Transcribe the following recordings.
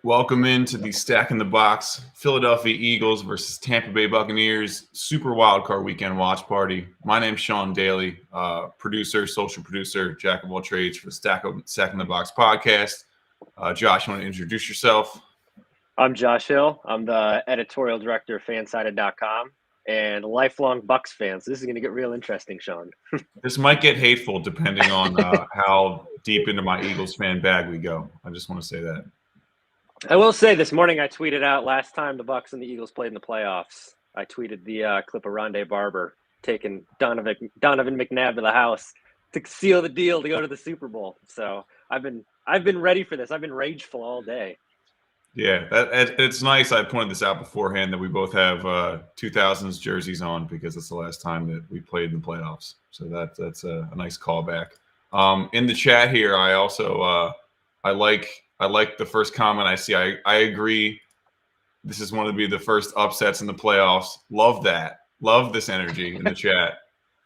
Welcome into the Stack in the Box Philadelphia Eagles versus Tampa Bay Buccaneers Super Wildcard Weekend Watch Party. My name's Sean Daley, producer, social producer, jack of all trades for the Stack in the Box podcast. Josh, you want to introduce yourself? I'm Josh Hill. I'm the editorial director of fansided.com and lifelong Bucks fan. So this is going to get real interesting, Sean. This might get hateful depending on how deep into my Eagles fan bag we go. I just want to say that. I will say this morning I tweeted out last time the Bucks and the Eagles played in the playoffs. I tweeted the clip of Rondé Barber taking Donovan McNabb to the house to seal the deal to go to the Super Bowl. So I've been ready for this. I've been rageful all day. Yeah, it's nice. I pointed this out beforehand that we both have 2000s jerseys on because it's the last time that we played in the playoffs. So that's a nice callback. In the chat here, I also I like the first comment I see. I agree. This is one to be the first upsets in the playoffs. Love that. Love this energy in the chat.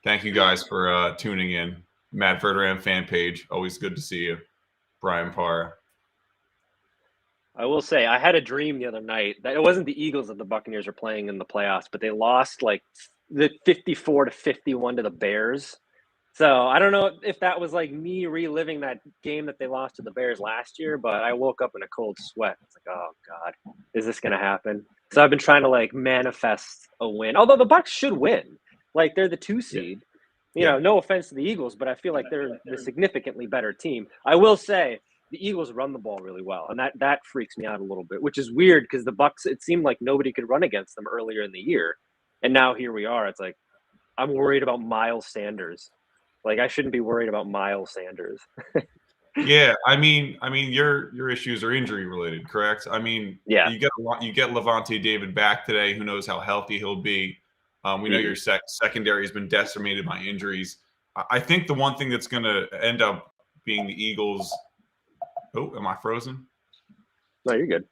Thank you guys for tuning in. Matt Verderam fan page. Always good to see you. Brian Parr. I will say I had a dream the other night that it wasn't the Eagles that the Buccaneers are playing in the playoffs, but they lost like the 54-51 to the Bears. So I don't know if that was like me reliving that game that they lost to the Bears last year, but I woke up in a cold sweat. It's like, oh God, is this going to happen? So I've been trying to like manifest a win, although the Bucs should win. Like they're the 2 seed. You know, no offense to the Eagles, but I feel like they're the significantly better team. I will say the Eagles run the ball really well, and that freaks me out a little bit, which is weird because the Bucs, it seemed like nobody could run against them earlier in the year, and now here we are. It's like I'm worried about Miles Sanders. Like I shouldn't be worried about Miles Sanders. Yeah, I mean, your issues are injury related, correct? I mean, Yeah, you get Levante David back today. Who knows how healthy he'll be? We know your secondary has been decimated by injuries. I think the one thing that's going to end up being the Eagles. Oh, am I frozen? No, you're good.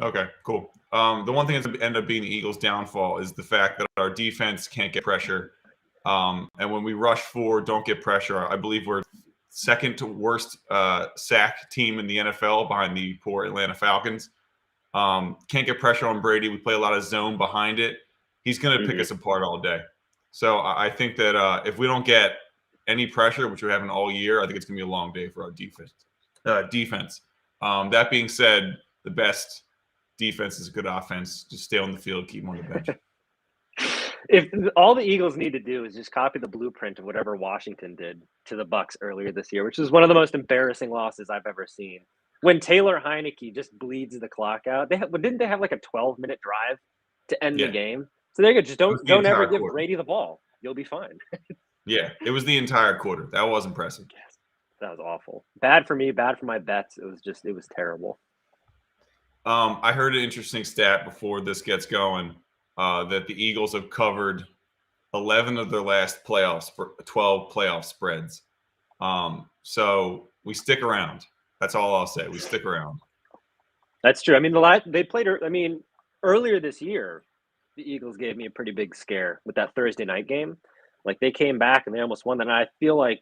Okay, cool. The one thing that's going to end up being the Eagles' downfall is the fact that our defense can't get pressure. And when we rush forward, don't get pressure. I believe we're second to worst sack team in the NFL behind the poor Atlanta Falcons. Can't get pressure on Brady. We play a lot of zone behind it. He's going to pick us apart all day. So I think that if we don't get any pressure, which we haven't all year, I think it's going to be a long day for our defense. That being said, the best defense is a good offense. Just stay on the field, keep them on the bench. If all the Eagles need to do is just copy the blueprint of whatever Washington did to the Bucs earlier this year, which is one of the most embarrassing losses I've ever seen. When Taylor Heineke just bleeds the clock out, didn't they have like a 12-minute drive to end the game? So there you go. Just don't ever give Brady the ball. You'll be fine. Yeah, it was the entire quarter. That was impressive. Yes, that was awful. Bad for me. Bad for my bets. It was terrible. I heard an interesting stat before this gets going. That the Eagles have covered 11 of their last 12 playoff spreads. So we stick around. That's all I'll say. We stick around. That's true. I mean, they played. I mean, earlier this year, the Eagles gave me a pretty big scare with that Thursday night game. Like they came back and they almost won that. And I feel like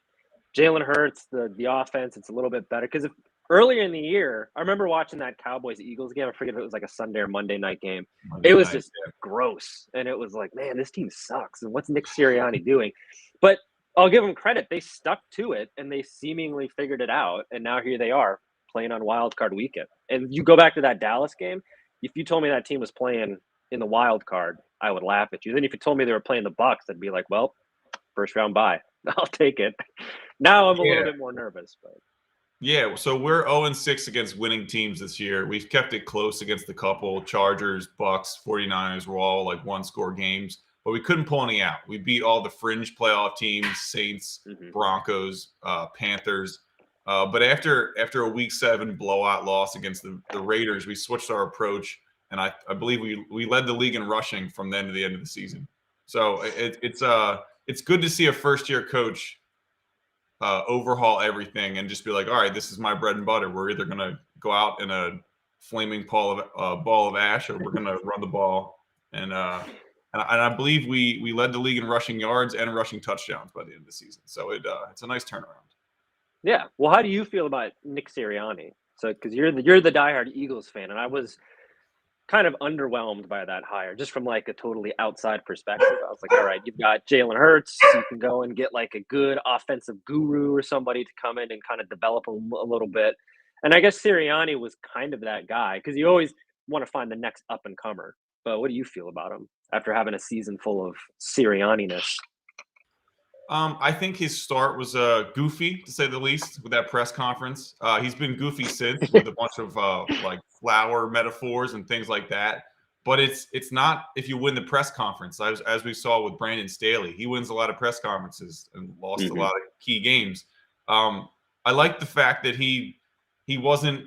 Jalen Hurts, the offense, it's a little bit better because earlier in the year, I remember watching that Cowboys-Eagles game. I forget if it was like a Sunday or Monday night game. It was just gross. And it was like, man, this team sucks. And what's Nick Sirianni doing? But I'll give them credit. They stuck to it, and they seemingly figured it out. And now here they are playing on Wildcard weekend. And you go back to that Dallas game, if you told me that team was playing in the Wildcard, I would laugh at you. Then if you told me they were playing the Bucs, I'd be like, well, first round bye. I'll take it. Now I'm a little bit more nervous. But yeah, so we're 0-6 against winning teams this year. We've kept it close against a couple. Chargers, Bucks, 49ers were all like one-score games, but we couldn't pull any out. We beat all the fringe playoff teams, Saints, Broncos, Panthers. But after a Week 7 blowout loss against the Raiders, we switched our approach, and I believe we led the league in rushing from then to the end of the season. So it's good to see a first-year coach overhaul everything and just be like, all right, this is my bread and butter. We're either going to go out in a flaming ball of ash, or we're going to run the ball. And I believe we led the league in rushing yards and rushing touchdowns by the end of the season. So it's a nice turnaround. Yeah. Well, how do you feel about Nick Sirianni? So because you're the diehard Eagles fan, and I was kind of underwhelmed by that hire, just from like a totally outside perspective. I was like, all right, you've got Jalen Hurts, you can go and get like a good offensive guru or somebody to come in and kind of develop him a little bit. And I guess Sirianni was kind of that guy because you always want to find the next up and comer. But what do you feel about him after having a season full of Sirianni-ness? I think his start was goofy, to say the least, with that press conference. He's been goofy since with a bunch of like flower metaphors and things like that. But it's not if you win the press conference, as we saw with Brandon Staley. He wins a lot of press conferences and lost a lot of key games. I like the fact that he wasn't.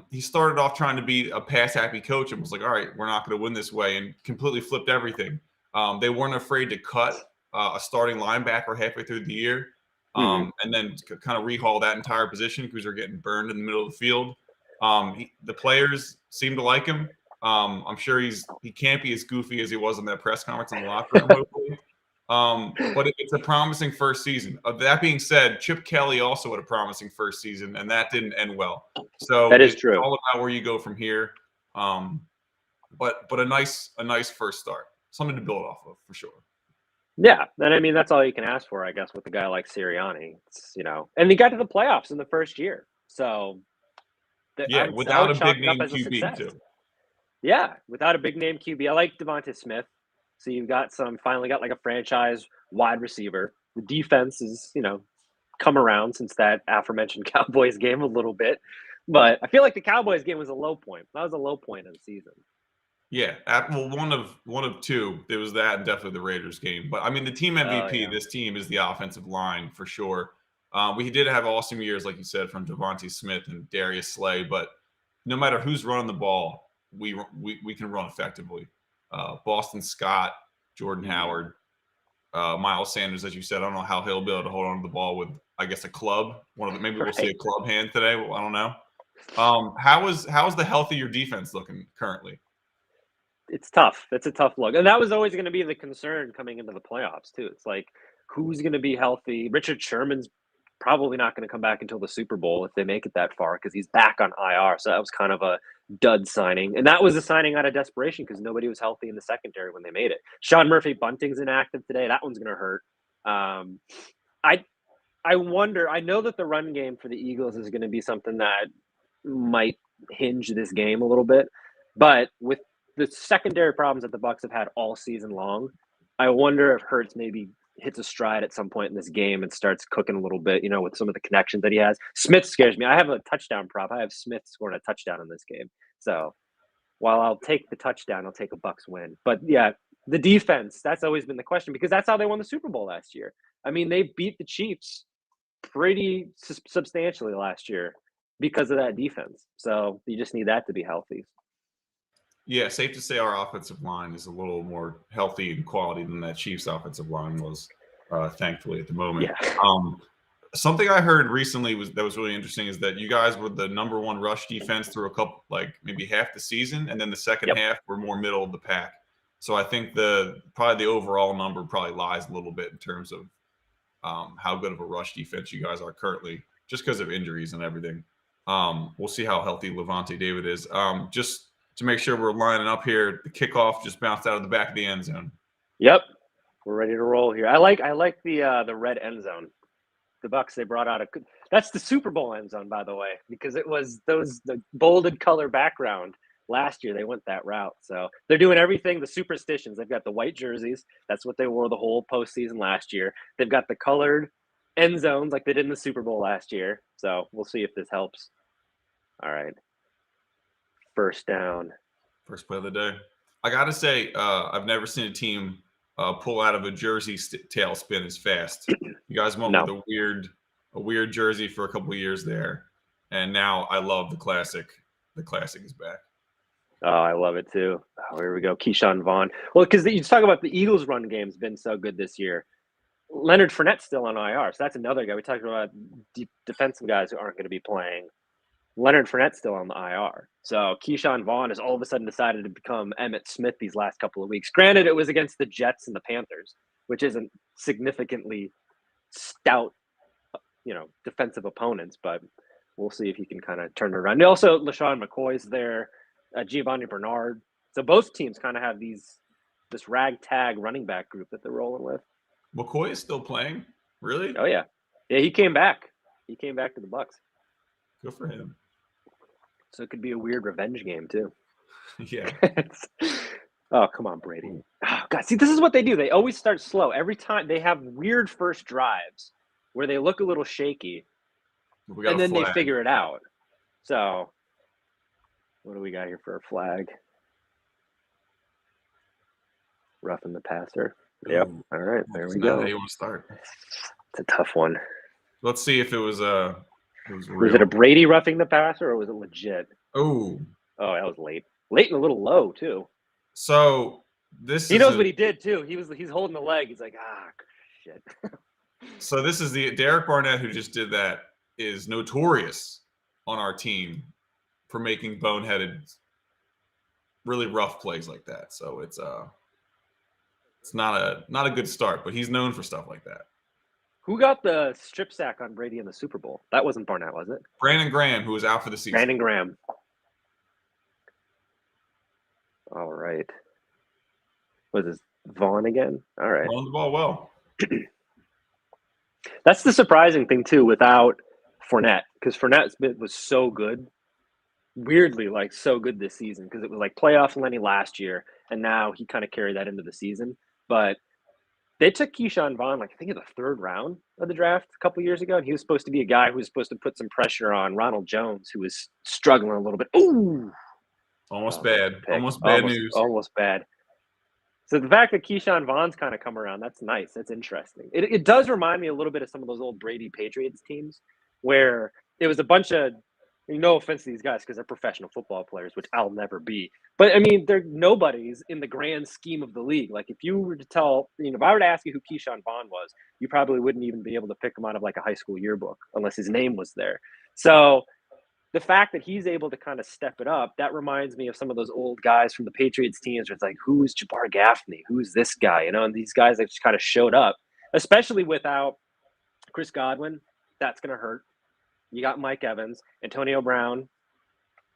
He started off trying to be a pass happy coach and was like, all right, we're not going to win this way, and completely flipped everything. They weren't afraid to cut a starting linebacker halfway through the year, and then kind of rehaul that entire position because they're getting burned in the middle of the field. The players seem to like him. I'm sure he can't be as goofy as he was in that press conference in the locker room, hopefully. But it's a promising first season. That being said, Chip Kelly also had a promising first season, and that didn't end well. So that is it's true. all about where you go from here. But a nice first start, something to build off of for sure. Yeah, and I mean that's all you can ask for, I guess, with a guy like Sirianni. It's, and he got to the playoffs in the first year, so without a big name QB too. Yeah, without a big name QB, I like Devonta Smith. So you've got finally got like a franchise wide receiver. The defense is, come around since that aforementioned Cowboys game a little bit, but I feel like the Cowboys game was a low point. That was a low point of the season. Yeah, well, one of two. There was that, and definitely the Raiders game. But I mean, the team MVP. This team is the offensive line for sure. We did have awesome years, like you said, from Devontae Smith and Darius Slay. But no matter who's running the ball, we can run effectively. Boston Scott, Jordan Howard, Miles Sanders, as you said. I don't know how he'll be able to hold on to the ball with, I guess, a club. Maybe we'll see a club hand today. I don't know. How is the healthier defense looking currently? It's tough. It's a tough look. And that was always going to be the concern coming into the playoffs, too. It's like, who's going to be healthy? Richard Sherman's probably not going to come back until the Super Bowl if they make it that far because he's back on IR. So that was kind of a dud signing. And that was a signing out of desperation because nobody was healthy in the secondary when they made it. Sean Murphy-Bunting's inactive today. That one's going to hurt. I wonder, I know that the run game for the Eagles is going to be something that might hinge this game a little bit. But with the secondary problems that the Bucs have had all season long, I wonder if Hurts maybe hits a stride at some point in this game and starts cooking a little bit, with some of the connections that he has. Smith scares me. I have a touchdown prop. I have Smith scoring a touchdown in this game. So while I'll take the touchdown, I'll take a Bucs win. But yeah, the defense, that's always been the question because that's how they won the Super Bowl last year. I mean, they beat the Chiefs pretty substantially last year because of that defense. So you just need that to be healthy. Yeah, safe to say our offensive line is a little more healthy and quality than that Chiefs offensive line was, thankfully, at the moment. Yeah. Something I heard recently was really interesting is that you guys were the number one rush defense through a couple, like maybe half the season, and then the second half were more middle of the pack. So I think probably the overall number probably lies a little bit in terms of how good of a rush defense you guys are currently, just because of injuries and everything. We'll see how healthy Levante David is. Just to make sure we're lining up here, the kickoff just bounced out of the back of the end zone. Yep, we're ready to roll here. I like the red end zone. The Bucs, they brought out that's the Super Bowl end zone, by the way, because it was the bolded color background. Last year they went that route, so they're doing everything. The superstitions. They've got the white jerseys. That's what they wore the whole postseason last year. They've got the colored end zones like they did in the Super Bowl last year. So we'll see if this helps. All right. First down. First play of the day. I got to say, I've never seen a team pull out of a jersey tailspin as fast. You guys went with a weird jersey for a couple of years there. And now I love the classic. The classic is back. Oh, I love it too. Oh, here we go. Keyshawn Vaughn. Well, because you talk about the Eagles' run game's been so good this year. Leonard Fournette's still on IR. So that's another guy. We talked about defensive guys who aren't going to be playing. Leonard Fournette's still on the IR. So Keyshawn Vaughn has all of a sudden decided to become Emmitt Smith these last couple of weeks. Granted, it was against the Jets and the Panthers, which isn't significantly stout, defensive opponents. But we'll see if he can kind of turn it around. And also, LaShawn McCoy's there, Giovanni Bernard. So both teams kind of have this ragtag running back group that they're rolling with. McCoy is still playing? Really? Oh yeah, he came back. He came back to the Bucs. Good for him. So it could be a weird revenge game too. Yeah. Oh, come on, Brady. Oh, God, see, this is what they do. They always start slow. Every time they have weird first drives where they look a little shaky, and then they figure it out. So, what do we got here for a flag? Roughing the passer. Yep. Ooh. All right, there we Not go. how you want to start. It's a tough one. Let's see if it was real. Was it a Brady roughing the passer, or was it legit? Oh, that was late. Late and a little low too. So he knows what he did too. He's holding the leg. He's like, shit. So this is the Derek Barnett who just did that is notorious on our team for making boneheaded, really rough plays like that. So it's not a good start, but he's known for stuff like that. Who got the strip sack on Brady in the Super Bowl? That wasn't Barnett, was it? Brandon Graham, who was out for the season. Brandon Graham. All right. Was this Vaughn again? All right. Throwing the ball well. That's the surprising thing too, without Fournette, because Fournette was so good, weirdly so good this season, because it was like playoff Lenny last year, and now he kind of carried that into the season. But they took Keyshawn Vaughn, I think in the third round of the draft a couple years ago, and he was supposed to be a guy who was supposed to put some pressure on Ronald Jones, who was struggling a little bit. Ooh, almost bad news. Almost bad. So the fact that Keyshawn Vaughn's kind of come around, that's nice. That's interesting. It does remind me a little bit of some of those old Brady Patriots teams where it was a bunch of, no offense to these guys because they're professional football players, which I'll never be. But, I mean, they're nobodies in the grand scheme of the league. Like, if you were to tell, if I were to ask you who Keyshawn Vaughn was, you probably wouldn't even be able to pick him out of, a high school yearbook unless his name was there. So the fact that he's able to kind of step it up, that reminds me of some of those old guys from the Patriots teams where it's like, who's Jabbar Gaffney? Who's this guy? And these guys that just kind of showed up, especially without Chris Godwin. That's going to hurt. You got Mike Evans, Antonio Brown.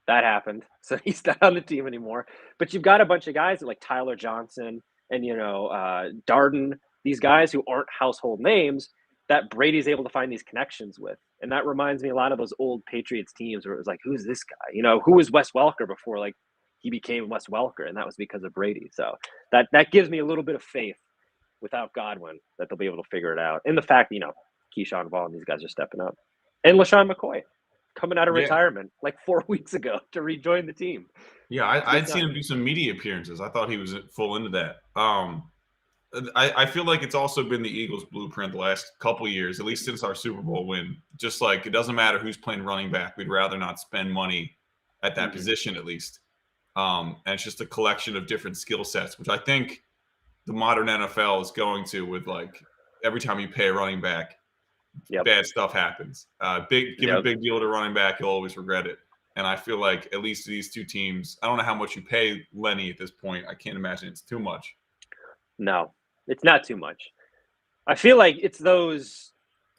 That happened. So he's not on the team anymore. But you've got a bunch of guys like Tyler Johnson and, Darden, these guys who aren't household names that Brady's able to find these connections with. And that reminds me a lot of those old Patriots teams where it was like, who's this guy? Who was Wes Welker before he became Wes Welker? And that was because of Brady. So that gives me a little bit of faith without Godwin that they'll be able to figure it out. And the fact, Keyshawn Vaughn, these guys are stepping up. And LaShawn McCoy coming out of retirement 4 weeks ago to rejoin the team. Yeah, I'd seen him do some media appearances. I thought he was full into that. I feel like it's also been the Eagles' blueprint the last couple years, at least since our Super Bowl win. Just it doesn't matter who's playing running back. We'd rather not spend money at that position, at least. And it's just a collection of different skill sets, which I think the modern NFL is going to with every time you pay a running back, bad stuff happens. Give a big deal to running back, you'll always regret it. And I feel like at least these two teams, I don't know how much you pay Lenny at this point. I can't imagine it's too much. No, it's not too much. I feel like it's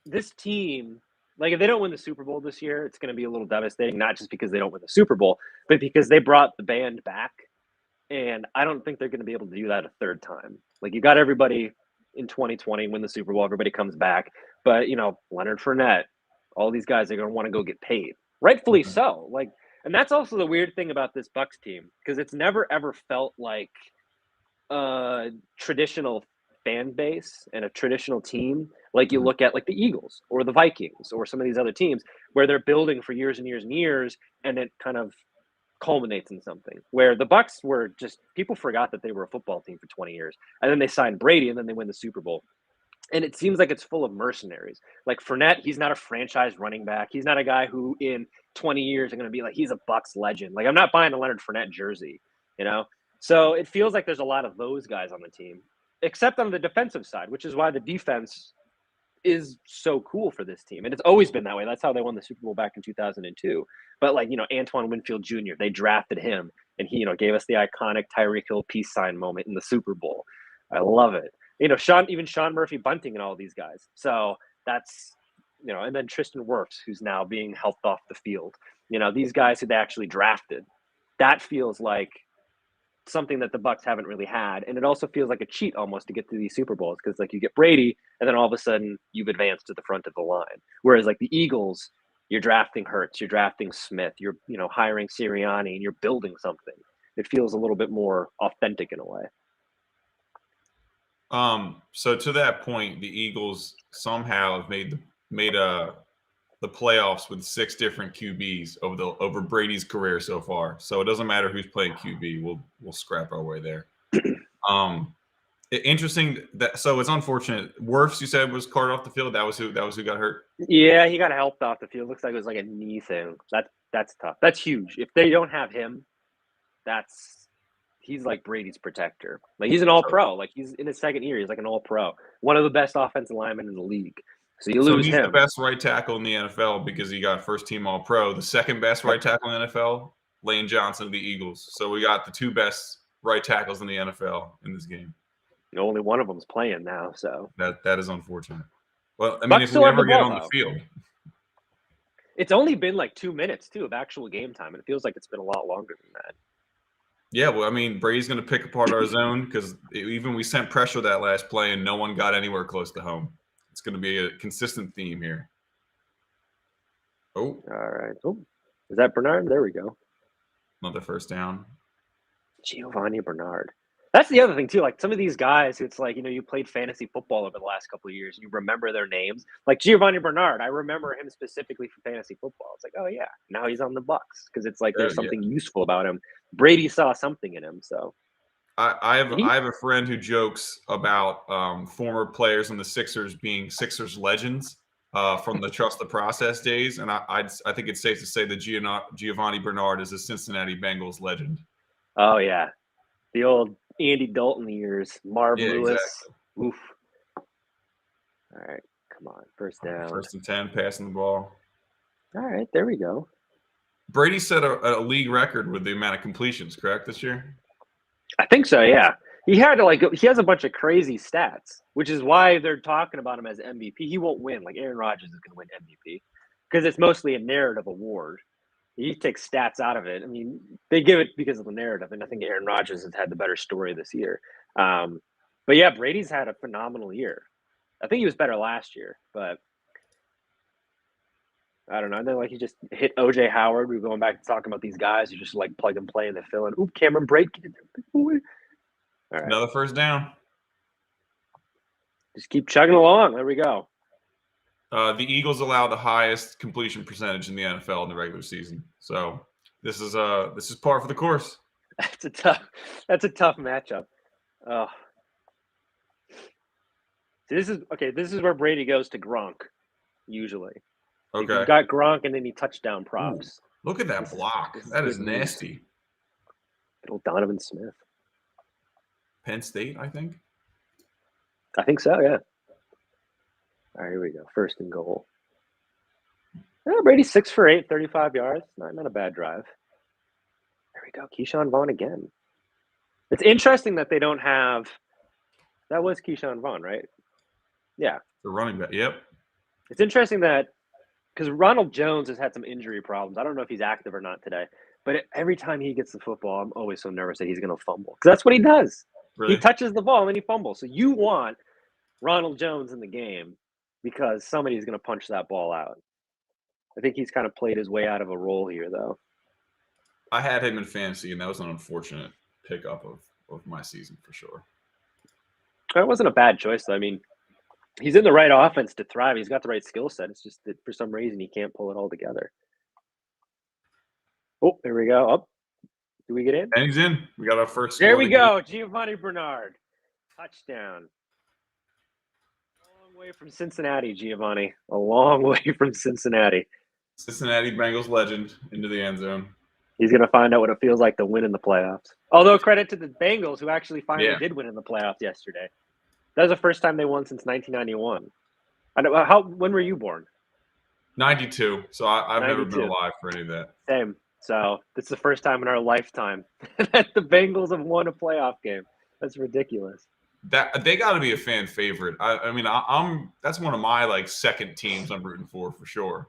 this team, if they don't win the Super Bowl this year, it's going to be a little devastating, not just because they don't win the Super Bowl, but because they brought the band back. And I don't think they're going to be able to do that a third time. You got everybody in 2020 win the Super Bowl, everybody comes back. But, Leonard Fournette, all these guys are going to want to go get paid. Rightfully so. And that's also the weird thing about this Bucs team, because it's never, ever felt like a traditional fan base and a traditional team you look at the Eagles or the Vikings or some of these other teams where they're building for years and years and years, and it kind of culminates in something. Where the Bucs were just, people forgot that they were a football team for 20 years, and then they signed Brady, and then they win the Super Bowl. And it seems like it's full of mercenaries. Fournette, he's not a franchise running back. He's not a guy who in 20 years are going to be he's a Bucs legend. I'm not buying a Leonard Fournette jersey, So it feels like there's a lot of those guys on the team, except on the defensive side, which is why the defense is so cool for this team. And it's always been that way. That's how they won the Super Bowl back in 2002. But Antoine Winfield Jr., they drafted him, and he, gave us the iconic Tyreek Hill peace sign moment in the Super Bowl. I love it. Sean Murphy Bunting and all these guys. So that's and then Tristan Wirfs, who's now being helped off the field. These guys who they actually drafted. That feels like something that the Bucs haven't really had, and it also feels like a cheat almost to get to these Super Bowls, because like you get Brady, and then all of a sudden you've advanced to the front of the line. Whereas like the Eagles, you're drafting Hurts, you're drafting Smith, you're hiring Sirianni, and you're building something. It feels a little bit more authentic in a way. So to that point, the Eagles somehow have made the playoffs with 6 different QBs over Brady's career so far. So it doesn't matter who's playing QB. We'll scrap our way there. Interesting so it's unfortunate. Wirfs, you said, was carted off the field. That was who got hurt. Yeah, he got helped off the field. Looks like it was like a knee thing. That's tough. That's huge. If they don't have him, he's like Brady's protector. Like he's an all-pro. Like he's in his second year. He's like an all-pro. One of the best offensive linemen in the league. So you lose he's him. The best right tackle in the NFL because he got first-team All-Pro. The second best right tackle in the NFL, Lane Johnson of the Eagles. So we got the 2 best right tackles in the NFL in this game. Only one of them's playing now, so that is unfortunate. Well, I mean, if we ever get on the field, it's only been like 2 minutes too of actual game time, and it feels like it's been a lot longer than that. Yeah, well, I mean, Brady's going to pick apart our zone because even we sent pressure that last play, and no one got anywhere close to home. It's going to be a consistent theme here. Oh, all right. Oh, is that Bernard? There we go. Another first down. Giovanni Bernard. That's the other thing too. Like some of these guys, it's like you played fantasy football over the last couple of years. You remember their names, like Giovanni Bernard. I remember him specifically from fantasy football. It's like, oh yeah, now he's on the Bucs because it's like there's something useful about him. Brady saw something in him, so. I have a friend who jokes about former players in the Sixers being Sixers legends from the trust the process days, and I think it's safe to say that Giovanni Bernard is a Cincinnati Bengals legend. Oh yeah, the old Andy Dalton years, Marv Lewis. Exactly. Oof. All right, come on, first down. 1st and 10, passing the ball. All right, there we go. Brady set a league record with the amount of completions, correct, this year? I think so, yeah. He has a bunch of crazy stats, which is why they're talking about him as MVP. He won't win. Like Aaron Rodgers is going to win MVP because it's mostly a narrative award. He takes stats out of it. I mean, they give it because of the narrative, and I think Aaron Rodgers has had the better story this year. But yeah, Brady's had a phenomenal year. I think he was better last year, but I don't know. And then like he just hit OJ Howard. We're going back to talking about these guys who just like plug and play and they fill in. Oop, Cameron Brate. All right. Another first down. Just keep chugging along. There we go. The Eagles allow the highest completion percentage in the NFL in the regular season. So this is par for the course. That's a tough matchup. Oh. This is where Brady goes to Gronk, usually. Okay. You've got Gronk and then he touchdown props. Ooh, look at that block. That is nasty. Little Donovan Smith. Penn State, I think. I think so, yeah. All right, here we go. 1st and goal. Yeah, Brady's 6 for 8, 35 yards. Not a bad drive. There we go. Keyshawn Vaughn again. It's interesting that they don't have – that was Keyshawn Vaughn, right? Yeah. The running back, yep. It's interesting that – because Ronald Jones has had some injury problems. I don't know if he's active or not today. But every time he gets the football, I'm always so nervous that he's going to fumble. Because that's what he does. Really? He touches the ball and then he fumbles. So you want Ronald Jones in the game because somebody's going to punch that ball out. I think he's kind of played his way out of a role here, though. I had him in fantasy, and that was an unfortunate pickup of my season for sure. That wasn't a bad choice, though. I mean, he's in the right offense to thrive. He's got the right skill set. It's just that for some reason he can't pull it all together. Oh, there we go. Up. Do we get in? And he's in. We got our first. There we go. Giovanni Bernard. Touchdown. A long way from Cincinnati, Giovanni. A long way from Cincinnati. Cincinnati Bengals legend into the end zone. He's going to find out what it feels like to win in the playoffs. Although credit to the Bengals, who actually finally did win in the playoffs yesterday. That was the first time they won since 1991. I know. When were you born? 92. So I've 92. never been alive for any of that. Same. So it's the first time in our lifetime that the Bengals have won a playoff game. That's ridiculous. that they got to be a fan favorite. I mean, I'm that's one of my like second teams I'm rooting for sure.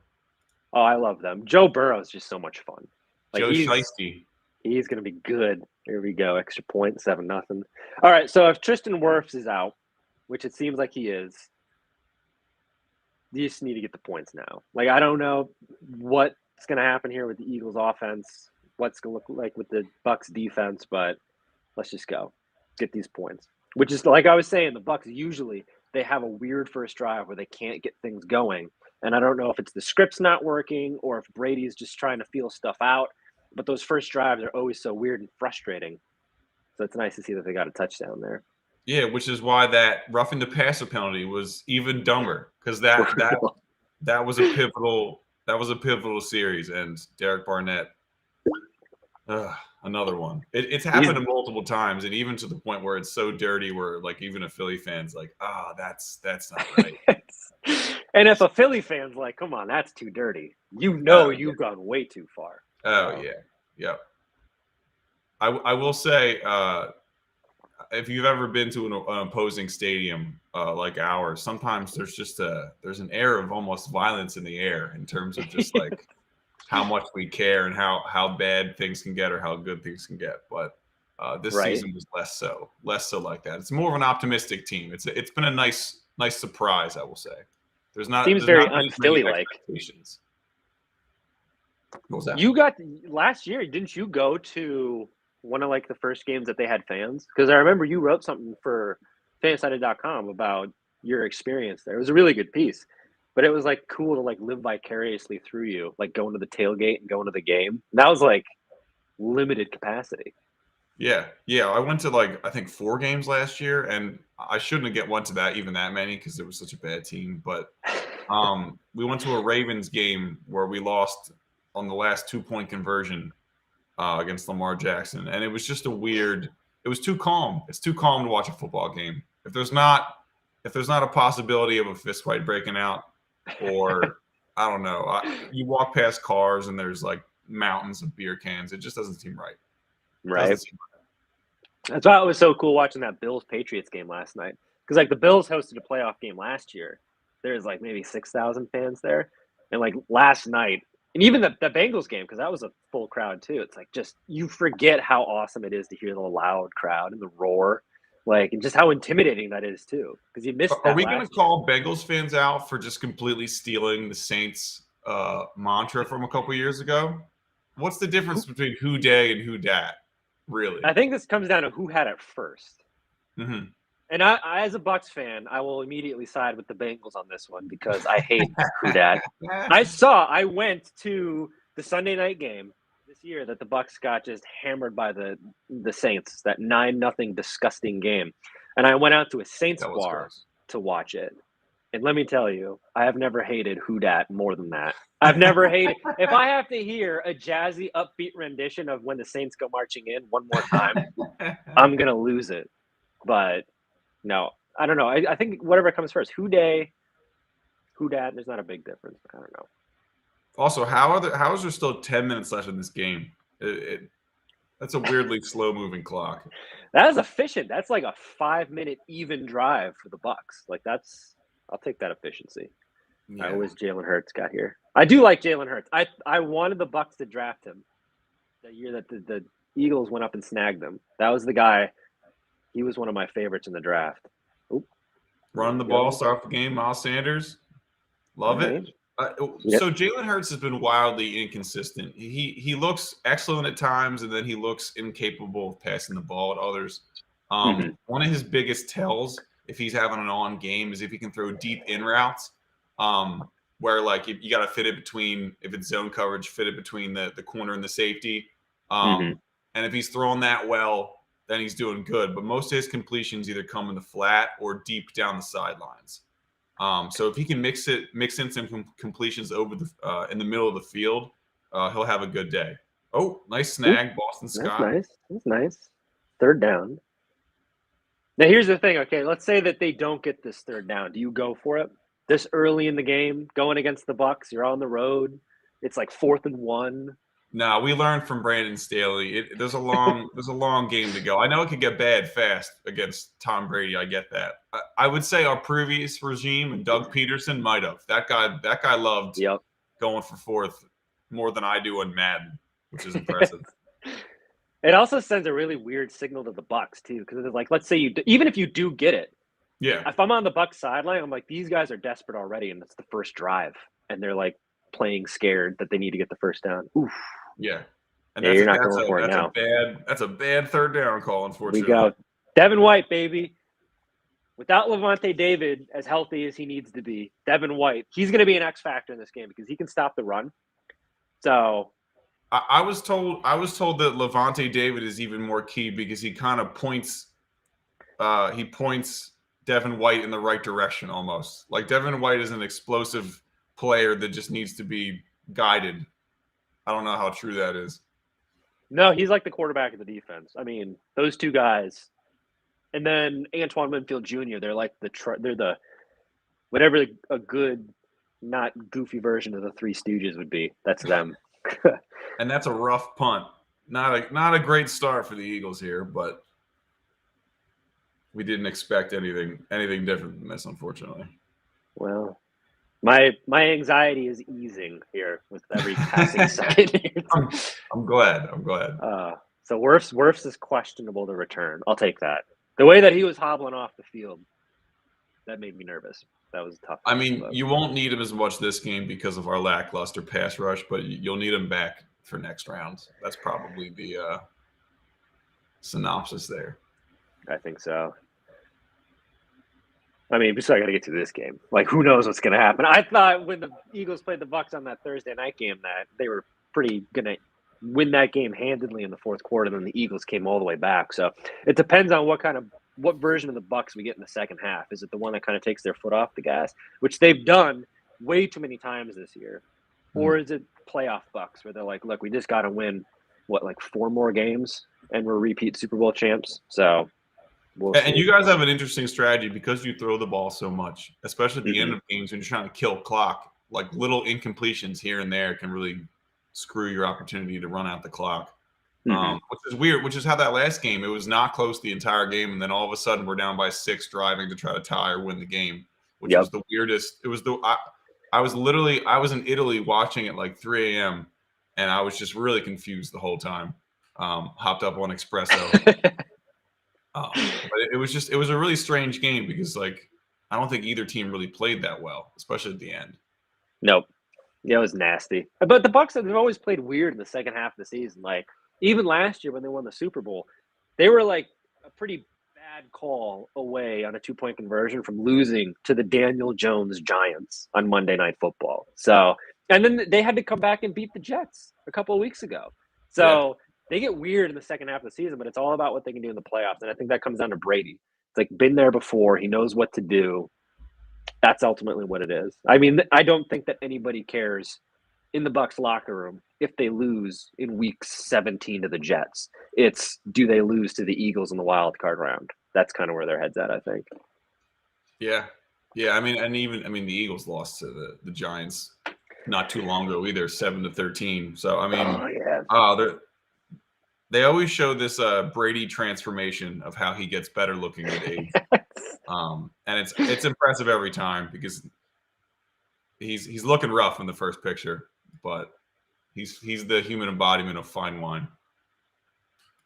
Oh, I love them. Joe Burrow is just so much fun. Like Joe Shiesty. he's going to be good. Here we go. Extra point, 7-0. All right. So if Tristan Wirfs is out, which it seems like he is, you just need to get the points now. Like, I don't know what's going to happen here with the Eagles offense, what's going to look like with the Bucs defense, but let's just go get these points. Which is, like I was saying, the Bucs usually they have a weird first drive where they can't get things going. And I don't know if it's the script's not working or if Brady's just trying to feel stuff out. But those first drives are always so weird and frustrating. So it's nice to see that they got a touchdown there. Yeah, which is why that roughing the passer penalty was even dumber, because that was a pivotal series, and Derek Barnett, another one. It's happened multiple times, and even to the point where it's so dirty, where like even a Philly fan's like, that's not right. And if a Philly fan's like, come on, that's too dirty, you've gone way too far. Oh yeah. I will say, if you've ever been to an opposing stadium like ours, sometimes there's an air of almost violence in the air in terms of just like how much we care and how bad things can get or how good things can get. But this season was less so like that. It's more of an optimistic team. It's been a nice surprise, I will say. Seems very un-Philly like. What was that? You got last year, didn't you go to one of like the first games that they had fans? Because I remember you wrote something for fansided.com about your experience there. It was a really good piece, but it was like cool to like live vicariously through you, like going to the tailgate and going to the game. And that was like limited capacity. Yeah. I went to like I think 4 games last year, and I shouldn't have went to that many because it was such a bad team. But we went to a Ravens game where we lost on the last 2-point conversion against Lamar Jackson, and it was just it was too calm. It's too calm to watch a football game. If there's not a possibility of a fist fight breaking out, or I don't know, you walk past cars and there's like mountains of beer cans. It just doesn't seem right. Right. That's why it was so cool watching that Bills-Patriots game last night. Because like the Bills hosted a playoff game last year. There's like maybe 6,000 fans there. And like last night, and even the Bengals game, because that was a full crowd too. It's like just you forget how awesome it is to hear the loud crowd and the roar. Like, and just how intimidating that is too. Because you missed that. Are we going to call Bengals fans out for just completely stealing the Saints mantra from a couple years ago? What's the difference between who day and who dat? Really? I think this comes down to who had it first. Mm-hmm. And I, as a Bucs fan, I will immediately side with the Bengals on this one because I hate who dat. I went to the Sunday night game this year that the Bucs got just hammered by the Saints, that 9-0 disgusting game. And I went out to a Saints bar to watch it. And let me tell you, I have never hated who dat more than that. I've never hated – if I have to hear a jazzy, upbeat rendition of When the Saints Go Marching In one more time, I'm going to lose it. But no, I don't know. I think whatever comes first. Who day, who dat, there's not a big difference. I don't know. Also, how is there still 10 minutes left in this game? That's a weirdly slow-moving clock. That is efficient. That's like a 5-minute even drive for the Bucs. Like I'll take that efficiency. Yeah. I wish Jalen Hurts got here. I do like Jalen Hurts. I wanted the Bucs to draft him the year that the Eagles went up and snagged him. That was the guy. He was one of my favorites in the draft. Oop. Running the ball, start the game, Miles Sanders. Love it. So Jalen Hurts has been wildly inconsistent. He looks excellent at times, and then he looks incapable of passing the ball at others. One of his biggest tells, if he's having an on game, is if he can throw deep in routes, where like you got to fit it between, if it's zone coverage, fit it between the corner and the safety. And if he's throwing that well, then he's doing good. But most of his completions either come in the flat or deep down the sidelines. So if he can mix in some completions over in the middle of the field, he'll have a good day. Oh, nice snag, Boston Scott. That's nice. Third down. Now here's the thing. Okay, let's say that they don't get this third down. Do you go for it this early in the game, going against the Bucs? You're on the road. It's like 4th and 1. No, we learned from Brandon Staley. There's a long game to go. I know it could get bad fast against Tom Brady. I get that. I would say our previous regime and Doug Peterson might have. That guy loved going for fourth more than I do on Madden, which is impressive. It also sends a really weird signal to the Bucs too, because it's like, let's say even if you do get it, if I'm on the Bucs sideline, I'm like, these guys are desperate already, and it's the first drive, and they're like playing scared that they need to get the first down. Oof. Yeah. And you're not going for it now. That's a bad third down call, unfortunately. We go Devin White, baby. Without Levante David as healthy as he needs to be, Devin White, he's going to be an X factor in this game because he can stop the run. So I was told that Levante David is even more key because he kind of points Devin White in the right direction almost. Like Devin White is an explosive player that just needs to be guided. I don't know how true that is. No, he's like the quarterback of the defense. I mean, those two guys, and then Antoine Winfield Jr. They're like they're the whatever a good, not goofy version of the Three Stooges would be. That's them. And that's a rough punt. Not a great start for the Eagles here, but we didn't expect anything different than this, unfortunately. Well, my anxiety is easing here with every passing second. I'm glad. So Wirfs is questionable to return. I'll take that. The way that he was hobbling off the field, that made me nervous. That was tough. I mean, you won't need him as much this game because of our lackluster pass rush, but you'll need him back for next round. That's probably the synopsis there. I think so. I mean, so I got to get to this game. Like, who knows what's going to happen? I thought when the Eagles played the Bucs on that Thursday night game that they were pretty going to win that game handedly in the fourth quarter, and then the Eagles came all the way back. So it depends on what version of the Bucs we get in the second half. Is it the one that kind of takes their foot off the gas, which they've done way too many times this year, or is it playoff Bucs where they're like, look, we just got to win, 4 more games, and we're repeat Super Bowl champs. So. And you guys have an interesting strategy because you throw the ball so much, especially at the end of games when you're trying to kill clock. Like little incompletions here and there can really screw your opportunity to run out the clock, which is weird. Which is how that last game, it was not close the entire game, and then all of a sudden we're down by 6, driving to try to tie or win the game, which was the weirdest. It was I was in Italy watching at like 3 a.m. and I was just really confused the whole time. Hopped up on espresso. But it was a really strange game because I don't think either team really played that well, especially at the end. Nope. Yeah, it was nasty. But the Bucs have always played weird in the second half of the season. Like even last year when they won the Super Bowl, they were like a pretty bad call away on a 2-point conversion from losing to the Daniel Jones Giants on Monday Night Football. So, and then they had to come back and beat the Jets a couple of weeks ago. So they get weird in the second half of the season, but it's all about what they can do in the playoffs. And I think that comes down to Brady. It's like been there before. He knows what to do. That's ultimately what it is. I mean, I don't think that anybody cares in the Bucs locker room if they lose in week 17 to the Jets. It's do they lose to the Eagles in the wild card round? That's kind of where their head's at, I think. Yeah. I mean, the Eagles lost to the Giants not too long ago either, 7-13. So I mean, they always show this Brady transformation of how he gets better looking with age, and it's impressive every time because he's looking rough in the first picture, but he's the human embodiment of fine wine.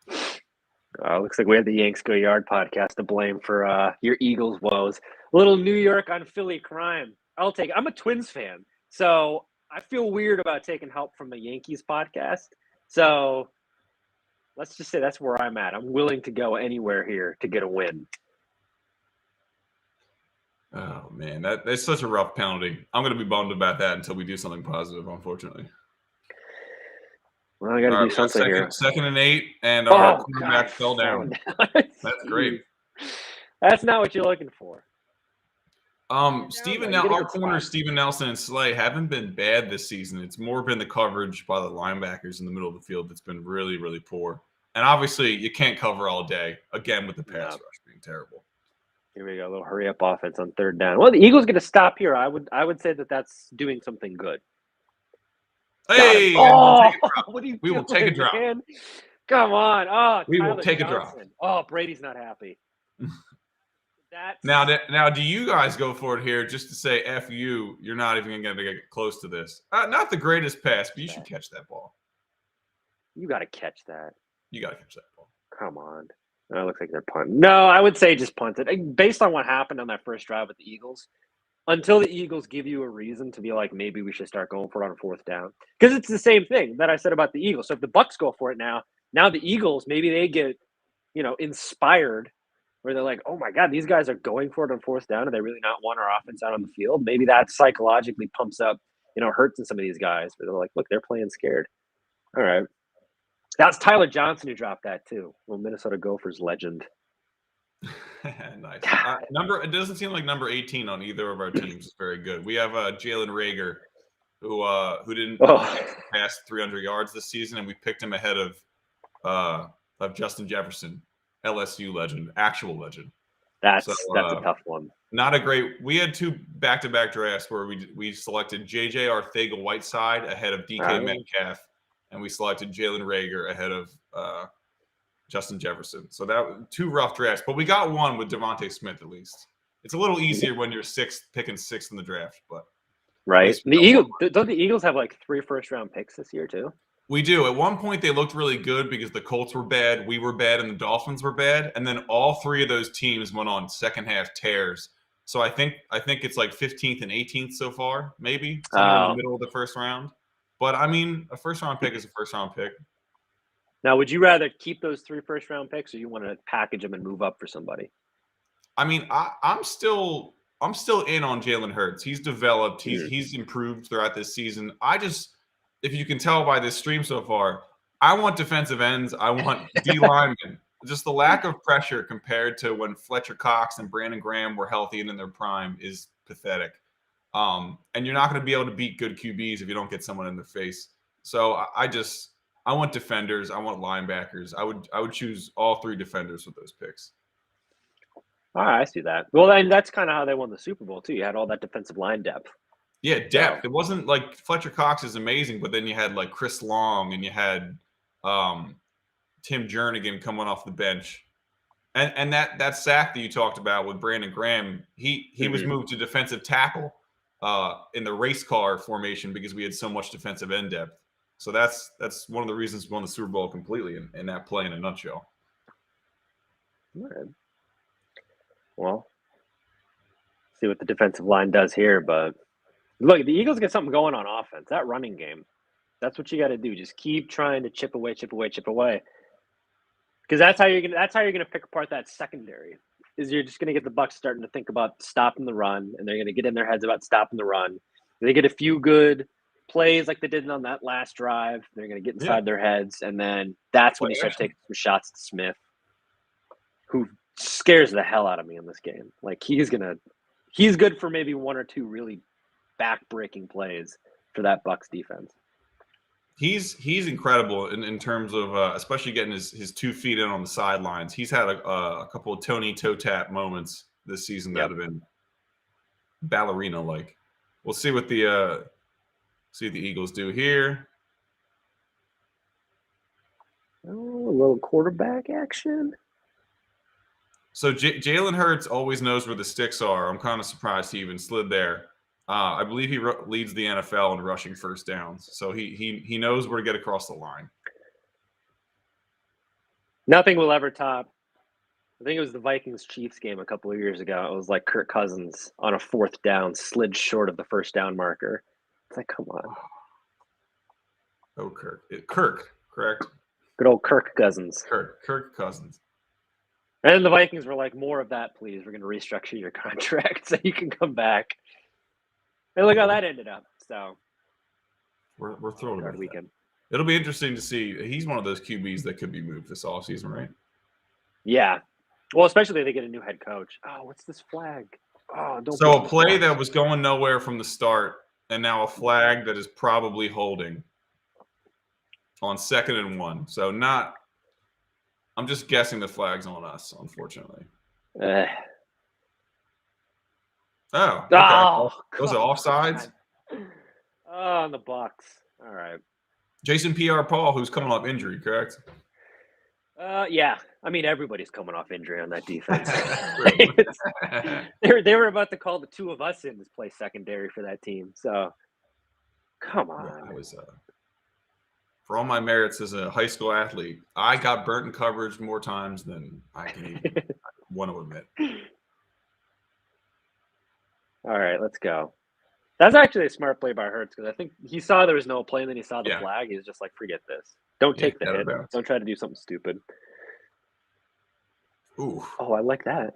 Looks like we had the Yanks Go Yard podcast to blame for your Eagles woes. A little New York on Philly crime. I'll take it. I'm a Twins fan, so I feel weird about taking help from the Yankees podcast. So let's just say that's where I'm at. I'm willing to go anywhere here to get a win. Oh, man, that's such a rough penalty. I'm going to be bummed about that until we do something positive, unfortunately. Well, I got to do something here. 2nd and 8, and our quarterback fell down. That's great. That's not what you're looking for. Our corners, Steven Nelson and Slay, haven't been bad this season. It's more been the coverage by the linebackers in the middle of the field that's been really, really poor. And obviously, you can't cover all day, again, with the pass rush being terrible. Here we go, a little hurry-up offense on 3rd down. Well, the Eagles get to stop here. I would say that that's doing something good. Hey, Oh, what are you we doing, will take a drop. man? Come on. Oh, We will Tyler take a drop. Johnson. Oh, Brady's not happy. That's Now, do you guys go for it here just to say F you? You're not even going to get close to this. Not the greatest pass, but you should catch that ball. you got to catch that. You got to catch that ball. Come on. That looks like they're punting. No, I would say just punt it. Based on what happened on that first drive with the Eagles, until the Eagles give you a reason to be like, maybe we should start going for it on fourth down. Because it's the same thing that I said about the Eagles. So if the Bucs go for it now the Eagles, maybe they get, inspired where they're like, oh my God, these guys are going for it on fourth down and they really not want our offense out on the field. Maybe that psychologically pumps up, Hurts in some of these guys. But they're like, look, they're playing scared. All right. That's Tyler Johnson who dropped that too. Well, Minnesota Gophers legend. Nice. It doesn't seem like number 18 on either of our teams is very good. We have Jalen Reagor, who didn't pass 300 yards this season, and we picked him ahead of Justin Jefferson, LSU legend, actual legend. That's a tough one. Not a great. We had 2 back-to-back drafts where we selected JJ Arcega-Whiteside ahead of DK Metcalf, and we selected Jalen Reagor ahead of Justin Jefferson. So that was 2 rough drafts, but we got one with Devontae Smith at least. It's a little easier when you're picking 6th in the draft, but right. The Eagles don't the Eagles have like 3 first-round picks this year too? We do. At one point, they looked really good because the Colts were bad, we were bad, and the Dolphins were bad. And then all 3 of those teams went on second half tears. So I think it's like 15th and 18th so far, maybe somewhere in the middle of the first round. But I mean, a first-round pick is a first-round pick. Now, would you rather keep those 3 first-round picks, or you want to package them and move up for somebody? I mean, I'm still in on Jalen Hurts. He's developed. He's improved throughout this season. If you can tell by this stream so far, I want defensive ends. I want D linemen. Just the lack of pressure compared to when Fletcher Cox and Brandon Graham were healthy and in their prime is pathetic. And you're not going to be able to beat good QBs if you don't get someone in the face. So I want defenders. I want linebackers. I would choose all 3 defenders with those picks. All right, I see that. Well, then that's kind of how they won the Super Bowl too. You had all that defensive line depth. Yeah, depth. It wasn't like Fletcher Cox is amazing, but then you had like Chris Long and you had Tim Jernigan coming off the bench. And that sack that you talked about with Brandon Graham, he was moved to defensive tackle in the race car formation because we had so much defensive end depth. So that's one of the reasons we won the Super Bowl completely in that play in a nutshell. All right. Well, see what the defensive line does here, but look, the Eagles get something going on offense. That running game, that's what you got to do. Just keep trying to chip away. Because that's how you're gonna pick apart that secondary. Is you're just gonna get the Bucs starting to think about stopping the run, and they're gonna get in their heads about stopping the run. They get a few good plays like they did on that last drive. They're gonna get inside their heads, and then that's when you start taking some shots at Smith, who scares the hell out of me in this game. Like he's good for maybe 1 or 2 really back-breaking plays for that Bucs defense. He's incredible in terms of especially getting his 2 feet in on the sidelines. He's had a couple of Tony toe tap moments this season that have been ballerina like. We'll see what the Eagles do here. Oh, a little quarterback action. So Jalen Hurts always knows where the sticks are. I'm kind of surprised he even slid there. I believe he leads the NFL in rushing first downs, so he knows where to get across the line. Nothing will ever top. I think it was the Vikings-Chiefs game a couple of years ago. It was like Kirk Cousins on a 4th down slid short of the first down marker. It's like, come on. Oh, Kirk, correct? Good old Kirk Cousins. Kirk Cousins. And then the Vikings were like, more of that, please. We're going to restructure your contract so you can come back. And look how that ended up. So we're thrilled about weekend. It'll be interesting to see. He's one of those QBs that could be moved this offseason, right? Yeah. Well, especially if they get a new head coach. Oh, what's this flag? Oh, don't. So a play that was going nowhere from the start, and now a flag that is probably holding on 2nd and 1. So not. I'm just guessing the flag's on us, unfortunately. Oh, okay. Was it offsides? Oh, on the Bucs. All right. Jason Pierre-Paul, who's coming off injury, correct? Yeah. I mean, everybody's coming off injury on that defense. they were about to call the two of us in to play secondary for that team. So, come on. Yeah, I was, for all my merits as a high school athlete, I got burnt in coverage more times than I can even want to admit. All right, let's go. That's actually a smart play by Hurts because I think he saw there was no play and then he saw the flag. He was just like, forget this. Don't take the hit. Don't try to do something stupid. Ooh. Oh, I like that.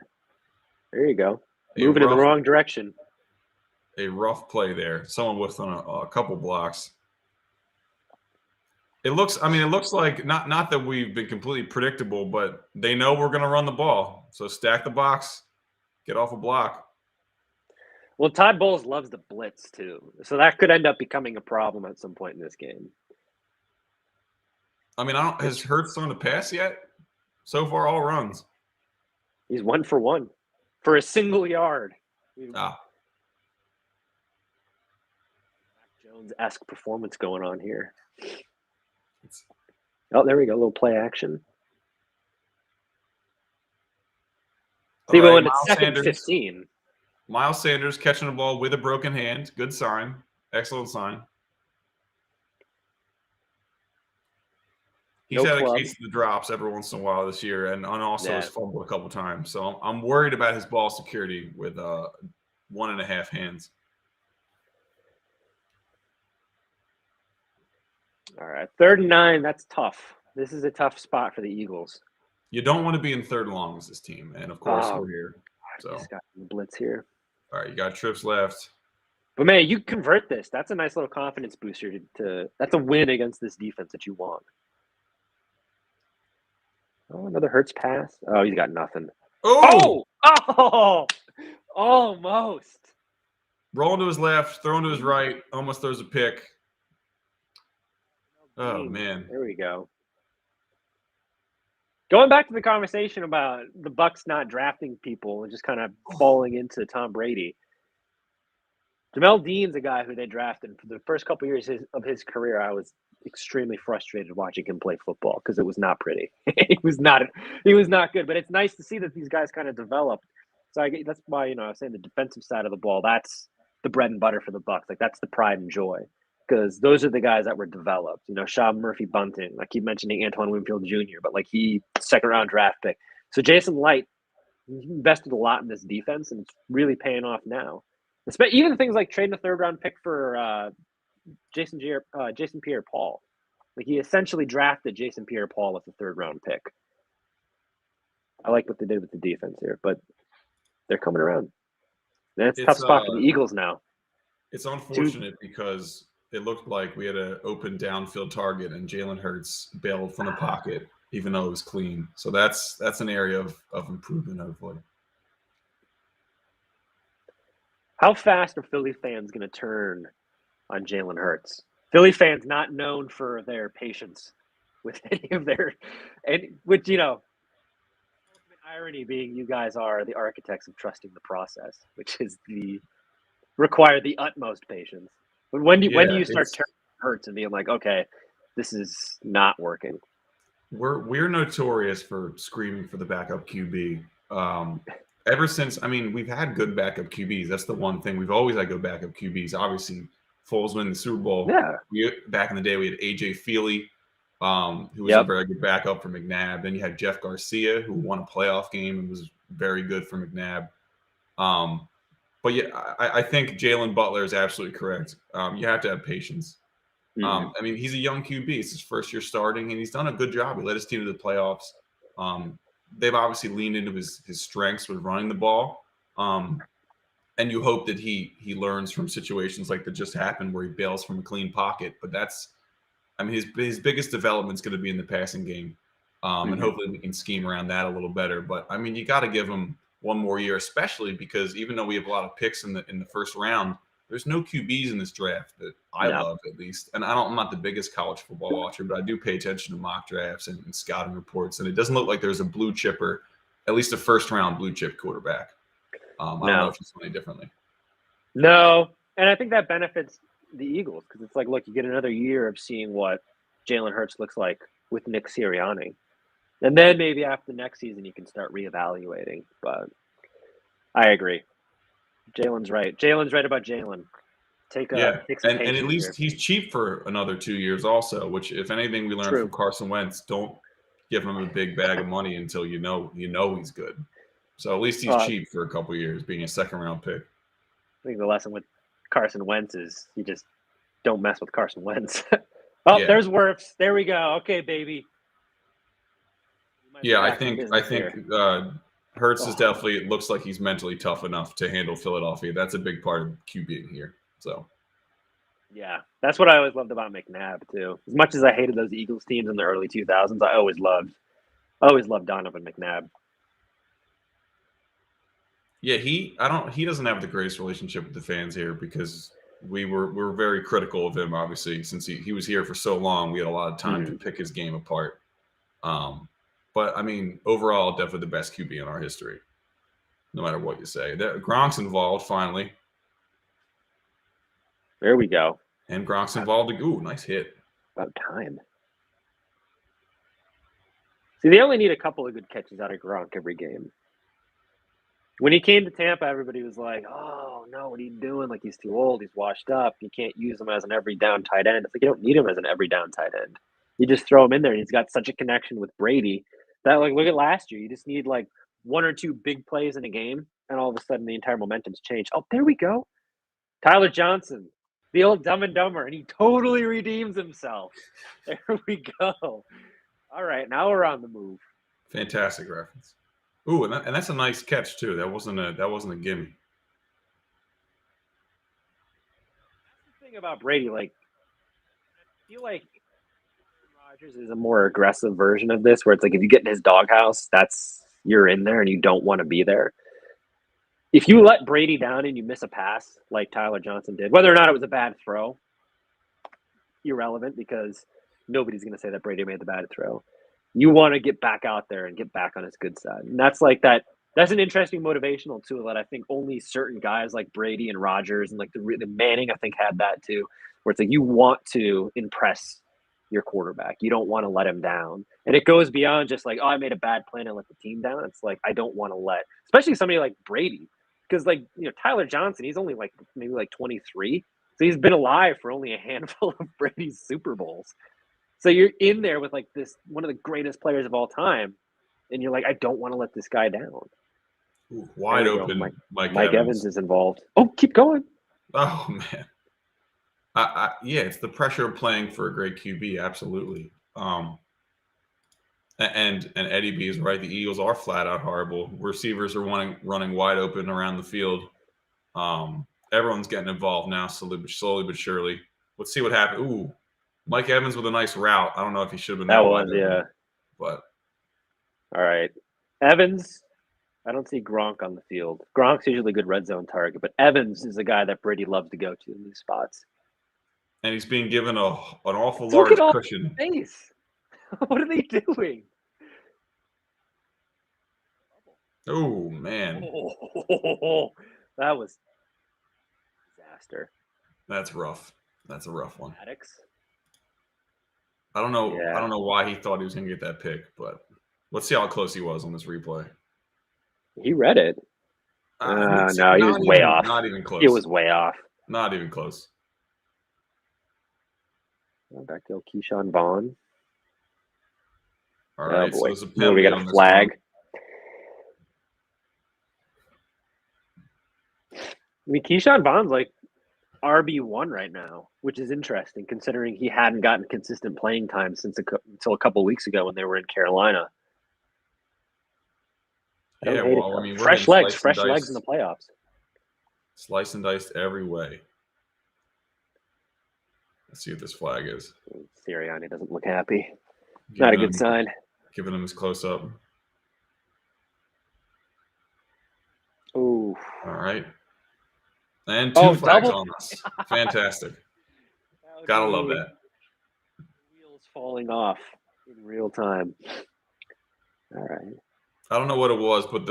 There you go. Moving in the wrong direction. A rough play there. Someone with on a couple blocks. It looks like not that we've been completely predictable, but they know we're going to run the ball. So stack the box, get off a block. Well, Todd Bowles loves the blitz too. So that could end up becoming a problem at some point in this game. I mean, has Hurts thrown a pass yet? So far, all runs. He's 1 for 1 for a single yard. Jones-esque performance going on here. Oh, there we go. A little play action. See, but when it's second 15. Miles Sanders catching the ball with a broken hand. Good sign. Excellent sign. He's had a case of the drops every once in a while this year, and also has fumbled a couple times. So I'm worried about his ball security with 1.5 hands. All right, 3rd and 9. That's tough. This is a tough spot for the Eagles. You don't want to be in 3rd and long as this team, and of course we're here. So just got the blitz here. All right, you got trips left. But man, you convert this. That's a nice little confidence booster. That's a win against this defense that you want. Oh, another Hurts pass. Oh, he's got nothing. Oh, almost. Rolling to his left, throwing to his right, almost throws a pick. Oh, man. There we go. Going back to the conversation about the Bucs not drafting people and just kind of falling into Tom Brady. Jamel Dean's a guy who they drafted. For the first couple years of his career, I was extremely frustrated watching him play football because it was not pretty. He was not good. But it's nice to see that these guys kind of developed. So that's why I was saying the defensive side of the ball. That's the bread and butter for the Bucs. Like that's the pride and joy because those are the guys that were developed. Sean Murphy Bunting. I keep mentioning Antoine Winfield Jr., but like he 2nd round draft pick. So Jason Light invested a lot in this defense, and it's really paying off now. Even things like trading a 3rd round pick for Jason Pierre-Paul. Like he essentially drafted Jason Pierre-Paul with a 3rd round pick. I like what they did with the defense here, but they're coming around. And it's a tough spot for the Eagles now. It's unfortunate because it looked like we had an open downfield target and Jalen Hurts bailed from the pocket, even though it was clean. So that's an area of improvement, hopefully. How fast are Philly fans going to turn on Jalen Hurts? Philly fans not known for their patience with any of their, and which irony being you guys are the architects of trusting the process, which is require the utmost patience. But when do you start turning Hurts and being like, okay, this is not working? We're notorious for screaming for the backup QB. Ever since, we've had good backup QBs. That's the one thing. We've always had good backup QBs. Obviously, Foles winning the Super Bowl. Yeah. Back in the day, we had A.J. Feely, who was a very good backup for McNabb. Then you had Jeff Garcia, who won a playoff game and was very good for McNabb. But yeah, I think Jalen Butler is absolutely correct. You have to have patience. Mm-hmm. He's a young QB. It's his first year starting, and he's done a good job. He led his team to the playoffs. They've obviously leaned into his strengths with running the ball. And you hope that he learns from situations like that just happened where he bails from a clean pocket. But his biggest development is going to be in the passing game. And hopefully we can scheme around that a little better. But you got to give him one more year, especially because even though we have a lot of picks in the 1st round, there's no QBs in this draft that I love, at least. And I'm not the biggest college football watcher, but I do pay attention to mock drafts and scouting reports. And it doesn't look like there's a blue chipper, at least a 1st round blue chip quarterback. I don't know if you see any differently. No, and I think that benefits the Eagles because it's like, look, you get another year of seeing what Jalen Hurts looks like with Nick Sirianni. And then maybe after next season, you can start reevaluating. But I agree. Jalen's right. Jalen's right about Jalen. Take some and at patience least here. he's cheap for another 2 years also, which if anything we learned True. from Carson Wentz, don't give him a big bag of money until you know he's good. So at least he's cheap for a couple of years, being a second-round pick. I think the lesson with Carson Wentz is you just don't mess with Carson Wentz. There's Wirfs. There we go. Okay, baby. Yeah, I think Hurts is definitely, it looks like he's mentally tough enough to handle Philadelphia. That's a big part of QBing here. So, yeah, that's what I always loved about McNabb too. As much as I hated those Eagles teams in the early 2000s, I always loved Donovan McNabb. Yeah, he doesn't have the greatest relationship with the fans here because we were very critical of him, obviously, since he was here for so long. We had a lot of time to pick his game apart. But I mean, overall, definitely the best QB in our history, no matter what you say. Gronk's involved finally. There we go. And Gronk's involved. Ooh, nice hit. About time. See, they only need a couple of good catches out of Gronk every game. When he came to Tampa, everybody was like, oh, no, what are you doing? Like, he's too old. He's washed up. You can't use him as an every down tight end. It's like you don't need him as an every down tight end. You just throw him in there, and he's got such a connection with Brady that, like, look at last year. You just need, like, one or two big plays in a game, and all of a sudden the entire momentum's changed. Oh, there we go. Tyler Johnson, the old Dumb and Dumber, and he totally redeems himself. There we go. All right, now we're on the move. Fantastic reference. Ooh, and that's a nice catch too. That wasn't a gimme. That's the thing about Brady. Like, I feel like Rodgers is a more aggressive version of this, where it's like if you get in his doghouse, you're in there and you don't want to be there. If you let Brady down and you miss a pass like Tyler Johnson did, whether or not it was a bad throw, irrelevant because nobody's going to say that Brady made the bad throw. You want to get back out there and get back on his good side. And that's like that. That's an interesting motivational tool that I think only certain guys like Brady and Rodgers and like the Manning, I think, had that too, where it's like you want to impress your quarterback. You don't want to let him down. And it goes beyond just like, oh, I made a bad play and I let the team down. It's like, I don't want to let, especially somebody like Brady, because like, Tyler Johnson, he's only like maybe like 23. So he's been alive for only a handful of Brady's Super Bowls. So you're in there with like this one of the greatest players of all time, and you're like, I don't want to let this guy down. Ooh, wide open, Mike Evans is involved. Oh, keep going. Oh man, yeah, it's the pressure of playing for a great QB, absolutely. And Eddie B is right. The Eagles are flat out horrible. Receivers are running wide open around the field. Everyone's getting involved now, slowly but surely. Let's see what happens. Ooh. Mike Evans with a nice route. I don't know if he should have been that one, yeah. But all right, Evans. I don't see Gronk on the field. Gronk's usually a good red zone target, but Evans is a guy that Brady loves to go to in these spots. And he's being given an awful large cushion. Face. What are they doing? Oh man, that was disaster. That's rough. That's a rough one. Maddox. I don't know. Yeah. I don't know why he thought he was going to get that pick, but let's see how close he was on this replay. He read it. No, he was way off. Not even close. It was way off. Not even close. Back to Keyshawn Vaughn. All right. Oh boy. So we got a flag. I mean, Keyshawn Vaughn's like RB1 right now, which is interesting considering he hadn't gotten consistent playing time until a couple of weeks ago when they were in Carolina. Yeah, well, I mean, fresh legs in the playoffs. Slice and diced every way. Let's see what this flag is. Sirianni doesn't look happy. Not a good sign. Giving him his close up. Ooh. All right. And two flags on us. Fantastic. Gotta love that. Wheels falling off in real time. All right. I don't know what it was, but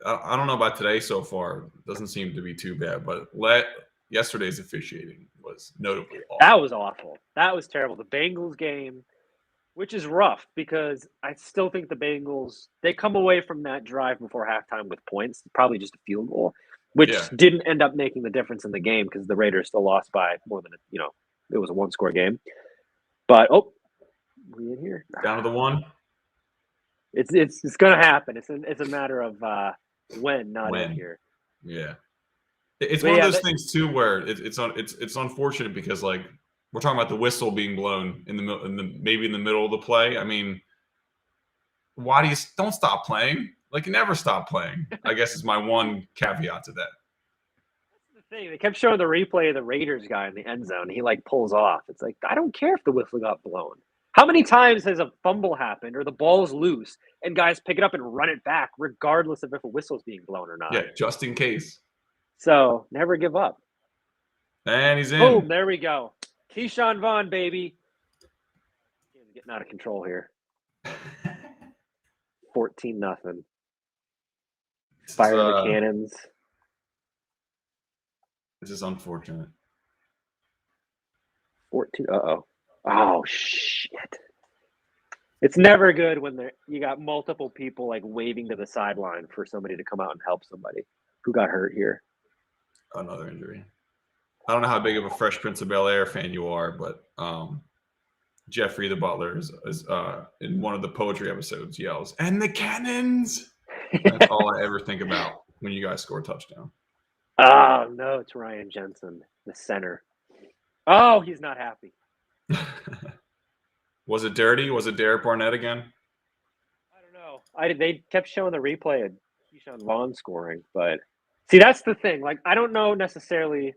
I don't know about today so far. It doesn't seem to be too bad. But yesterday's officiating was notably awful. That was awful. That was terrible. The Bengals game, which is rough because I still think the Bengals, they come away from that drive before halftime with points, probably just a field goal, which didn't end up making the difference in the game because the Raiders still lost by more than, it was a one-score game. But, we in here. Down to the one. It's going to happen. It's a matter of when, not when. in here. Yeah. It's one of those things too where it's unfortunate because like we're talking about the whistle being blown maybe in the middle of the play. I mean, why don't stop playing? Like you never stop playing. I guess is my one caveat to that. That's the thing. They kept showing the replay of the Raiders guy in the end zone. He like pulls off. It's like I don't care if the whistle got blown. How many times has a fumble happened or the ball's loose and guys pick it up and run it back regardless of if a whistle's being blown or not? Yeah, just in case. So never give up. And he's in. Boom, there we go. Keyshawn Vaughn, baby. Game's getting out of control here. 14-0. Fire the cannons. This is unfortunate. 14. Oh shit. It's never good when you got multiple people like waving to the sideline for somebody to come out and help somebody who got hurt here. Another injury. I don't know how big of a Fresh Prince of Bel-Air fan you are, but Jeffrey the butler is in one of the poetry episodes yells, "And the cannons!" That's all I ever think about when you guys score a touchdown. Oh, no, it's Ryan Jensen, the center. Oh, he's not happy. Was it dirty? Was it Derek Barnett again? I don't know. They kept showing the replay of Keyshawn Vaughn scoring, but see, that's the thing. Like, I don't know necessarily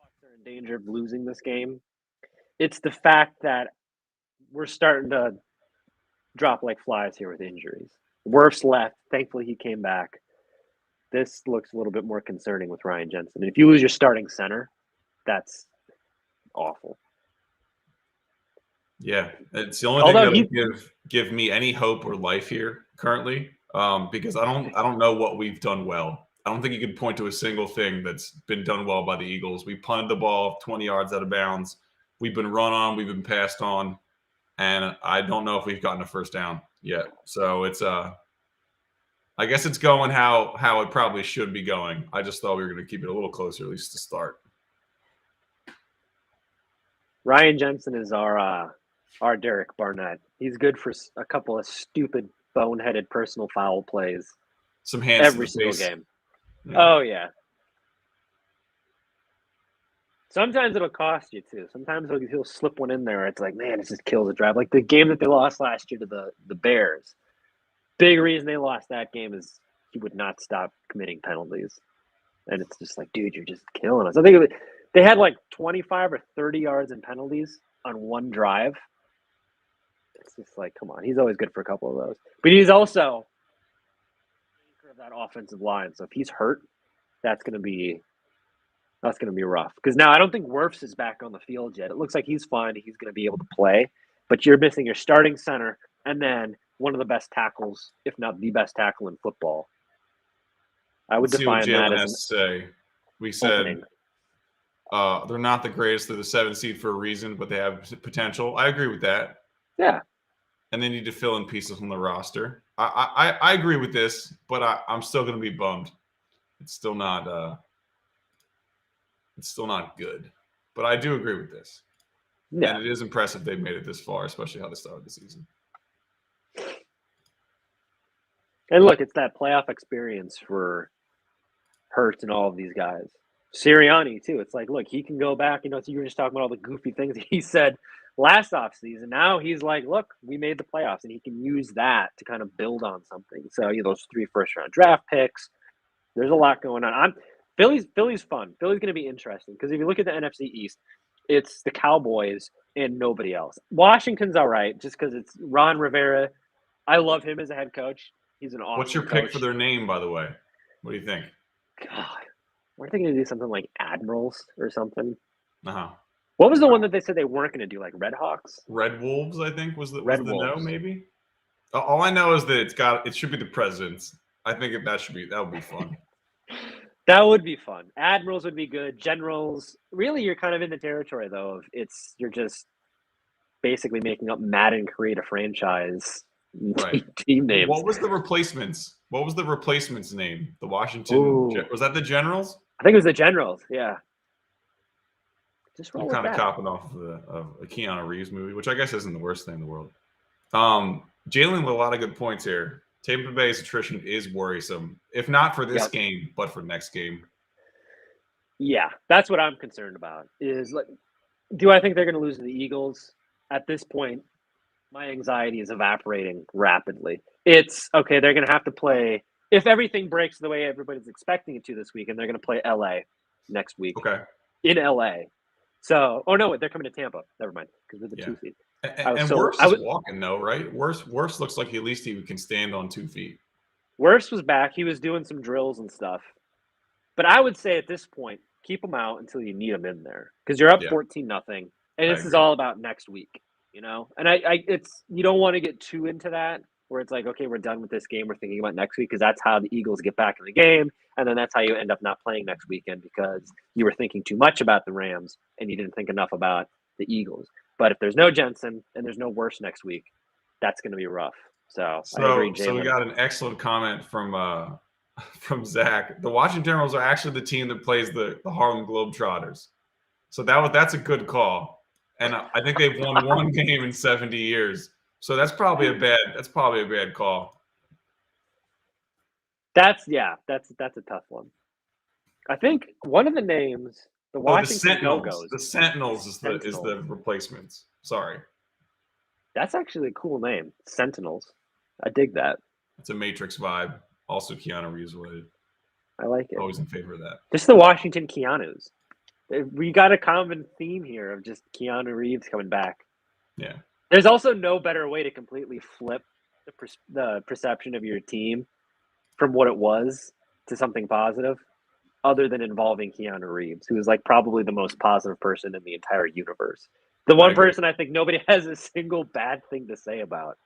Bucs are in danger of losing this game. It's the fact that we're starting to drop like flies here with injuries. Wirfs left. Thankfully, he came back. This looks a little bit more concerning with Ryan Jensen. And if you lose your starting center, that's awful. Yeah, it's the only thing that would give me any hope or life here currently, because I don't know what we've done well. I don't think you can point to a single thing that's been done well by the Eagles. We punted the ball 20 yards out of bounds. We've been run on. We've been passed on, and I don't know if we've gotten a first down yet. So it's I guess it's going how it probably should be going. I just thought we were going to keep it a little closer, at least to start. Ryan Jensen is our Derek Barnett. He's good for a couple of stupid, boneheaded personal foul plays. Some hands every single game. Yeah. Oh, yeah. Sometimes it'll cost you, too. Sometimes he'll slip one in there. It's like, man, it just kills the drive. Like the game that they lost last year to the Bears. Big reason they lost that game is he would not stop committing penalties. And it's just like, dude, you're just killing us. I think they had like 25 or 30 yards in penalties on one drive. It's just like, come on. He's always good for a couple of those. But he's also the anchor of that offensive line. So if he's hurt, that's going to be rough. Because now I don't think Wirfs is back on the field yet. It looks like he's fine. He's going to be able to play. But you're missing your starting center and then one of the best tackles, if not the best tackle in football. I would define that as to say. We said they're not the greatest. They're the 7th seed for a reason, but they have potential. I agree with that. Yeah. And they need to fill in pieces on the roster. I agree with this, but I'm still going to be bummed. It's still not good. But I do agree with this. Yeah. And it is impressive they've made it this far, especially how they started the season. And look, it's that playoff experience for Hurts and all of these guys. Sirianni, too. It's like, look, he can go back. You were just talking about all the goofy things he said last offseason. Now he's like, look, we made the playoffs, and he can use that to kind of build on something. So, those 3 first-round draft picks, there's a lot going on. Philly's fun. Philly's going to be interesting because if you look at the NFC East, it's the Cowboys and nobody else. Washington's all right just because it's Ron Rivera. I love him as a head coach. He's an awesome What's your coach. pick for their name, by the way? What do you think? God, weren't they going to do something like Admirals or something? Uh-huh. What was the one that they said they weren't going to do, like Red Hawks? Red Wolves, I think, was the Wolves. no, maybe? All I know is that it should be the Presidents. I think that would be fun. That would be fun. Admirals would be good. Generals, really, you're kind of in the territory though of you're just basically making up Madden create a franchise Right. team names. What was the replacements? What was the replacements name? The Washington Ooh. was that the Generals? I think it was the Generals. Yeah. Just roll I'm with kind of that. copping off of a Keanu Reeves movie, which I guess isn't the worst thing in the world. Jalen with a lot of good points here. Tampa Bay's attrition is worrisome, if not for this game, but for next game. Yeah, that's what I'm concerned about. Is like, do I think they're going to lose to the Eagles? At this point, my anxiety is evaporating rapidly. It's okay. They're going to have to play if everything breaks the way everybody's expecting it to this week, and they're going to play LA next week. Okay. In LA. So, oh no, they're coming to Tampa. Never mind, because we're the 2 seed. And Worse is walking though, right? Worse looks like at least he can stand on 2 feet. Worse was back. He was doing some drills and stuff. But I would say at this point, keep him out until you need him in there, because you're up 14-0, and this is all about next week, you know. And it's you don't want to get too into that where it's like, okay, we're done with this game. We're thinking about next week, because that's how the Eagles get back in the game, and then that's how you end up not playing next weekend because you were thinking too much about the Rams and you didn't think enough about the Eagles. But if there's no Jensen and there's no Worse next week, that's going to be rough. So I agree, Jalen. So we got an excellent comment from Zach. The Washington Generals are actually the team that plays the Harlem Globetrotters. So that's a good call. And I think they've won one game in 70 years. So that's probably a bad call. That's a tough one. I think one of the names, the Washington Go-Go's. The Sentinels is the replacements. Sorry. That's actually a cool name. Sentinels. I dig that. It's a Matrix vibe. Also Keanu Reeves related. I like it. Always in favor of that. Just the Washington Keanus. We got a common theme here of just Keanu Reeves coming back. Yeah. There's also no better way to completely flip the perception of your team from what it was to something positive other than involving Keanu Reeves, who is like probably the most positive person in the entire universe. The one person I think nobody has a single bad thing to say about.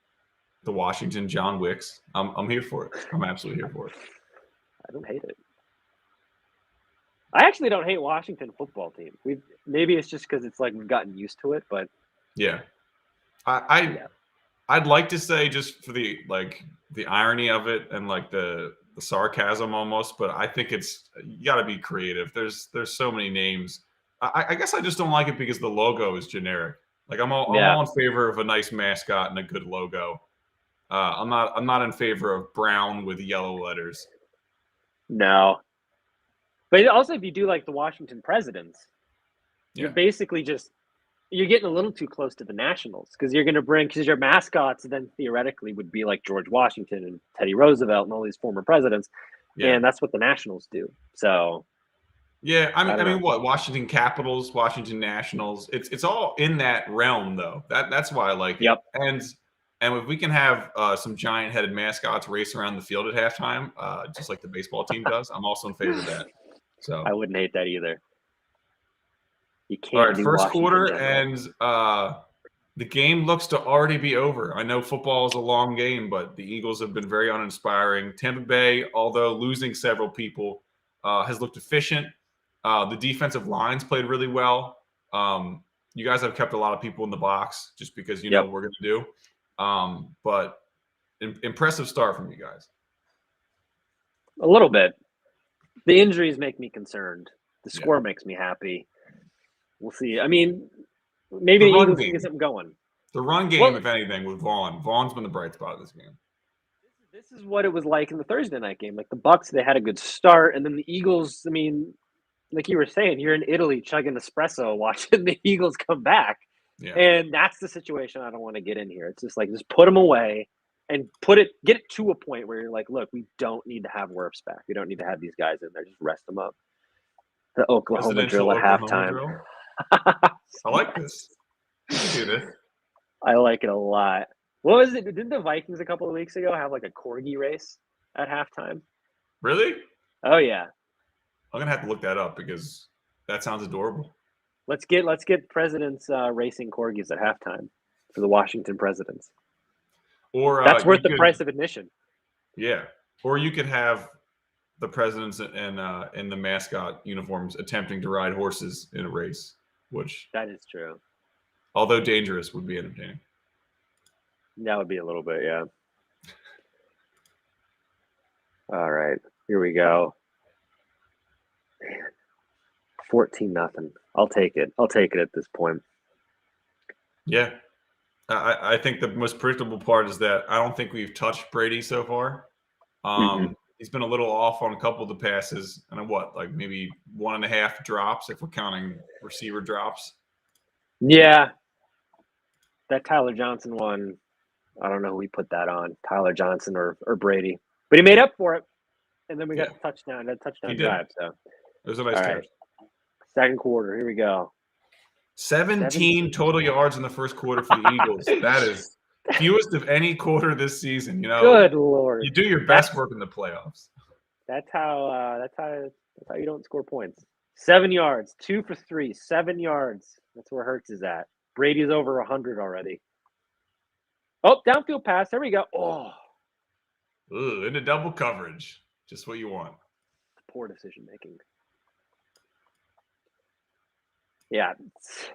The Washington John Wicks. I'm here for it. I'm absolutely here for it. I don't hate it. I actually don't hate Washington football team. Maybe it's just because it's like we've gotten used to it, but yeah, I'd like to say just for the irony of it and like the sarcasm almost, but I think you got to be creative. There's so many names. I guess I just don't like it because the logo is generic. Like I'm all in favor of a nice mascot and a good logo. I'm not in favor of brown with yellow letters. No. But also, if you do like the Washington Presidents, you're basically you're getting a little too close to the Nationals because you're going to because your mascots then theoretically would be like George Washington and Teddy Roosevelt and all these former presidents. Yeah. And that's what the Nationals do. So. Yeah, I mean, what Washington Capitals, Washington Nationals, it's all in that realm though. That's why I like it. And if we can have some giant-headed mascots race around the field at halftime, just like the baseball team does, I'm also in favor of that. So I wouldn't hate that either. You can't. All right, first quarter, and the game looks to already be over. I know football is a long game, but the Eagles have been very uninspiring. Tampa Bay, although losing several people, has looked efficient. The defensive lines played really well. You guys have kept a lot of people in the box just because you know what we're going to do. But impressive start from you guys. A little bit. The injuries make me concerned. The score makes me happy. We'll see. I mean, maybe the Eagles can get something going. The run game, if anything, with Vaughn. Vaughn's been the bright spot of this game. This is what it was like in the Thursday night game. Like the Bucs, they had a good start, and then the Eagles. I mean, like you were saying, you're in Italy chugging espresso, watching the Eagles come back, and that's the situation I don't want to get in here. It's just like just put them away and get it to a point where you're like, look, we don't need to have Wirfs back. We don't need to have these guys in there. Just rest them up. The Oklahoma drill at halftime. I like this. You can do this. I like it a lot. What was it? Didn't the Vikings a couple of weeks ago have like a corgi race at halftime? Really? Oh yeah. I'm gonna have to look that up because that sounds adorable. Let's get presidents racing corgis at halftime for the Washington Presidents. Or that's worth the price of admission. Yeah. Or you could have the presidents and the mascot uniforms attempting to ride horses in a race, which That is true. although dangerous would be entertaining. That would be a little bit, yeah. All right, here we go. 14-0. I'll take it. I'll take it at this point. Yeah. I think the most predictable part is that I don't think we've touched Brady so far. He's been a little off on a couple of the passes, and like maybe 1.5 drops if we're counting receiver drops. Yeah. That Tyler Johnson one, I don't know who we put that on, Tyler Johnson or Brady. But he made up for it. And then we got a touchdown drive. So it was a nice all catch. right. Second quarter, here we go. 17 total yards in the first quarter for the Eagles. That is fewest of any quarter this season. Good Lord. You do your best work in the playoffs. That's how you don't score points. 7 yards, 2 for 3, 7 yards. That's where Hurts is at. Brady's over 100 already. Oh, downfield pass. There we go. Oh. Ooh, into double coverage. Just what you want. Poor decision making. Yeah,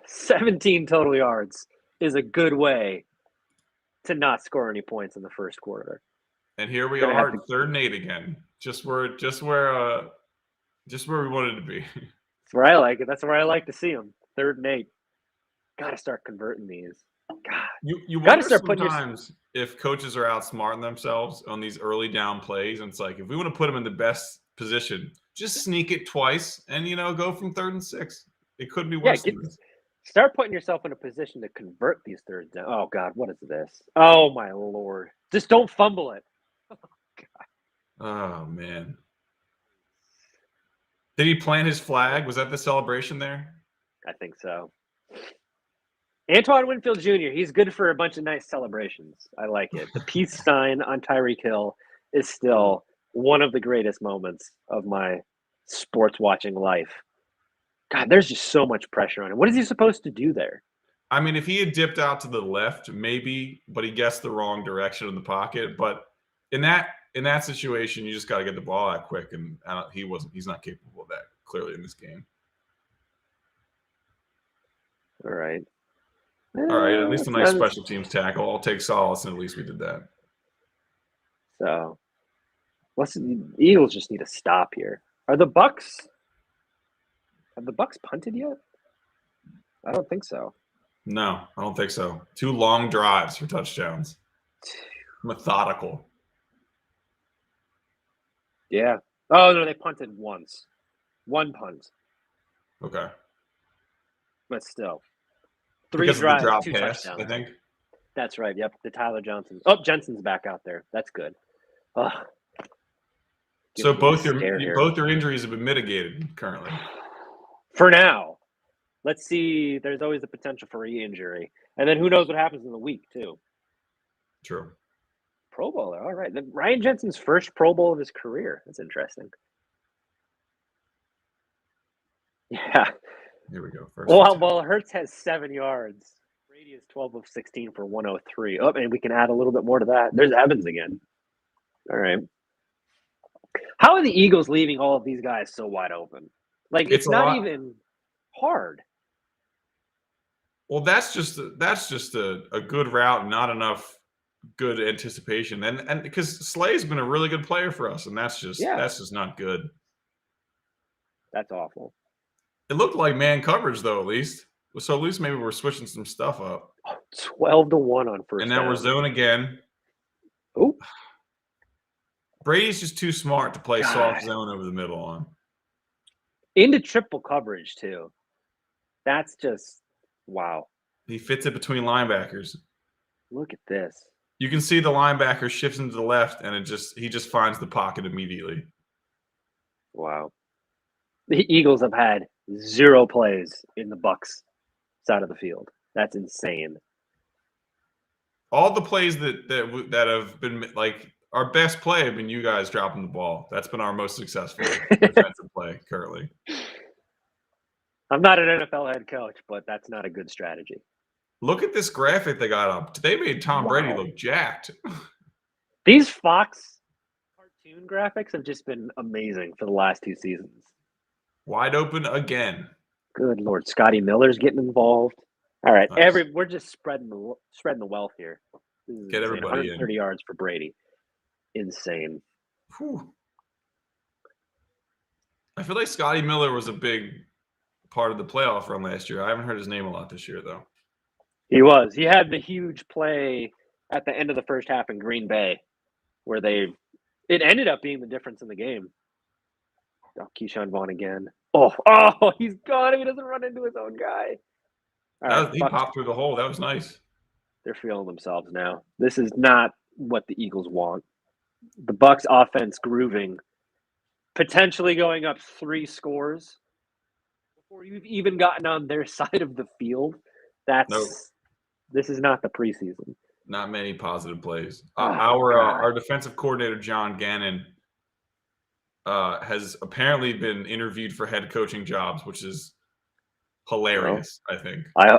17 total yards is a good way to not score any points in the first quarter. And here we are, 3rd and 8 again. Just where we wanted to be. That's where I like it. That's where I like to see them. 3rd and 8. Got to start converting these. God, you wonder sometimes if coaches are outsmarting themselves on these early down plays. And it's like, if we want to put them in the best position, just sneak it twice and go from 3rd and 6. It could be worse than this. Start putting yourself in a position to convert these thirds down. Oh, God, what is this? Oh, my Lord. Just don't fumble it. Oh, God. Oh, man. Did he plant his flag? Was that the celebration there? I think so. Antoine Winfield Jr., he's good for a bunch of nice celebrations. I like it. The peace sign on Tyreek Hill is still one of the greatest moments of my sports watching life. God, there's just so much pressure on him. What is he supposed to do there? I mean, if he had dipped out to the left, maybe, but he guessed the wrong direction in the pocket. But in that situation, you just got to get the ball out quick, and he's not capable of that clearly in this game. All right. All right, at least a nice special teams tackle. I'll take solace, and at least we did that. So, the Eagles just need to stop here. Have the Bucs punted yet? I don't think so. No, I don't think so. 2 long drives for touchdowns. Methodical. Yeah. Oh, no, they punted once. 1 punt. Okay. But still. 3 because drives, of the drop 2 pass, touchdowns. I think. That's right. Yep. The Tyler Johnson. Oh, Jensen's back out there. That's good. So both your injuries have been mitigated currently. For now. Let's see. There's always the potential for re-injury. And then who knows what happens in the week, too. True. Pro Bowler. All right. Then Ryan Jensen's first Pro Bowl of his career. That's interesting. Yeah. Here we go. Well, Hurts has 7 yards. Brady is 12 of 16 for 103. Oh, and we can add a little bit more to that. There's Evans again. All right. How are the Eagles leaving all of these guys so wide open? Like, it's not even hard. Well, that's just a good route, not enough good anticipation, and because Slay's been a really good player for us, and that's just not good. That's awful. It looked like man coverage though, at least. So at least maybe we're switching some stuff up. 12-1 on first. And now we're zone again. Oh, Brady's just too smart to play soft zone over the middle on. Into triple coverage too. That's just wow. He fits it between linebackers. Look at this. You can see the linebacker shifts into the left, and he just finds the pocket immediately. Wow. The Eagles have had 0 plays in the Bucs side of the field. That's insane. All the plays that have been like our best play have been you guys dropping the ball. That's been our most successful defensive play currently. I'm not an NFL head coach, but that's not a good strategy. Look at this graphic they got up. They made Tom Brady look jacked. These Fox cartoons cartoon graphics have just been amazing for the last 2 seasons. Wide open again. Good Lord, Scotty Miller's getting involved. All right, Nice. we're just spreading the wealth here. This is Get insane. everybody 130 in. yards for Brady. Insane. Whew. I feel like Scotty Miller was a big part of the playoff run last year. I haven't heard his name a lot this year, though. He was. He had the huge play at the end of the first half in Green Bay where it ended up being the difference in the game. Oh, Keyshawn Vaughn again. Oh, he's gone. He doesn't run into his own guy. All right, He popped through the hole. That was nice. They're feeling themselves now. This is not what the Eagles want. The Bucs offense grooving, potentially going up 3 scores before you've even gotten on their side of the field. This is not the preseason. Not many positive plays. Oh, our defensive coordinator, John Gannon, has apparently been interviewed for head coaching jobs, which is hilarious. I think. I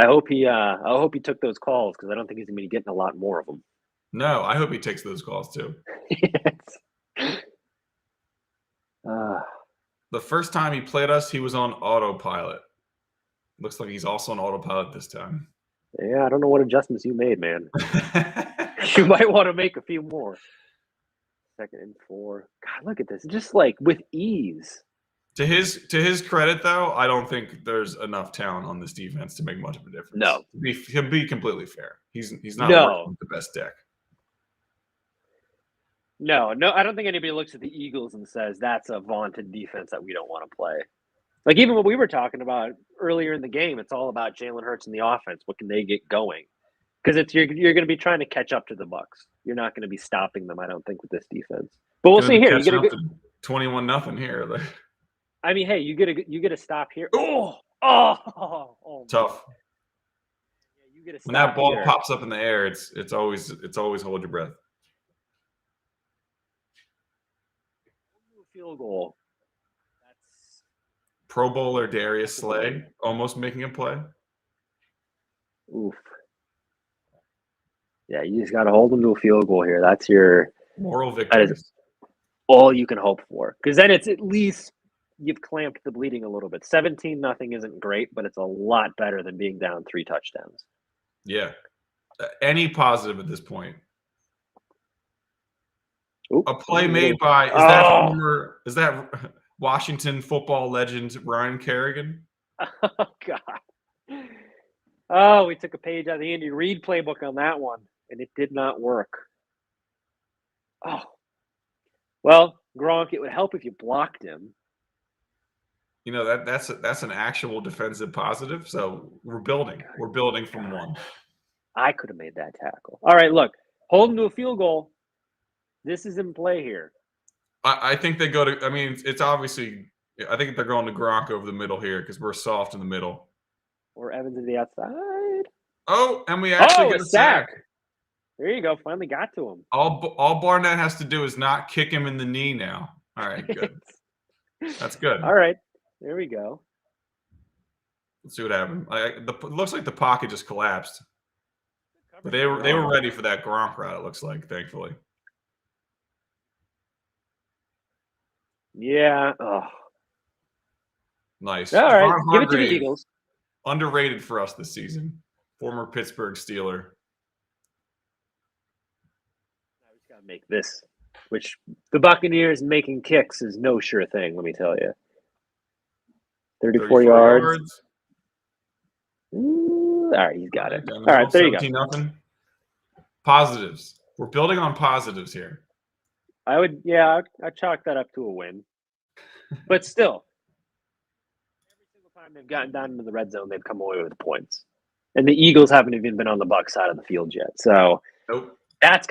hope he took those calls because I don't think he's gonna be getting a lot more of them. No, I hope he takes those calls too. The first time he played us, he was on autopilot. Looks like he's also on autopilot this time. Yeah, I don't know what adjustments you made, man. You might want to make a few more. 2nd and 4. God, look at this. Just like with ease. To his credit, though, I don't think there's enough talent on this defense to make much of a difference. No. To be completely fair. He's not working with the best deck. No, I don't think anybody looks at the Eagles and says that's a vaunted defense that we don't want to play. Like even what we were talking about earlier in the game, it's all about Jalen Hurts and the offense. What can they get going? Because you're going to be trying to catch up to the Bucs. You're not going to be stopping them, I don't think, with this defense. But we'll see here. You get a good 21-0 here. I mean, hey, you get a stop here. Oh, tough. Yeah, you get a stop when that ball here. pops up in the air, it's always hold your breath. Field goal. That's Pro Bowler Darius Slay almost making a play. Oof. Yeah, you just got to hold them to a field goal here. That's your moral victory. That is all you can hope for. Because then it's at least you've clamped the bleeding a little bit. 17-0 isn't great, but it's a lot better than being down 3 touchdowns. Yeah. Any positive at this point. Ooh, a play made by is that Washington football legend Ryan Kerrigan? Oh God. Oh, we took a page out of the Andy Reid playbook on that one, and it did not work. Oh. Well, Gronk, it would help if you blocked him. You know, that's an actual defensive positive. So we're building. We're building from one. I could have made that tackle. All right, look. Hold him to a field goal. This is in play here. I think they go to – I mean, it's obviously – I think they're going to Gronk over the middle here because we're soft in the middle. Or Evans to the outside. Oh, and we actually get a sack. There you go. Finally got to him. All Barnett has to do is not kick him in the knee now. All right, good. That's good. All right. There we go. Let's see what happened. It looks like the pocket just collapsed. But they were ready for that Gronk route, it looks like, thankfully. Yeah. Oh. Nice. All right. Give it to the Eagles. Underrated for us this season. Former Pittsburgh Steeler. I just got to make this, which the Buccaneers making kicks is no sure thing, let me tell you. 34 yards. Ooh, all right, he's got it. All right, there you go. 17-0. Positives. We're building on positives here. I'd chalk that up to a win. But still, every single time they've gotten down into the red zone, they've come away with points. And the Eagles haven't even been on the Bucs side of the field yet. So nope. That's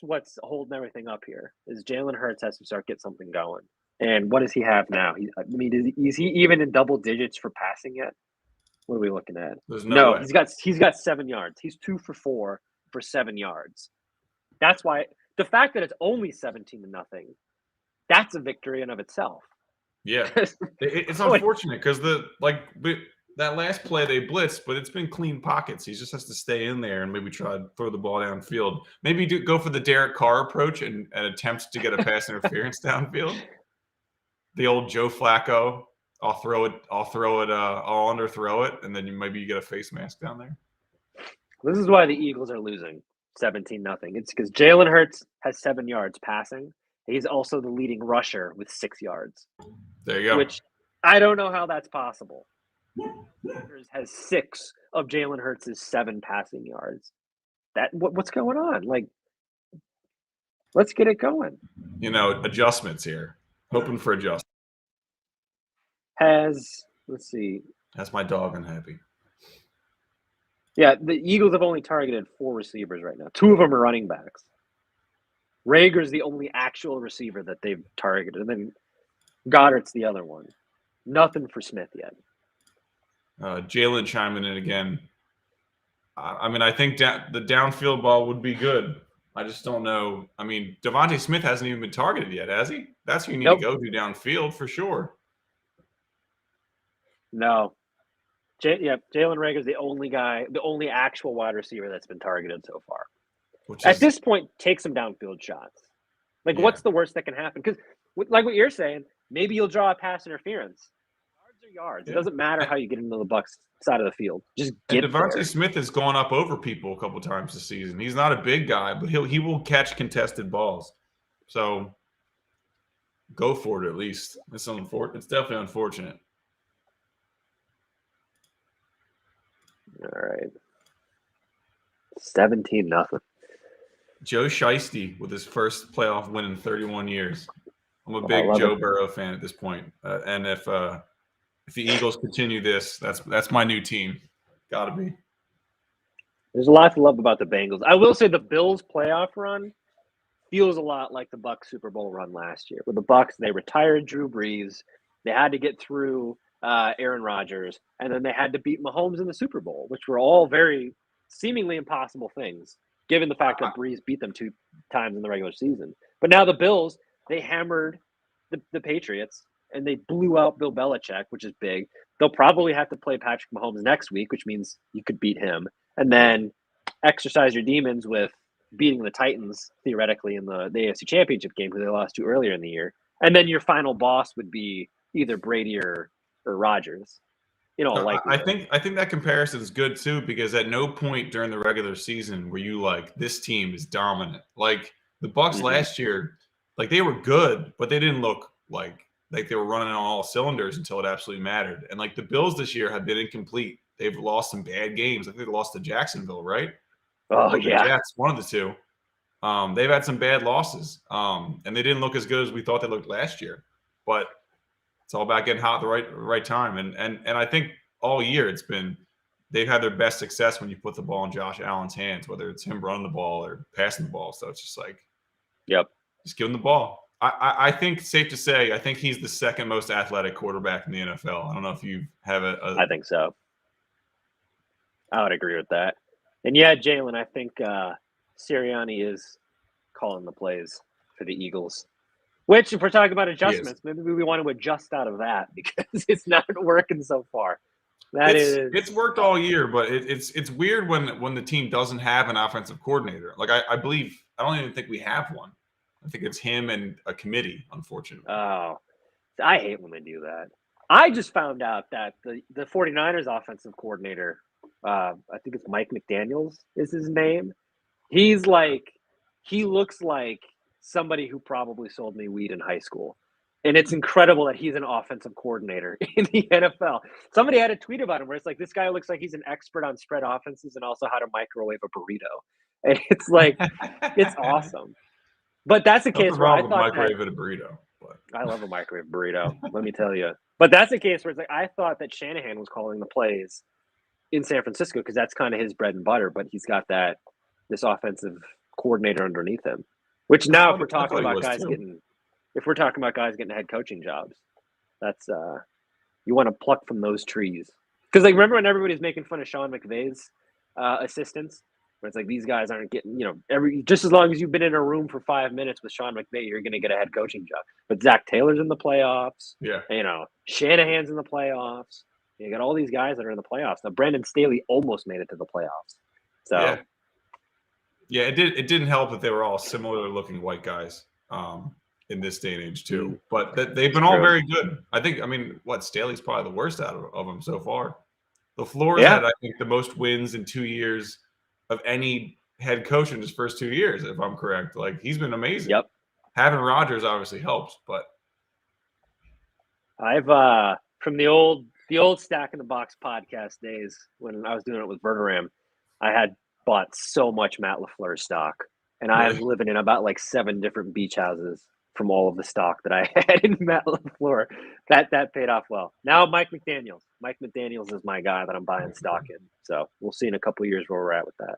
what's holding everything up here. Is Jalen Hurts has to start get something going. And what does he have now? Is he even in double digits for passing yet? What are we looking at? No way. He's got 7 yards. He's 2 for 4 for 7 yards. That's why the fact that it's only 17-0, that's a victory in of itself. Yeah, it's unfortunate because that last play they blitzed, but it's been clean pockets. He just has to stay in there and maybe try to throw the ball downfield. Maybe go for the Derek Carr approach and attempt to get a pass interference downfield. The old Joe Flacco. I'll throw it. I'll underthrow it, and then maybe you get a face mask down there. This is why the Eagles are losing 17-0. It's because Jalen Hurts has 7 yards passing. He's also the leading rusher with 6 yards. There you go. Which I don't know how that's possible. Has 6 of Jalen Hurts' 7 passing yards. What's going on? Like, let's get it going. Adjustments here. Hoping for adjustments. Let's see. That's my dog unhappy. Yeah, the Eagles have only targeted 4 receivers right now. 2 of them are running backs. Rager's the only actual receiver that they've targeted, and then Goddard's the other one. Nothing for Smith yet. Jalen chiming in again. I think the downfield ball would be good. I just don't know. Devontae Smith hasn't even been targeted yet, has he? That's who you need to go to downfield for sure. No. Jalen Rager's the only guy, the only actual wide receiver that's been targeted so far. At this point, take some downfield shots. What's the worst that can happen? Because, like what you're saying, maybe you'll draw a pass interference. Yards are yards. Yeah. It doesn't matter how you get into the Bucs side of the field. Just get there. Devontae Smith has gone up over people a couple times this season. He's not a big guy, but he will catch contested balls. So go for it at least. It's definitely unfortunate. All right. 17-0. Joe Shiesty with his first playoff win in 31 years. I'm a big Joe Burrow fan at this point. And if the Eagles continue this, that's my new team. Gotta be. There's a lot to love about the Bengals. I will say the Bills' playoff run feels a lot like the Bucs Super Bowl run last year. With the Bucs, they retired Drew Brees. They had to get through Aaron Rodgers, and then they had to beat Mahomes in the Super Bowl, which were all very seemingly impossible things, given the fact that Brees beat them 2 times in the regular season. But now the Bills, they hammered the Patriots, and they blew out Bill Belichick, which is big. They'll probably have to play Patrick Mahomes next week, which means you could beat him, and then exercise your demons with beating the Titans, theoretically, in the AFC Championship game because they lost to earlier in the year. And then your final boss would be either Brady or Rodgers. I think that comparison is good too, because at no point during the regular season were you like, this team is dominant. Like the Bucs last year, like they were good, but they didn't look like they were running on all cylinders until it absolutely mattered. And like the Bills this year have been incomplete. They've lost some bad games. I think they lost to Jacksonville, right? Oh, yeah. The Jets, one of the two. They've had some bad losses, and they didn't look as good as we thought they looked last year. But it's all about getting hot at the right time. And I think all year they've had their best success when you put the ball in Josh Allen's hands, whether it's him running the ball or passing the ball. So it's just like, just give him the ball. I think it's safe to say, I think he's the second most athletic quarterback in the NFL. I don't know if you have I think so. I would agree with that. And yeah, Jalen, I think Sirianni is calling the plays for the Eagles. Which, if we're talking about adjustments, maybe we want to adjust out of that because it's not working so far. It's worked all year, but it's weird when the team doesn't have an offensive coordinator. Like I don't even think we have one. I think it's him and a committee, unfortunately. Oh, I hate when they do that. I just found out that the 49ers offensive coordinator, I think it's Mike McDaniels is his name. He looks like somebody who probably sold me weed in high school. And it's incredible that he's an offensive coordinator in the NFL. Somebody had a tweet about him where it's like, this guy looks like he's an expert on spread offenses and also how to microwave a burrito. And it's like, it's awesome. But that's the case where I thought microwave a burrito. But. I love a microwave burrito, let me tell you. But that's the case where it's like, I thought that Shanahan was calling the plays in San Francisco because that's kind of his bread and butter, but he's got this offensive coordinator underneath him. Which now, if we're talking about guys getting head coaching jobs, that's you want to pluck from those trees. Because like, remember when everybody's making fun of Sean McVay's assistants, where it's like these guys aren't getting, just as long as you've been in a room for 5 minutes with Sean McVay, you're going to get a head coaching job. But Zach Taylor's in the playoffs. Yeah, Shanahan's in the playoffs. You got all these guys that are in the playoffs. Now, Brandon Staley almost made it to the playoffs. So, yeah, it didn't help that they were all similar looking white guys in this day and age too. But they've been all very good. I mean, Staley's probably the worst out of them so far. LaFleur's had, I think, the most wins in 2 years of any head coach in his first 2 years, if I'm correct. Like, he's been amazing. Yep. Having Rodgers obviously helps, but I've from the old Stack in the Box podcast days when I was doing it with Verderam, I had bought so much Matt LaFleur stock, and I was living in about like 7 different beach houses from all of the stock that I had in Matt LaFleur. That paid off well. Now Mike McDaniels. Mike McDaniels is my guy that I'm buying stock in. So we'll see in a couple of years where we're at with that.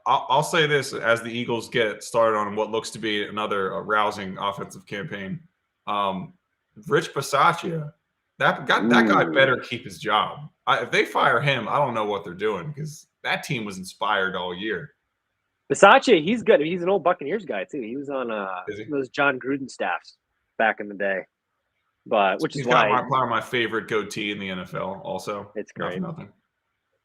I'll say this as the Eagles get started on what looks to be another rousing offensive campaign. Rich Bisaccia, that guy better keep his job. If they fire him, I don't know what they're doing because that team was inspired all year. Bisaccia, he's good. He's an old Buccaneers guy too. He was on those John Gruden staffs back in the day. But which he's is why probably my favorite goatee in the NFL. Also, it's great. Nothing.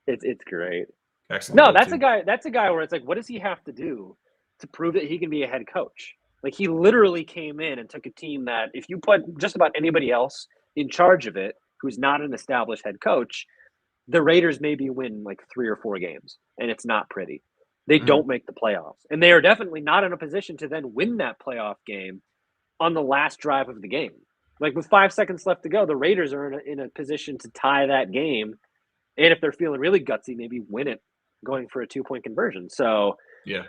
It's great. Excellent. No, that's a guy where it's like, what does he have to do to prove that he can be a head coach? Like, he literally came in and took a team that if you put just about anybody else in charge of it who's not an established head coach, the Raiders maybe win like 3 or 4 games, and it's not pretty. They don't make the playoffs, and they are definitely not in a position to then win that playoff game on the last drive of the game. Like, with 5 seconds left to go, the Raiders are in a position to tie that game, and if they're feeling really gutsy, maybe win it going for a 2-point conversion. So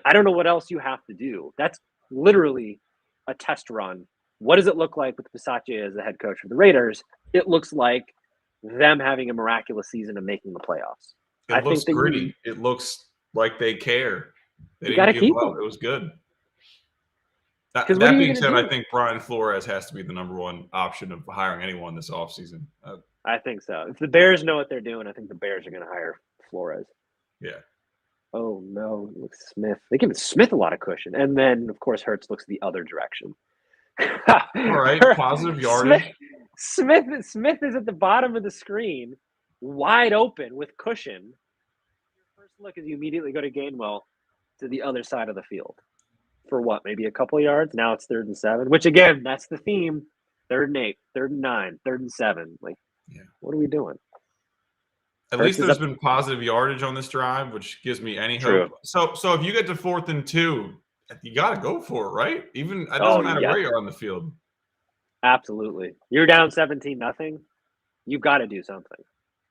I don't know what else you have to do. That's literally a test run. What does it look like with Bisaccia as the head coach for the Raiders? It looks like them having a miraculous season and making the playoffs. It looks gritty. It looks like they care. They didn't give up. It was good. That being said, I think Brian Flores has to be the number one option of hiring anyone this offseason. I think so. If the Bears know what they're doing, I think the Bears are going to hire Flores. Yeah. Oh, no. Look, Smith. They give Smith a lot of cushion. And then, of course, Hurts looks the other direction. All right. Positive yardage. Smith is at the bottom of the screen, wide open with cushion. Your first look is you immediately go to Gainwell to the other side of the field. For what? Maybe a couple of yards? Now it's 3rd and 7, which, again, that's the theme. 3rd and 8, 3rd and 9, 3rd and 7. Like, what are we doing? At least there's been positive yardage on this drive, which gives me any hope. So if you get to 4th and 2, you got to go for it, right? Even it doesn't matter where you are on the field. Absolutely. You're down 17-0. You've got to do something.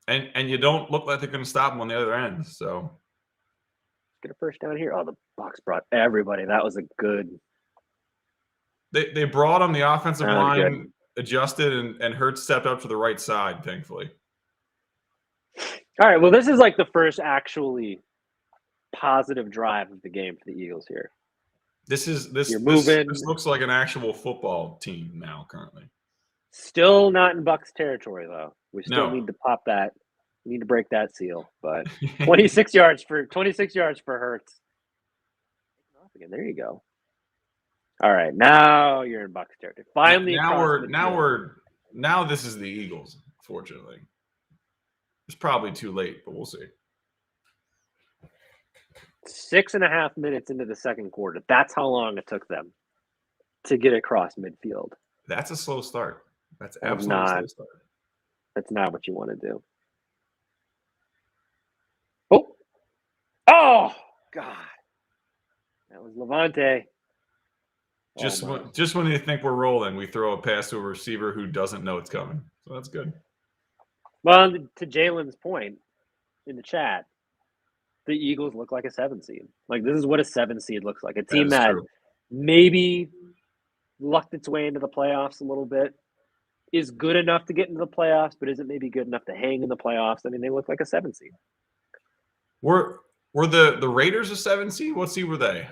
And you don't look like they're going to stop them on the other end. So get a first down here. Oh, the Bucs brought everybody. That was a good. They brought him. The offensive line adjusted, and Hurts stepped up to the right side, thankfully. All right. Well, this is like the first actually positive drive of the game for the Eagles here. This looks like an actual football team now currently. Still not in Bucs territory though. We still need to pop that. We need to break that seal. But 26 yards for Hurts. Again, there you go. All right, now you're in Bucs territory. Finally, now this is the Eagles. Fortunately, it's probably too late, but we'll see. 6.5 minutes into the second quarter. That's how long it took them to get across midfield. That's a slow start. That's absolutely a slow start. That's not what you want to do. Oh, God. That was Levante. Just when you think we're rolling, we throw a pass to a receiver who doesn't know it's coming. So that's good. Well, to Jalen's point in the chat, the Eagles look like a 7 seed. Like, this is what a 7 seed looks like. A team that maybe lucked its way into the playoffs a little bit, is good enough to get into the playoffs, but isn't maybe good enough to hang in the playoffs. I mean, they look like a 7 seed. Were the Raiders a 7 seed? What seed were they?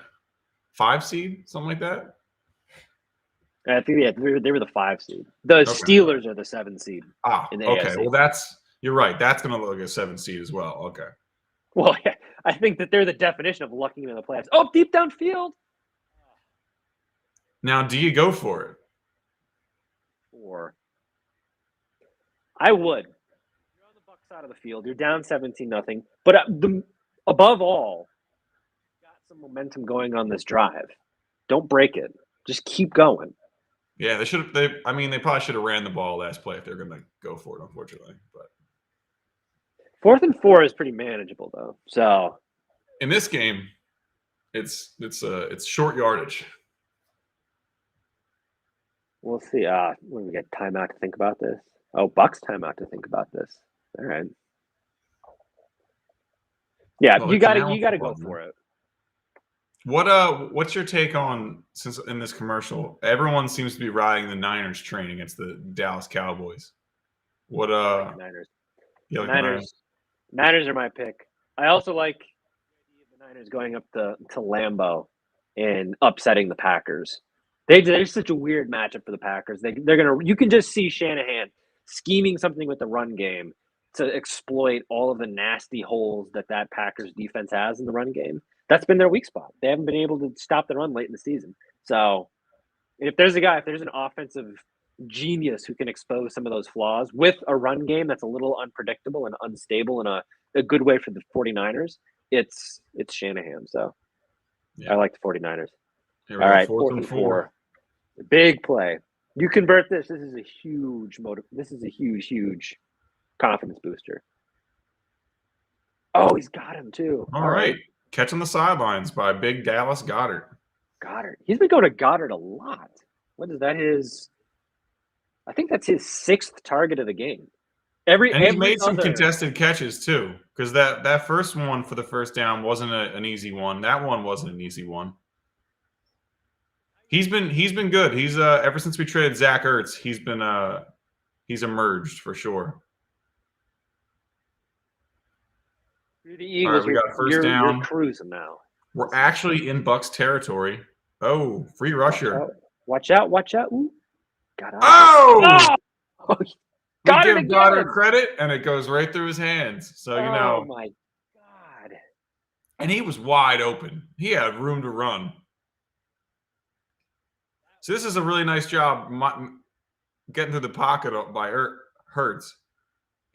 5 seed? Something like that? I think they were the 5 seed. The Steelers are the 7 seed. In the okay. AFC. Well, you're right. That's going to look like a 7 seed as well. Okay. Well, yeah, I think that they're the definition of lucking into the playoffs. Oh, deep downfield. Now, do you go for it? Or I would. You're on the side of the field. You're down 17-0. But above all, got some momentum going on this drive. Don't break it. Just keep going. Yeah, they should. They probably should have ran the ball last play if they're going to go for it. Unfortunately, but 4th and 4 is pretty manageable though. So in this game, it's short yardage. We'll see. When we get timeout to think about this. Oh, Bucks timeout to think about this. All right. Yeah, Well, you got to go for it. What's your take on, since in this commercial, everyone seems to be riding the Niners train against the Dallas Cowboys. What Niners. You like Niners. Niners are my pick. I also like the Niners going up to Lambeau and upsetting the Packers. They're such a weird matchup for the Packers. You can just see Shanahan scheming something with the run game to exploit all of the nasty holes that Packers defense has in the run game. That's been their weak spot. They haven't been able to stop the run late in the season. So if there's an offensive genius who can expose some of those flaws with a run game that's a little unpredictable and unstable in a good way for the 49ers, it's Shanahan. So yeah. I like the 49ers. All right, 4th and 4. Big play. You convert this. This is a huge This is a huge confidence booster. Oh, he's got him too. All right. Catch on the sidelines by big Dallas Goedert. He's been going to Goedert a lot. What is that? I think that's his 6th target of the game. He made some contested catches too, because that first one for the first down wasn't an easy one. That one wasn't an easy one. He's been good. He's ever since we traded Zach Ertz, he's emerged for sure. The Eagles, all right, we got first down. You're cruising now. We're actually in Bucks territory. Oh, free rusher. Watch out. Ooh. Oh! We give Goddard credit, and it goes right through his hands. So, Oh, my God. And he was wide open. He had room to run. So this is a really nice job getting through the pocket by Hurts.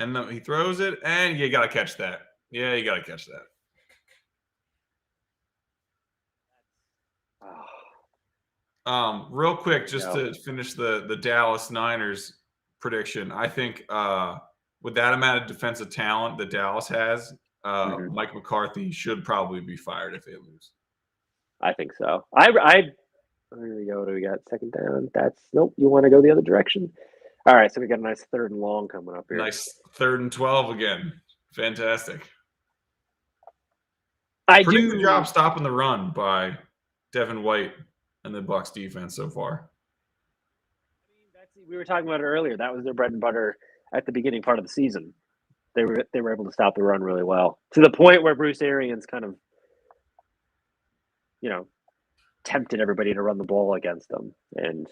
And then he throws it, and you got to catch that. Yeah, you got to catch that. Real quick, just to finish the Dallas Niners prediction, I think with that amount of defensive talent that Dallas has, Mike McCarthy should probably be fired if they lose. I think so. Here we go. What do we got? 2nd down. Nope. You want to go the other direction? All right. So we got a nice 3rd and long coming up here. Nice 3rd and 12 again. Fantastic. Pretty good job stopping the run by Devin White and the Bucs defense so far. We were talking about it earlier. That was their bread and butter at the beginning part of the season. They were able to stop the run really well, to the point where Bruce Arians kind of, tempted everybody to run the ball against them, and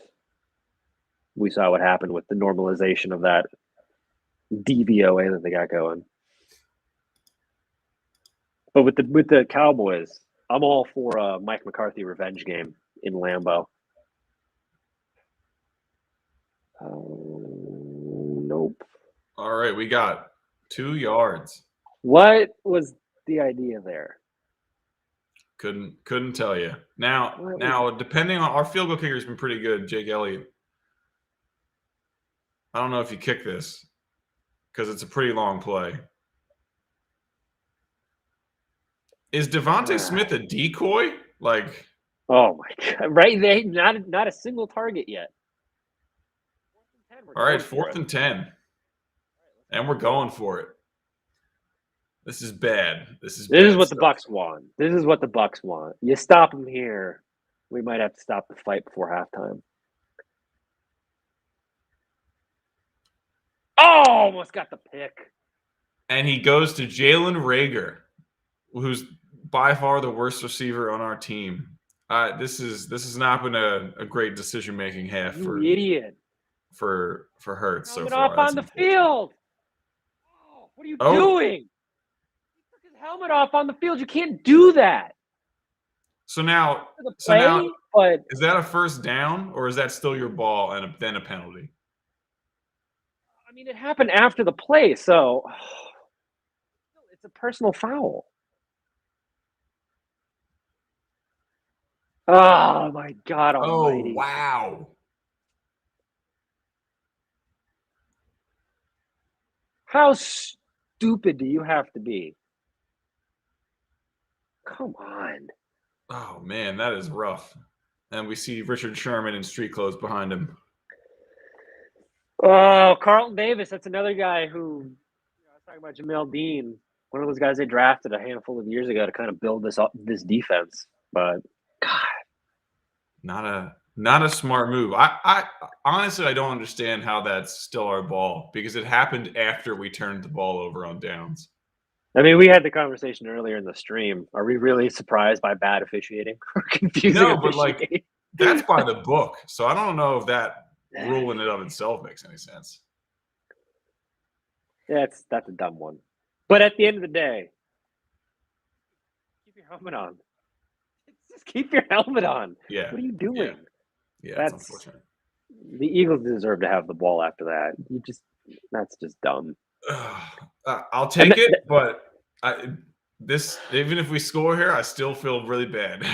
we saw what happened with the normalization of that DVOA that they got going. But with the Cowboys, I'm all for a Mike McCarthy revenge game in Lambeau. Nope. All right, we got 2 yards. What was the idea there? Couldn't tell you. Now, depending on our field goal kicker has been pretty good, Jake Elliott. I don't know if you kick this because it's a pretty long play. Is Devontae Smith a decoy? Oh my God! Right? They not a single target yet. All right, 4th and 10, and we're going for it. This is bad. This is what the Bucs want. This is what the Bucs want. You stop them here, we might have to stop the fight before halftime. Oh, almost got the pick. And he goes to Jalen Reagor, who's by far the worst receiver on our team. This has not been a great decision making half for idiot for Hurts so far. Off on the field. Oh, what are you doing? Helmet off on the field. You can't do that. So now, is that a first down, or is that still your ball and then a penalty? I mean, it happened after the play, so a personal foul. Oh my God Oh, Almighty! wow. How stupid do you have to be? Come on. Oh, man, that is rough. And we see Richard Sherman in street clothes behind him. Oh, Carlton Davis. That's another guy who, I was talking about Jamel Dean, one of those guys they drafted a handful of years ago to kind of build this defense. But God, Not a smart move. I honestly I don't understand how that's still our ball because it happened after we turned the ball over on downs. I mean, we had the conversation earlier in the stream. Are we really surprised by bad officiating or confusing No, but like officiating? that's by the book. So I don't know if that rule in and of itself makes any sense. Yeah, that's a dumb one. But at the end of the day, keep your helmet on. Just keep your helmet on. Yeah. What are you doing? Yeah, that's unfortunate. The Eagles deserve to have the ball after that. That's just dumb. I'll take it, but even if we score here, I still feel really bad.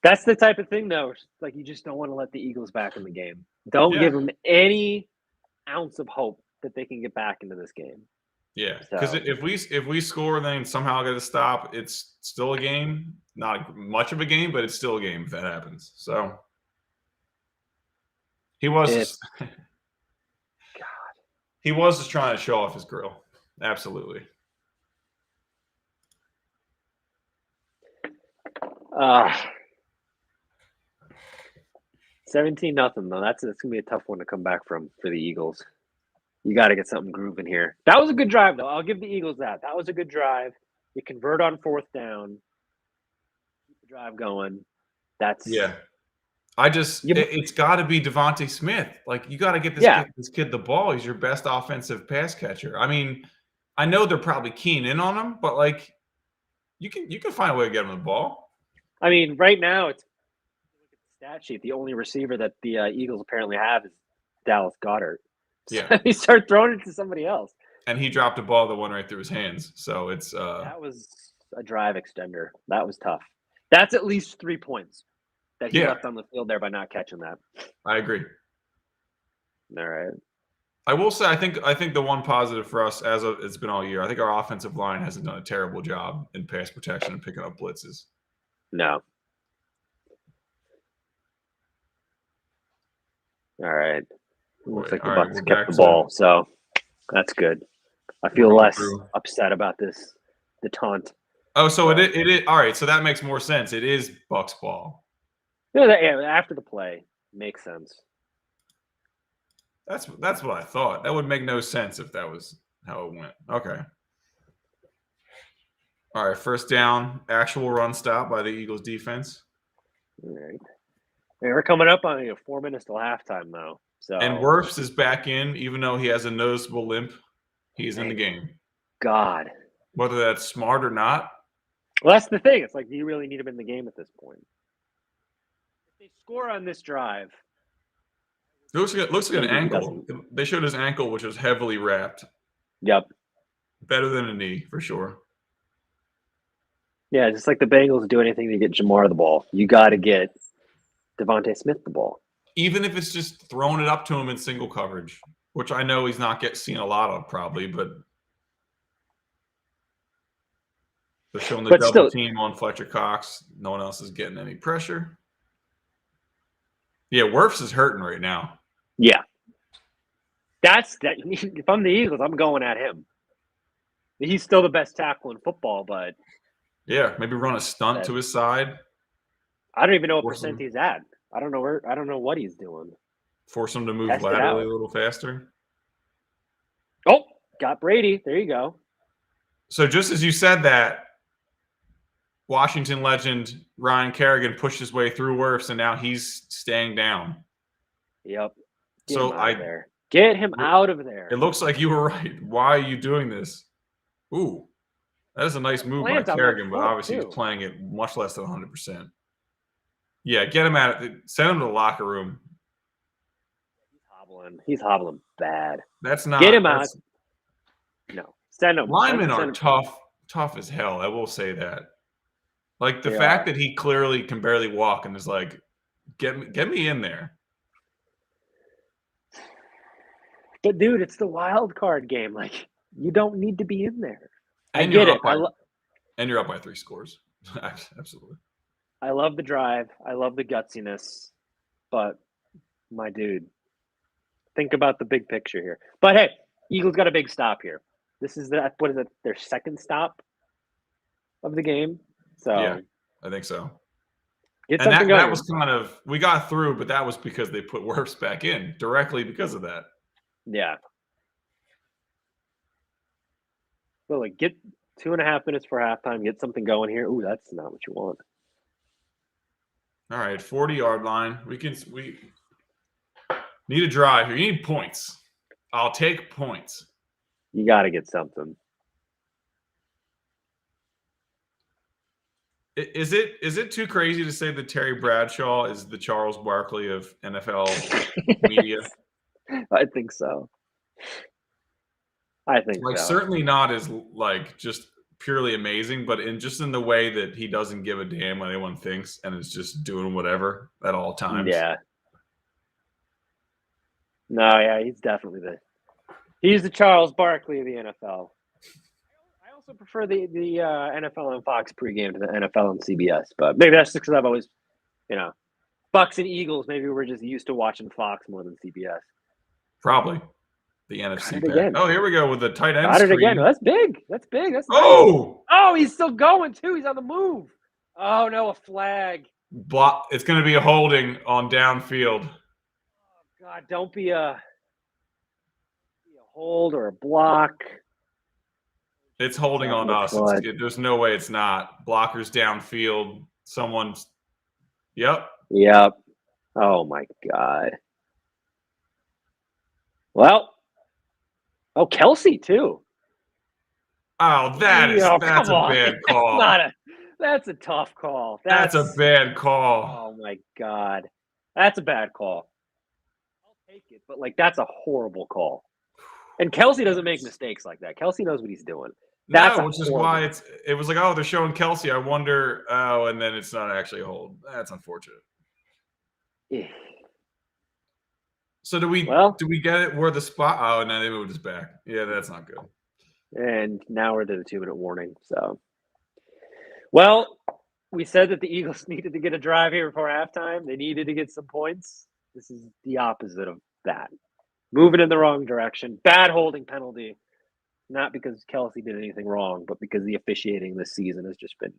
That's the type of thing, though. Like you just don't want to let the Eagles back in the game. Don't give them any ounce of hope that they can get back into this game. Yeah, because if we score and then somehow get a stop, it's still a game. Not much of a game, but it's still a game if that happens. So he was he was just trying to show off his grill. Absolutely. 17-0 though. That's gonna be a tough one to come back from for the Eagles. You got to get something grooving here. That was a good drive, though. I'll give the Eagles that. That was a good drive. You convert on 4th down. Keep the drive going. It's got to be Devontae Smith. Like you got to get this kid the ball. He's your best offensive pass catcher. I mean, I know they're probably keen in on him, but like you can find a way to get him the ball. I mean, right now it's look at the stat sheet. The only receiver that the Eagles apparently have is Dallas Goedert. So he started throwing it to somebody else, and he dropped a ball that went right through his hands. So it's that was a drive extender. That was tough. That's at least 3 points that he left on the field there by not catching that. I agree. All right. I will say I think the one positive for us as it's been all year, I think our offensive line hasn't done a terrible job in pass protection and picking up blitzes. No. All right. Looks like the Bucs kept the ball, so that's good. I feel less upset about the taunt. Oh, so it is all right. So that makes more sense. It is Bucs ball. Yeah, after the play makes sense. That's what I thought. That would make no sense if that was how it went. Okay. All right, first down, actual run stop by the Eagles defense. All right. We're coming up on 4 minutes till halftime, though. So and Wirfs is back in, even though he has a noticeable limp. He's in the game. God. Whether that's smart or not. Well, that's the thing. It's like, do you really need him in the game at this point? If they score on this drive. It looks like an ankle. They showed his ankle, which was heavily wrapped. Yep. Better than a knee, for sure. Yeah, just like the Bengals do anything to get Jamar the ball. You got to get Devontae Smith the ball. Even if it's just throwing it up to him in single coverage, which I know he's not seen a lot of probably, but they're showing the double team on Fletcher Cox. No one else is getting any pressure. Yeah, Wirfs is hurting right now. Yeah. If I'm the Eagles, I'm going at him. He's still the best tackle in football, but yeah, maybe run a stunt to his side. I don't even know what percent he's at. I don't know what he's doing. Force him to move laterally a little faster. Oh, got Brady. There you go. So just as you said that, Washington legend Ryan Kerrigan pushed his way through Wirfs, and now he's staying down. Yep. Get him out of there. It looks like you were right. Why are you doing this? Ooh, that is a nice move by Kerrigan, but obviously he's playing it much less than 100%. Yeah, get him out. Send him to the locker room. He's hobbling bad. That's not. Get him out. No, Send him. Linemen are Send him. tough as hell. I will say that. Like the They fact are. that he clearly can barely walk and is like, get me in there. But dude, it's the wild card game. Like, you don't need to be in there. And I get it. And you're up by 3 scores. Absolutely. I love the drive. I love the gutsiness. But my dude, think about the big picture here. But hey, Eagles got a big stop here. This is their second stop of the game. So yeah, I think so. Get and something that going. was kind of, we got through, but that was because they put Wirfs back in directly because of that. Yeah. So like get 2.5 minutes for halftime, get something going here. Ooh, that's not what you want. All right, 40-yard line. We need a drive here. You need points. I'll take points. You got to get something. Is it too crazy to say that Terry Bradshaw is the Charles Barkley of NFL media? I think so. Like, certainly not as like just purely amazing, but in the way that he doesn't give a damn what anyone thinks and is just doing whatever at all times. Yeah. No, yeah, he's definitely the Charles Barkley of the NFL. I also prefer the NFL on Fox pregame to the NFL on CBS, but maybe that's just because I've always, Bucks and Eagles. Maybe we're just used to watching Fox more than CBS. Probably the NFC. Again. Oh, here we go with the tight end. Got it again. That's big. That's big. That's nice. Oh, he's still going too. He's on the move. Oh no, a flag. Block. It's going to be a holding on downfield. Oh God, don't be a hold or a block. It's holding on us. There's no way it's not. Blockers downfield. Someone's. Yep. Oh my God. Well. Oh, Kelsey too. Oh, that's a bad call. That's a tough call. That's a bad call. Oh my God. That's a bad call. I'll take it, but like that's a horrible call. And Kelsey doesn't make mistakes like that. Kelsey knows what he's doing. Which is why it was like, oh, they're showing Kelsey. I wonder, and then it's not actually a hold. That's unfortunate. Yeah. So do we get it where the spot? Oh, no, they moved us back. Yeah, that's not good. And now we're to the 2-minute warning. So, well, we said that the Eagles needed to get a drive here before halftime. They needed to get some points. This is the opposite of that. Moving in the wrong direction. Bad holding penalty. Not because Kelsey did anything wrong, but because the officiating this season has just been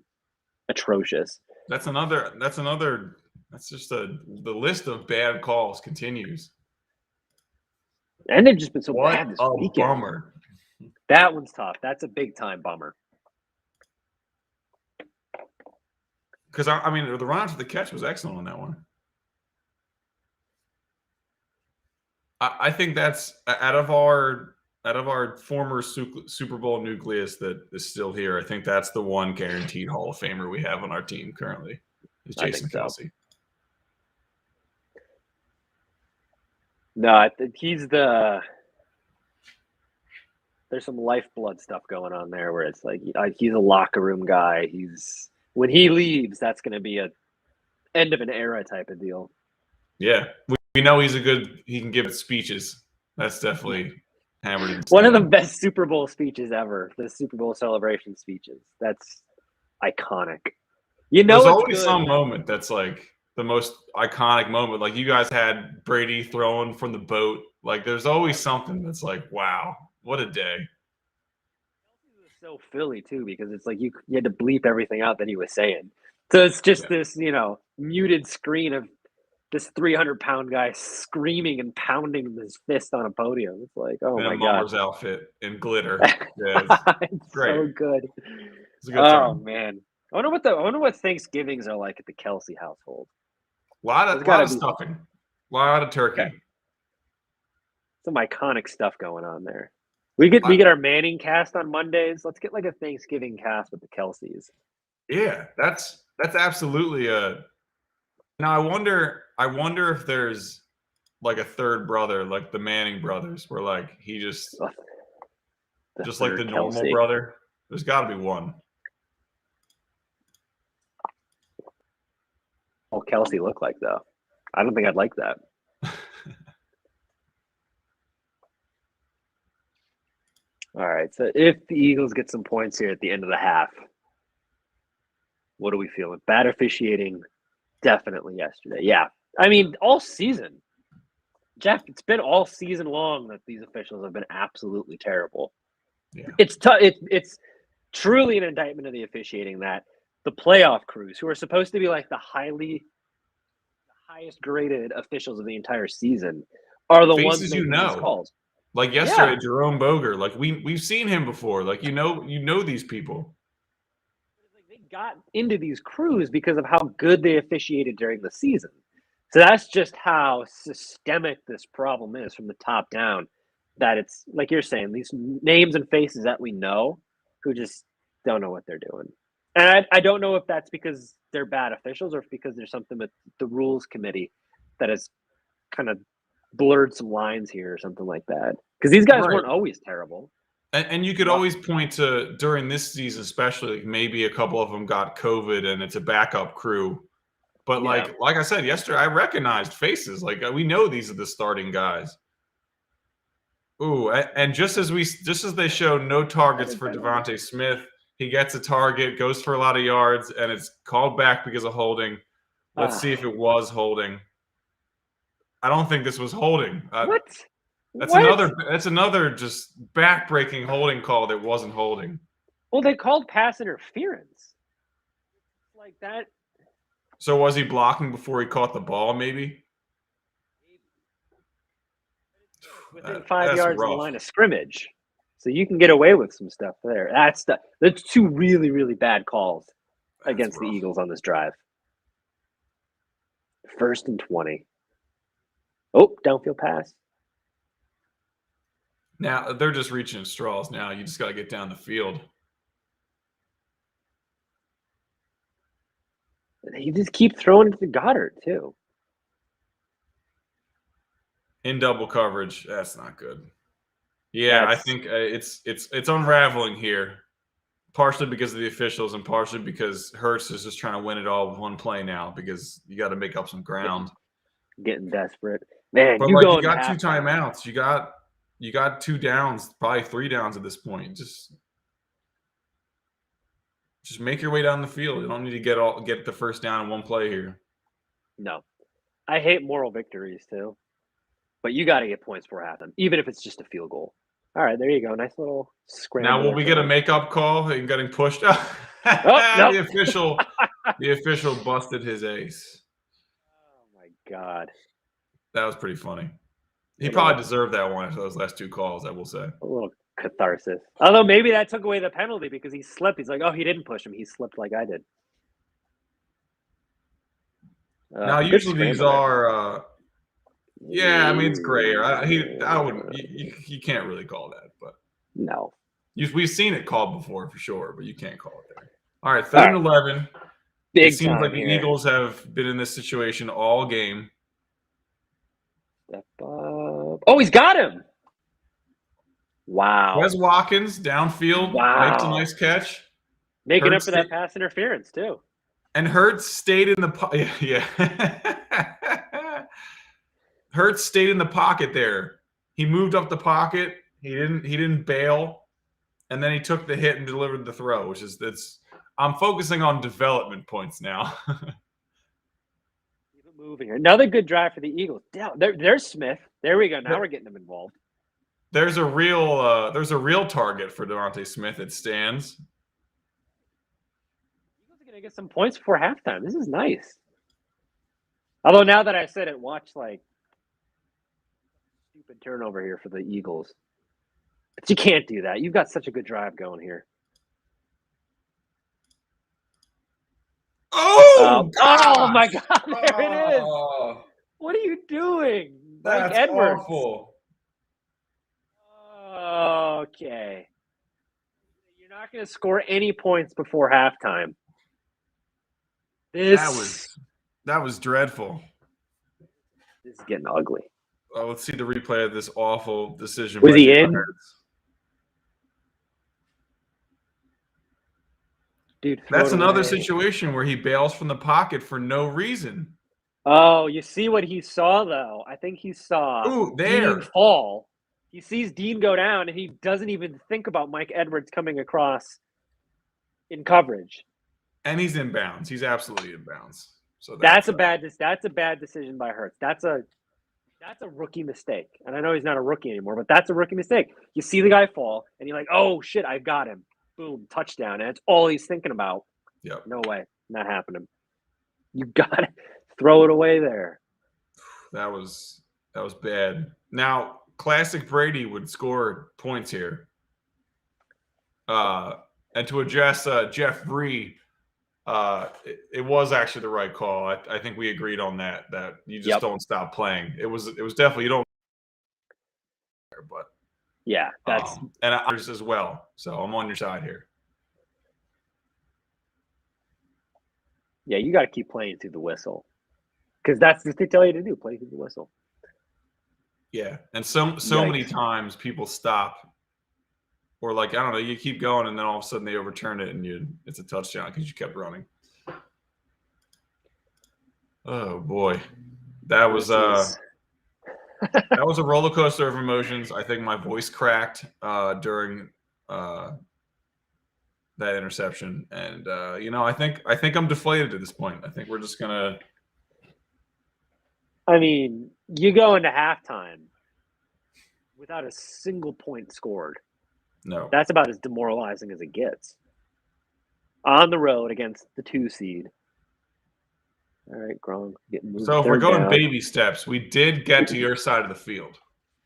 atrocious. That's just the list of bad calls continues. And they've just been so bad this weekend. Bummer. That one's tough. That's a big time bummer. Because the run after the catch was excellent on that one. I think that's out of our former Super Bowl nucleus that is still here. I think that's the one guaranteed Hall of Famer we have on our team currently. Is Jason Kelsey. No, I think there's some lifeblood stuff going on there where it's like he's a locker room guy. When he leaves, that's going to be a end of an era type of deal. Yeah, we know he can give speeches. That's definitely hammered in one of the best Super Bowl speeches ever. The Super Bowl celebration speeches. That's iconic. There's always some moment that's like the most iconic moment. Like you guys had Brady throwing from the boat. Like there's always something that's like, wow, what a day. So Philly too, because it's like you had to bleep everything out that he was saying. So it's just this, muted screen of this 300-pound guy screaming and pounding his fist on a podium. It's like, oh my God. Mummer's outfit in glitter. Yeah, it's great. So good. It's a good time. Man. I wonder what Thanksgivings are like at the Kelsey household. A lot of stuffing. A lot of turkey. Okay. Some iconic stuff going on there. We get our Manning cast on Mondays. Let's get like a Thanksgiving cast with the Kelseys. Yeah, that's absolutely a. Now I wonder if there's like a third brother, like the Manning brothers, where like he just Just like the normal Kelsey brother. There's got to be one. What Kelsey look like, though? I don't think I'd like that. All right, so if the Eagles get some points here at the end of the half, what are we feeling? Bad officiating, definitely yesterday. Yeah, I mean, all season. Jeff, it's been all season long that these officials have been absolutely terrible. Yeah. It's it's truly an indictment of the officiating that the playoff crews, who are supposed to be like the highest graded officials of the entire season, are the ones Faces making these calls. Like yesterday, Jerome Boger. Like we've seen him before. Like you know these people. They got into these crews because of how good they officiated during the season. So that's just how systemic this problem is from the top down. That it's like you're saying, these names and faces that we know who just don't know what they're doing. And I don't know if that's because they're bad officials or if because there's something with the rules committee that has kind of blurred some lines here or something like that. Because these guys weren't always terrible. And you could always point to during this season, especially maybe a couple of them got COVID and it's a backup crew. But like I said yesterday, I recognized faces. Like we know these are the starting guys. Ooh, and just as they show no targets for Devontae Smith, he gets a target, goes for a lot of yards, and it's called back because of holding. Let's see if it was holding. I don't think this was holding. What? That's another just back-breaking holding call that wasn't holding. Well, they called pass interference. Like that. So was he blocking before he caught the ball, maybe? Within 5 yards of the line of scrimmage. So you can get away with some stuff there. That's two really, really bad calls against the Eagles on this drive. 1st and 20. Oh, downfield pass. Now they're just reaching straws now. You just got to get down the field. You just keep throwing it to Goddard, too. In double coverage, that's not good. Yeah, I think it's unraveling here, partially because of the officials and partially because Hurts is just trying to win it all with one play now because you got to make up some ground. Getting desperate, man. But you got 2 timeouts. You got 2 downs, probably 3 downs at this point. Just make your way down the field. You don't need to get the first down in one play here. No, I hate moral victories too. But you got to get points before halftime, even if it's just a field goal. All right, there you go. Nice little scramble. Now, will we get a makeup call and getting pushed up? Nope. The official busted his ace. Oh, my God. That was pretty funny. He probably deserved that one after those last 2 calls, I will say. A little catharsis. Although maybe that took away the penalty because he slipped. He's like, oh, he didn't push him. He slipped like I did. Now, usually these are yeah, I mean, it's gray. I wouldn't. You can't really call that, but no, we've seen it called before for sure, but you can't call it there. All right, 3rd and 11. It seems like the Eagles have been in this situation all game. Step up. Oh, he's got him. Wow. Wes Watkins downfield makes a nice catch, making up for that pass interference too. And Hurts stayed in the pocket. Yeah. Hurts stayed in the pocket there. He moved up the pocket. He didn't bail, and then he took the hit and delivered the throw, which is I'm focusing on development points now. Keep it moving here. Another good drive for the Eagles. There's Smith. There we go. Now we're getting them involved. There's a real target for Devontae Smith. It stands. Eagles are gonna get some points before halftime. This is nice. Although now that I said it, watch like stupid turnover here for the Eagles. But you can't do that. You've got such a good drive going here. Oh my God! There it is. What are you doing? That's Mike Edwards. awful. Okay. You're not going to score any points before halftime. That was dreadful. This is getting ugly. Oh, let's see the replay of this awful decision. Was he in? Dude, throw That's it another away. situation where he bails from the pocket for no reason. Oh, you see what he saw, though? I think he saw Ooh, Dean there. fall. He sees Dean go down, and he doesn't even think about Mike Edwards coming across in coverage. And he's in bounds. He's absolutely in bounds. So That's a bad decision by Hurts. That's a rookie mistake. And I know he's not a rookie anymore, but that's a rookie mistake. You see the guy fall, and you're like, oh, shit, I got him. Boom, touchdown. And it's all he's thinking about. Yep. No way. Not happening. You got to throw it away there. That was bad. Now, classic Brady would score points here. And to address Jeff Bree, it was actually the right call. I think we agreed on that you just don't stop playing. It was definitely you don't. But yeah, that's and others as well. So I'm on your side here. Yeah, you got to keep playing through the whistle because that's what they tell you to do: play through the whistle. Yeah, and so many times people stop, or like I don't know, you keep going, and then all of a sudden they overturn it, and it's a touchdown because you kept running. Oh boy, that was that was a roller coaster of emotions. I think my voice cracked during that interception, and I think I'm deflated at this point. I think we're just gonna. I mean, you go into halftime without a single point scored. No, that's about as demoralizing as it gets. On the road against the 2 seed. All right, Gronk getting moved. So if we're going baby steps, we did get to your side of the field.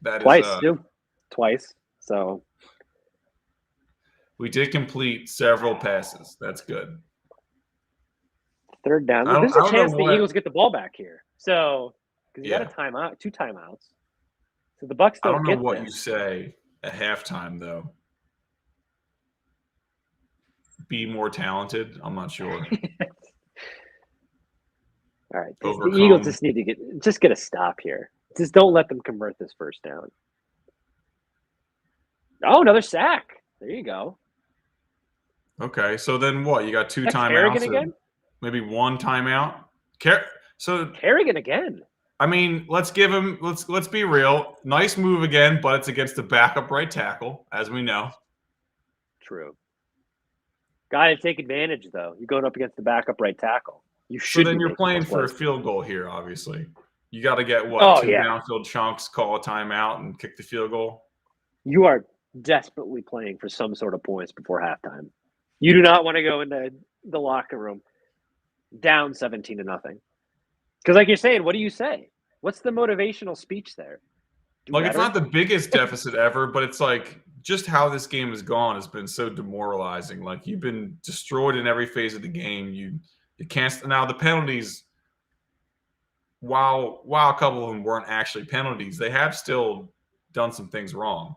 That twice, is twice. So we did complete several passes. That's good. Third down. There's a chance the Eagles get the ball back here. So because you got a timeout, 2 timeouts. So the Bucs don't get I don't know what this. you say at halftime though. Be more talented. I'm not sure. All right, the Eagles just need to get a stop here. Just don't let them convert this first down. Oh, another sack. There you go. Okay, so then what? You got 2 timeouts. Kerrigan again? Maybe 1 timeout. Kerrigan again. I mean, let's give him. Let's be real. Nice move again, but it's against the backup right tackle, as we know. True. Got to take advantage, though. You're going up against the backup right tackle. You should. So then you're playing for a field goal here. Obviously, you got to get 2 downfield chunks, call a timeout, and kick the field goal. You are desperately playing for some sort of points before halftime. You do not want to go into the locker room down 17-0. Because, like you're saying, what do you say? What's the motivational speech there? It's not the biggest deficit ever, but it's like just how this game has gone has been so demoralizing. Like you've been destroyed in every phase of the game. You can't now the penalties. While a couple of them weren't actually penalties, they have still done some things wrong.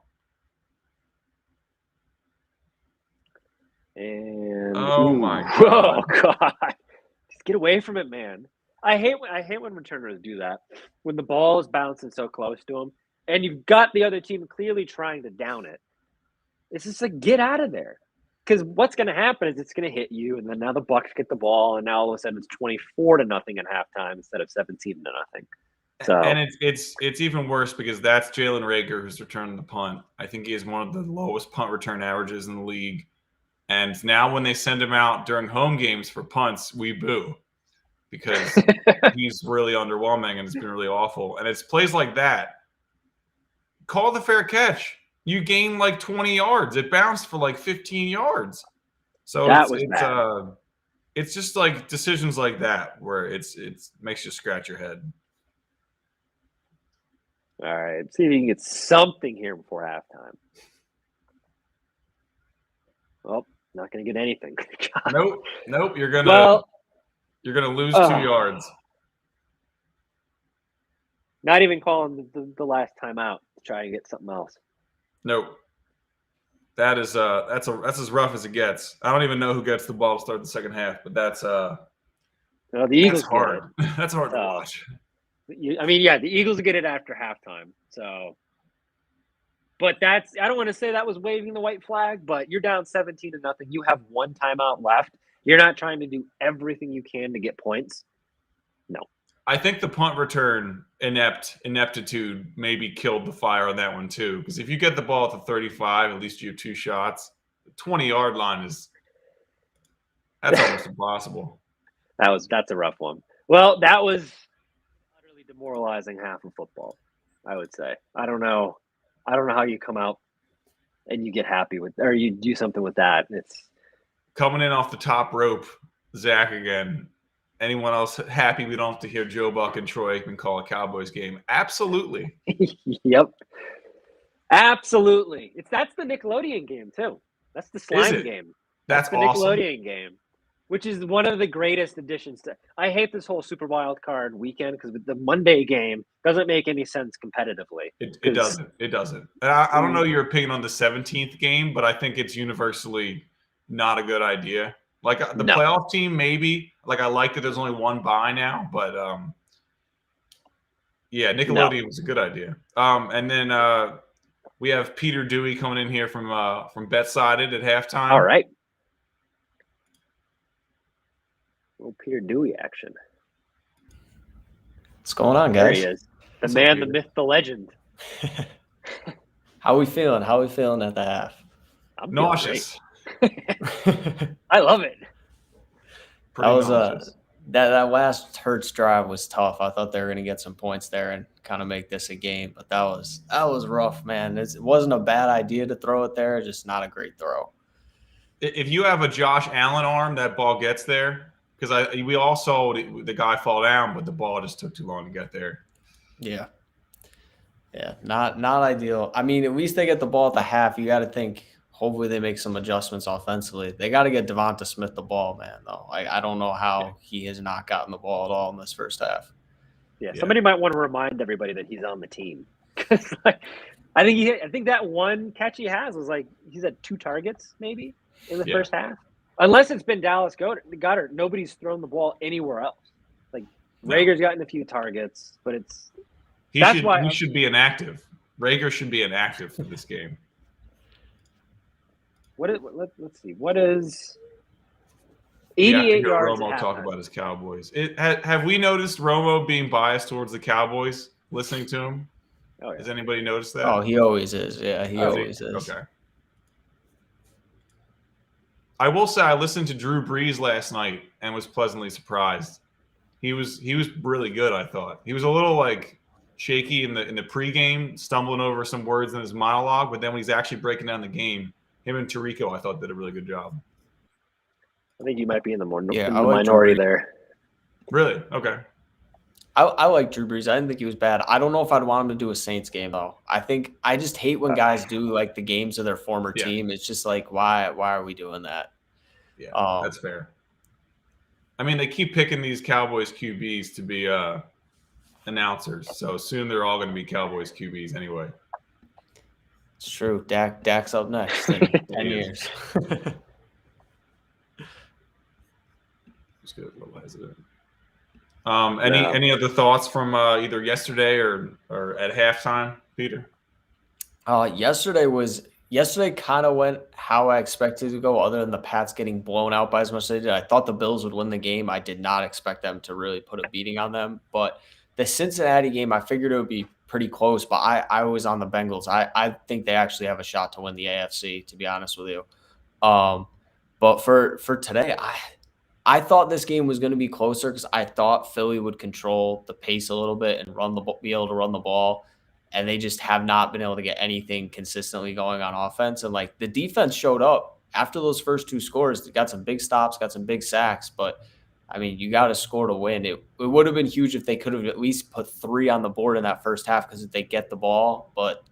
And my God. Oh God. Just get away from it, man. I hate when returners do that. When the ball is bouncing so close to them and you've got the other team clearly trying to down it. It's just like get out of there. Because what's going to happen is it's going to hit you, and then now the Bucs get the ball, and now all of a sudden it's 24-0 at halftime instead of 17-0. So and it's even worse because that's Jalen Reagor who's returning the punt. I think he has one of the lowest punt return averages in the league. And now when they send him out during home games for punts, we boo because he's really underwhelming and it's been really awful. And it's plays like that. Call the fair catch. You gain like 20 yards. It bounced for like 15 yards. So it's just like decisions like that where it makes you scratch your head. All right. See if you can get something here before halftime. Well, not going to get anything. Nope. You're gonna lose 2 yards. Not even calling the last time out to try and get something else. Nope. That's as rough as it gets. I don't even know who gets the ball to start the second half, but that's the Eagles that's hard. That's hard to watch. The Eagles get it after halftime. So, but I don't want to say that was waving the white flag, but you're down 17-0. You have 1 timeout left, You're not trying to do everything you can to get points. No. I think the punt return ineptitude maybe killed the fire on that one too. Because if you get the ball at the 35, at least you have 2 shots. The 20-yard line that's almost impossible. That's a rough one. Well, that was utterly demoralizing half of football, I would say. I don't know how you come out and you get happy with, or you do something with that. It's coming in off the top rope, Zach again. Anyone else happy we don't have to hear Joe Buck and Troy Aikman call a Cowboys game? Absolutely. Yep. Absolutely. That's the Nickelodeon game too. That's the slime game. That's the awesome. Nickelodeon game, which is one of the greatest additions to. I hate this whole Super Wildcard weekend because the Monday game doesn't make any sense competitively. It doesn't. It doesn't. And I don't know your opinion on the 17th game, but I think it's universally not a good idea. Like the playoff team, maybe. Like I like that there's only one bye now, but yeah, Nickelodeon was a good idea. And then we have Peter Dewey coming in here from Bet-Sided at halftime. All right. Little Peter Dewey action. What's going on, There guys? he is. The man, the myth, the legend. How we feeling? How we feeling at the half? I'm nauseous. I love it. That was that last Hurts drive was tough. I thought they were going to get some points there and kind of make this a game, but that was rough, man. It wasn't a bad idea to throw it there, just not a great throw. If you have a Josh Allen arm, that ball gets there because we all saw the guy fall down, but the ball just took too long to get there. Yeah, not ideal. I mean, at least they get the ball at the half. You got to think. Hopefully they make some adjustments offensively. They got to get Devonta Smith the ball, man, though. I don't know how he has not gotten the ball at all in this first half. Yeah, somebody might want to remind everybody that he's on the team. I think that one catch he has was like he's had 2 targets maybe in the first half. Unless it's been Dallas Goedert, nobody's thrown the ball anywhere else. Like Rager's gotten a few targets, but he should be inactive. Rager should be inactive for this game. Let's see. What is 88 yards? Romo talk about his Cowboys. Have we noticed Romo being biased towards the Cowboys? Listening to him, has anybody noticed that? Oh, he always is. Yeah, he always is. Okay. I will say I listened to Drew Brees last night and was pleasantly surprised. He was really good. I thought he was a little like shaky in the pregame, stumbling over some words in his monologue, but then when he's actually breaking down the game. Him and Tirico, I thought, did a really good job. I think you might be in the minority there. Really? Okay. I like Drew Brees. I didn't think he was bad. I don't know if I'd want him to do a Saints game, though. I just hate when guys do, like, the games of their former team. It's just like, why are we doing that? Yeah, that's fair. I mean, they keep picking these Cowboys QBs to be announcers, so soon they're all going to be Cowboys QBs anyway. It's true. Dak's up next in 10 years. Just get a little hesitant. Any other thoughts from either yesterday or at halftime, Peter? Yesterday kind of went how I expected it to go, other than the Pats getting blown out by as much as they did. I thought the Bills would win the game. I did not expect them to really put a beating on them. But the Cincinnati game, I figured it would be pretty close, but I was on the Bengals. I think they actually have a shot to win the AFC, to be honest with you. But for today, I thought this game was going to be closer because I thought Philly would control the pace a little bit and be able to run the ball, and they just have not been able to get anything consistently going on offense. And like the defense showed up after those first 2 scores. They got some big stops, got some big sacks, but I mean, you got to score to win. It would have been huge if they could have at least put 3 on the board in that first half because if they get the ball. But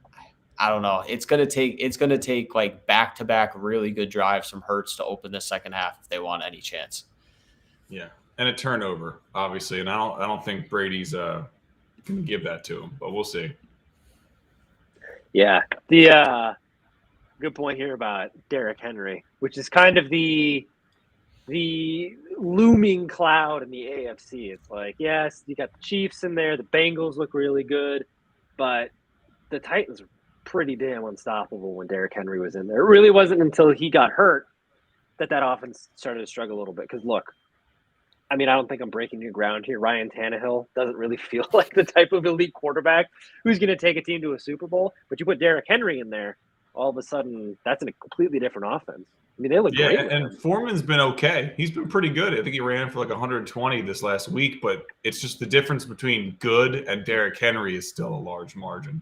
I don't know. It's gonna take like back-to-back really good drives from Hurts to open the second half if they want any chance. Yeah, and a turnover, obviously, and I don't think Brady's going to give that to him, but we'll see. Yeah, the good point here about Derrick Henry, which is kind of the looming cloud in the AFC. It's like, yes, you got the Chiefs in there. The Bengals look really good, but the Titans were pretty damn unstoppable when Derrick Henry was in there. It really wasn't until he got hurt that offense started to struggle a little bit. Because look, I mean, I don't think I'm breaking new ground here. Ryan Tannehill doesn't really feel like the type of elite quarterback who's going to take a team to a Super Bowl. But you put Derrick Henry in there, all of a sudden, that's a completely different offense. I mean, they look great. And Foreman's been okay. He's been pretty good. I think he ran for like 120 this last week, but it's just the difference between good and Derrick Henry is still a large margin.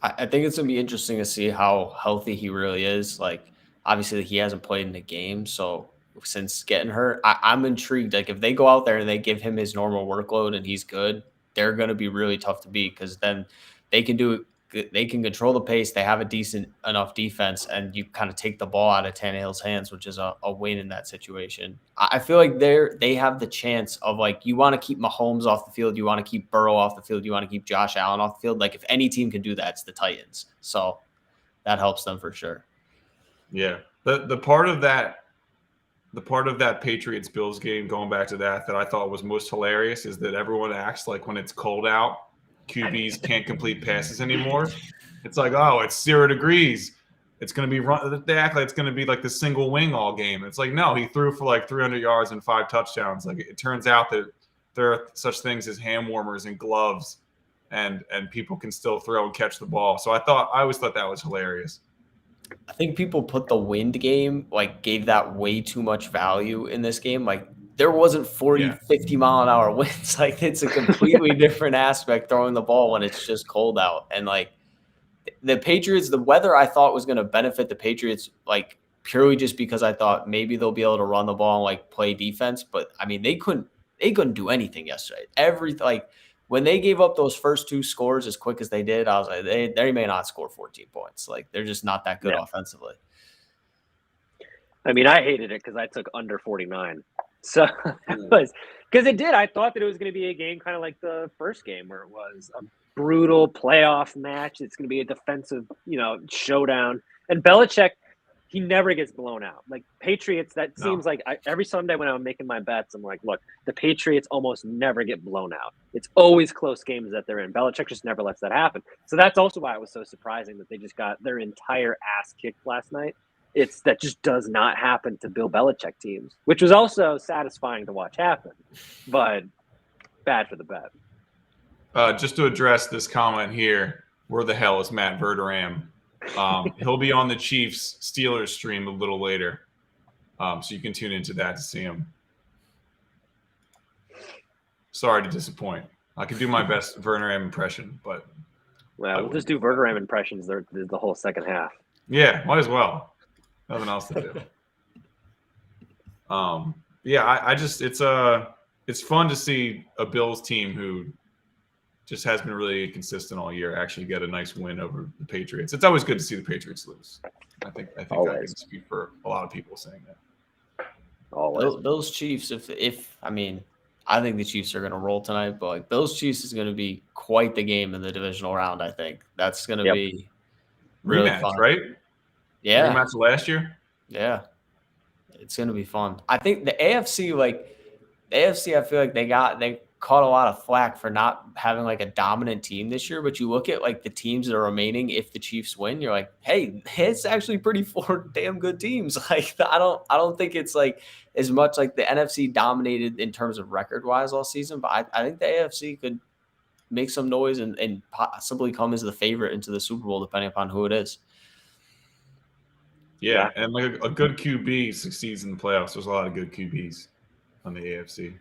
I think it's going to be interesting to see how healthy he really is. Like, obviously, he hasn't played in the game, so since getting hurt, I'm intrigued. Like, if they go out there and they give him his normal workload and he's good, they're going to be really tough to beat because then they can do it. They can control the pace. They have a decent enough defense, and you kind of take the ball out of Tannehill's hands, which is a win in that situation. I feel like they have the chance of, like, you want to keep Mahomes off the field, you want to keep Burrow off the field, you want to keep Josh Allen off the field. Like, if any team can do that, it's the Titans. So that helps them for sure. Yeah, the part of that Patriots Bills game, going back to that I thought was most hilarious is that everyone acts like when it's cold out, QBs can't complete passes anymore. It's like, oh, it's 0 degrees. It's going to be run. They act like it's going to be like the single wing all game. It's like, no, he threw for like 300 yards and 5 touchdowns. Like, it turns out that there are such things as hand warmers and gloves, and people can still throw and catch the ball. So I always thought that was hilarious. I think people put the wind game, like, gave that way too much value in this game. Like, there wasn't 40, 50 mile an hour winds. Like, it's a completely different aspect throwing the ball when it's just cold out. And like the Patriots, the weather I thought was going to benefit the Patriots, like, purely just because I thought maybe they'll be able to run the ball and like play defense. But I mean, they couldn't do anything yesterday. When they gave up those first 2 scores as quick as they did, I was like, they may not score 14 points. Like, they're just not that good offensively. I mean, I hated it because I took under 49. So because it did. I thought that it was going to be a game kind of like the first game where it was a brutal playoff match. It's going to be a defensive, showdown. And Belichick, he never gets blown out. Like, Patriots, seems like every Sunday when I'm making my bets, I'm like, look, the Patriots almost never get blown out. It's always close games that they're in. Belichick just never lets that happen. So that's also why it was so surprising that they just got their entire ass kicked last night. That just does not happen to Bill Belichick teams, which was also satisfying to watch happen, but bad for the bet. Just to address this comment here, where the hell is Matt Verderam? He'll be on the Chiefs-Steelers stream a little later, so you can tune into that to see him. Sorry to disappoint. I can do my best Verderam impression, but... Well, we'll just do Verderam impressions the whole second half. Yeah, might as well. Nothing else to do. It's fun to see a Bills team who just has been really inconsistent all year actually get a nice win over the Patriots. It's always good to see the Patriots lose. I think I can speak for a lot of people saying that. Always. Bills Chiefs, I think the Chiefs are going to roll tonight, but like, Bills Chiefs is going to be quite the game in the divisional round. I think that's going to be really rematch, fun, right? Yeah, rematch last year. Yeah, it's going to be fun. I think the AFC, I feel like they caught a lot of flack for not having like a dominant team this year. But you look at like the teams that are remaining. If the Chiefs win, you're like, hey, it's actually pretty 4 damn good teams. Like, I don't think it's like as much like the NFC dominated in terms of record wise all season. But I think the AFC could make some noise and possibly come as the favorite into the Super Bowl, depending upon who it is. Yeah, and like a good QB succeeds in the playoffs. There's a lot of good QBs on the AFC.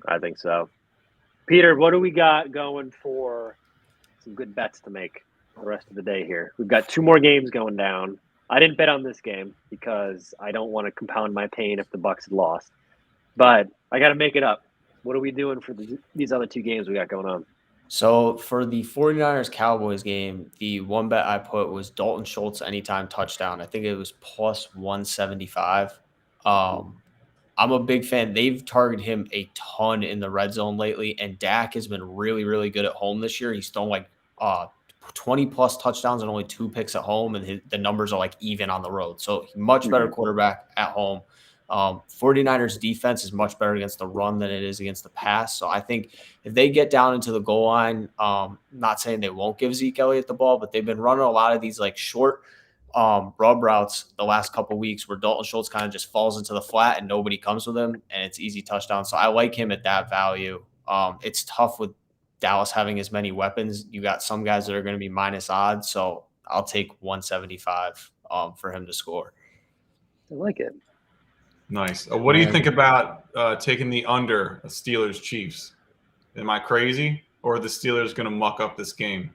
I think so. Peter, what do we got going for some good bets to make the rest of the day here? We've got 2 more games going down. I didn't bet on this game because I don't want to compound my pain if the Bucs had lost. But I got to make it up. What are we doing for these other 2 games we got going on? So for the 49ers-Cowboys game, the one bet I put was Dalton Schultz anytime touchdown. I think it was plus 175. I'm a big fan. They've targeted him a ton in the red zone lately, and Dak has been really, really good at home this year. He's thrown like 20-plus touchdowns and only 2 picks at home, and the numbers are like even on the road. So much better quarterback at home. 49ers defense is much better against the run than it is against the pass. So I think if they get down into the goal line, not saying they won't give Zeke Elliott the ball, but they've been running a lot of these like short rub routes the last couple weeks where Dalton Schultz kind of just falls into the flat and nobody comes with him, and it's easy touchdown. So I like him at that value. It's tough with Dallas having as many weapons. You got some guys that are going to be minus odds, so I'll take 175 for him to score. I like it. Nice. What do you think about taking the under Steelers Chiefs? Am I crazy, or are the Steelers going to muck up this game?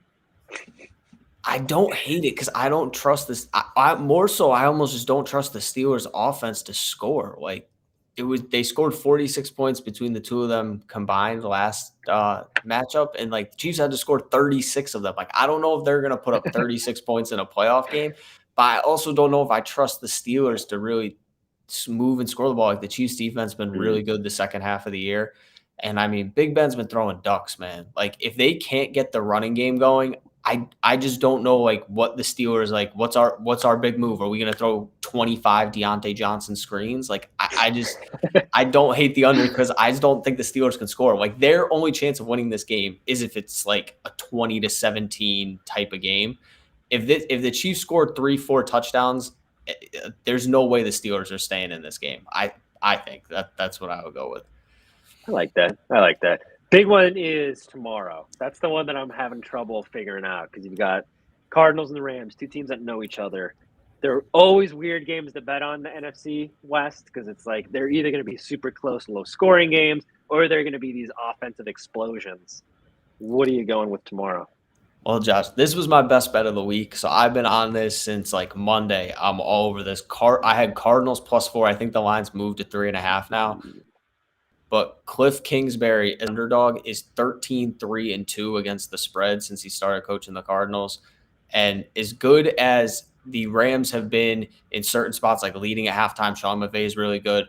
I don't hate it because I don't trust this. I more so I almost just don't trust the Steelers offense to score. Like they scored 46 points between the two of them combined last matchup, and like the Chiefs had to score 36 of them. Like I don't know if they're gonna put up 36 points in a playoff game, but I also don't know if I trust the Steelers to really move and score the ball. Like the Chiefs defense been really good the second half of the year. And I mean, Big Ben's been throwing ducks, man. Like if they can't get the running game going, I just don't know like what the Steelers like. What's our big move? Are we gonna throw 25 Deontay Johnson screens? Like I don't hate the under because I just don't think the Steelers can score. Like their only chance of winning this game is if it's like a 20-17 type of game. If the Chiefs scored 3-4 touchdowns, there's no way the Steelers are staying in this game. I think that's what I would go with. I like that. Big one is tomorrow. That's the one that I'm having trouble figuring out because you've got Cardinals and the Rams, two teams that know each other. They're always weird games to bet on the NFC West because it's like they're either going to be super close, low-scoring games, or they're going to be these offensive explosions. What are you going with tomorrow? Well, Josh, this was my best bet of the week. So I've been on this since like Monday. I'm all over this. I had Cardinals +4. I think the line's moved to 3.5 now. But Cliff Kingsbury, underdog, is 13-3-2 against the spread since he started coaching the Cardinals. And as good as the Rams have been in certain spots, like leading at halftime, Sean McVay is really good.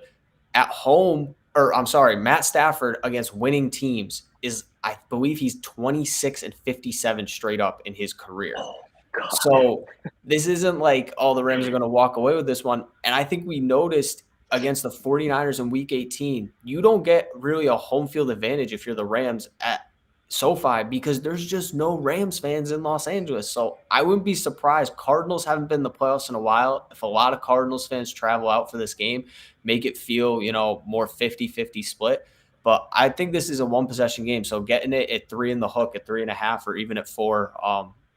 At home, Matt Stafford against winning teams is, I believe he's 26-57 straight up in his career. Oh, God. So this isn't like, the Rams are going to walk away with this one. And I think we noticed against the 49ers in week 18, you don't get really a home field advantage if you're the Rams at SoFi because there's just no Rams fans in Los Angeles. So I wouldn't be surprised. Cardinals haven't been in the playoffs in a while. If a lot of Cardinals fans travel out for this game, make it feel, more 50-50 split. But I think this is a one-possession game. So getting it at 3 in the hook, at 3.5, or even at 4,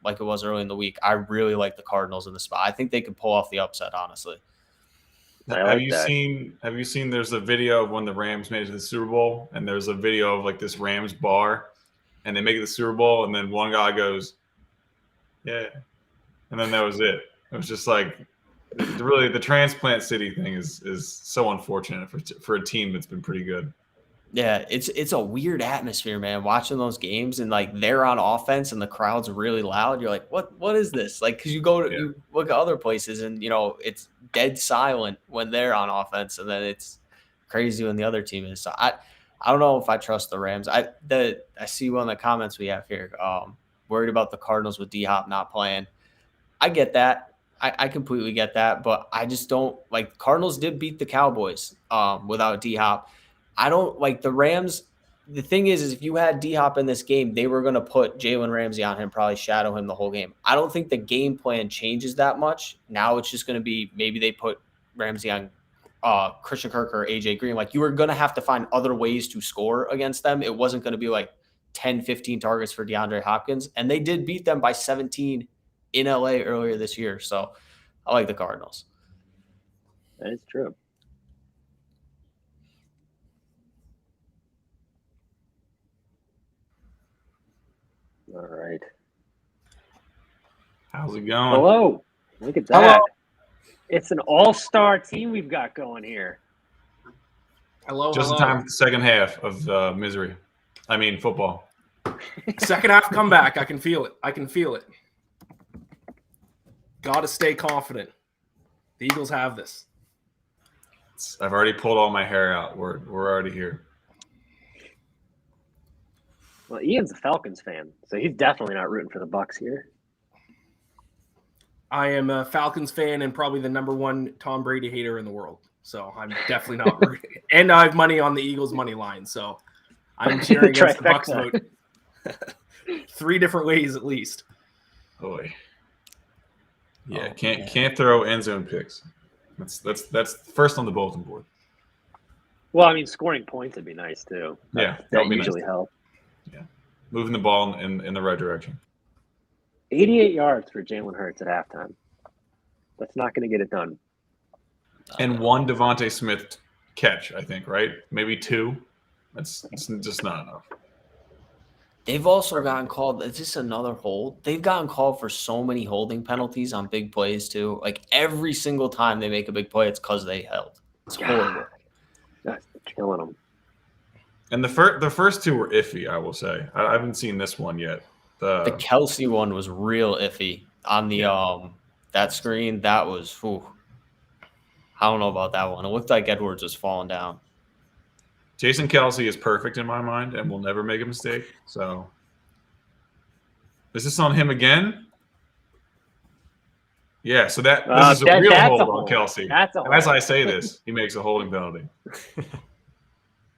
like it was early in the week, I really like the Cardinals in the spot. I think they could pull off the upset, honestly. Have you seen there's a video of when the Rams made it to the Super Bowl, and there's a video of like this Rams bar, and they make it to the Super Bowl, and then one guy goes, yeah, and then that was it. It was just like really the transplant city thing is so unfortunate for a team that's been pretty good. Yeah, it's a weird atmosphere, man, watching those games and like they're on offense and the crowd's really loud. You're like, what is this? Like, because you look at other places and, it's dead silent when they're on offense and then it's crazy when the other team is. So I don't know if I trust the Rams. I see one of the comments we have here, worried about the Cardinals with D-Hop not playing. I get that. I completely get that, but I just don't like Cardinals did beat the Cowboys without D-Hop. I don't like the Rams. The thing is if you had D-Hop in this game, they were going to put Jalen Ramsey on him, probably shadow him the whole game. I don't think the game plan changes that much. Now it's just going to be maybe they put Ramsey on Christian Kirk or AJ Green. Like you were going to have to find other ways to score against them. It wasn't going to be like 10, 15 targets for DeAndre Hopkins. And they did beat them by 17 in LA earlier this year. So I like the Cardinals. That is true. All right. How's it going? Hello. Look at that. Hello. It's an all-star team we've got going here. Hello. Just in time for the second half of misery. I mean, football. Second half comeback. I can feel it. Got to stay confident. The Eagles have this. I've already pulled all my hair out. We're already here. Well, Ian's a Falcons fan, so he's definitely not rooting for the Bucs here. I am a Falcons fan and probably the number one Tom Brady hater in the world. So I'm definitely not rooting. And I have money on the Eagles money line, so I'm cheering against the Bucs vote. 3 different ways at least. Boy. Yeah, Oh, can't throw end zone picks. That's first on the bulletin board. Well, I mean, scoring points would be nice too. Yeah, that That would be nice usually too. helps. Moving the ball in the right direction. 88 yards for Jalen Hurts at halftime. That's not going to get it done. And one Devontae Smith catch, I think, right? Maybe two. It's just not enough. They've also gotten called. It's just another hold. They've gotten called for so many holding penalties on big plays too. Like every single time they make a big play, it's because they held. It's horrible. That's killing them. And the first two were iffy, I will say. I haven't seen this one yet. The Kelsey one was real iffy on the that screen. That was, whew. I don't know about that one. It looked like Edwards was falling down. Jason Kelsey is perfect in my mind and will never make a mistake. So, is this on him again? Yeah. So this is a real hold on Kelsey. That's a hold. As I say this, he makes a holding penalty.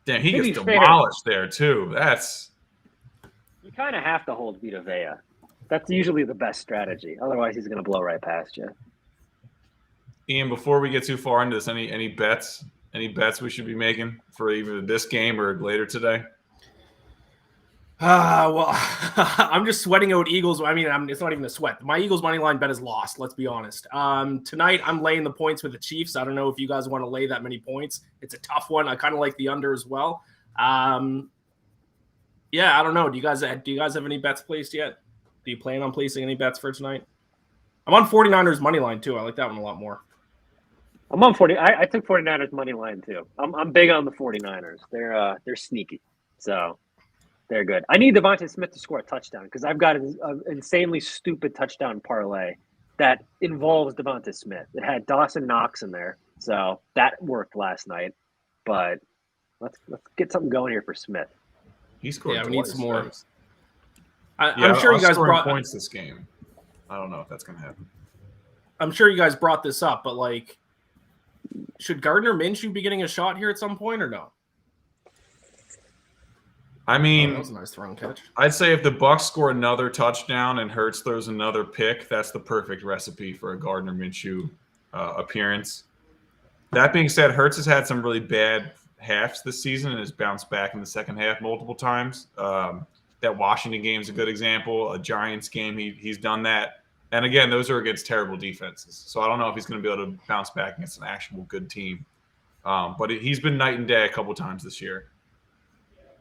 Damn, he To gets be fair, demolished there too. That's you kind of have to hold Vita Vea. That's usually the best strategy. Otherwise, he's going to blow right past you. Ian. Before we get too far into this, any bets? Any bets we should be making for either this game or later today? Well, I'm just sweating out Eagles. I mean, it's not even a sweat. My Eagles money line bet is lost. Let's be honest. Tonight, I'm laying the points with the Chiefs. I don't know if you guys want to lay that many points. It's a tough one. I kind of like the under as well. Yeah, I don't know. Do you guys have any bets placed yet? Do you plan on placing any bets for tonight? I'm on 49ers money line too. I like that one a lot more. I'm on 40. I took 49ers money line too. I'm big on the 49ers. They're sneaky, so they're good. I need Devontae Smith to score a touchdown because I've got an insanely stupid touchdown parlay that involves Devontae Smith. It had Dawson Knox in there, so that worked last night. But let's get something going here for Smith. He scored. Yeah, we need some more. Right? I'm sure you guys brought points this game. I don't know if that's going to happen. I'm sure you guys brought this up, but like, should Gardner Minshew be getting a shot here at some point or no? I mean, that was a nice thrown catch. I'd say if the Bucs score another touchdown and Hurts throws another pick, that's the perfect recipe for a Gardner Minshew appearance. That being said, Hurts has had some really bad halves this season and has bounced back in the second half multiple times. That Washington game is a good example. A Giants game, he's done that. And again, those are against terrible defenses. So I don't know if he's going to be able to bounce back against an actual good team. But he's been night and day a couple times this year.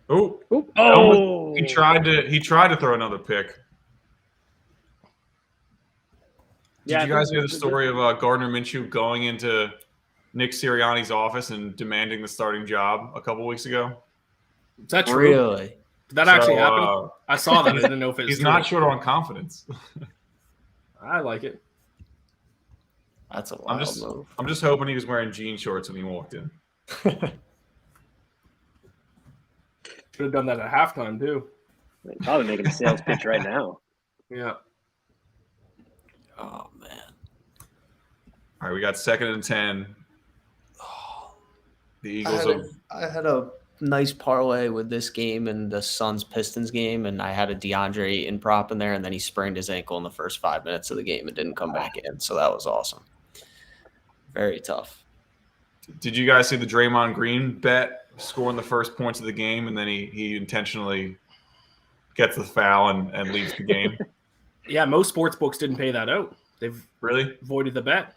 Oh! He tried to throw another pick. Did you guys hear the story of Gardner Minshew going into Nick Sirianni's office and demanding the starting job a couple weeks ago? Is that true? Really? Did that actually happen? I saw that. I didn't know if it's he's not short on confidence. I like it. That's a wild move. I'm just hoping he was wearing jean shorts when he walked in. Should have done that at halftime too. Probably making a sales pitch right now. Yeah. Oh man. All right, we got 2nd and 10. The Eagles. I had a nice parlay with this game and the Suns Pistons game, and I had a DeAndre Ayton prop in there, and then he sprained his ankle in the first 5 minutes of the game and didn't come back in. So that was awesome. Very tough. Did you guys see the Draymond Green bet, scoring the first points of the game, and then he intentionally gets the foul and leaves the game? Yeah, most sports books didn't pay that out. They've really voided the bet.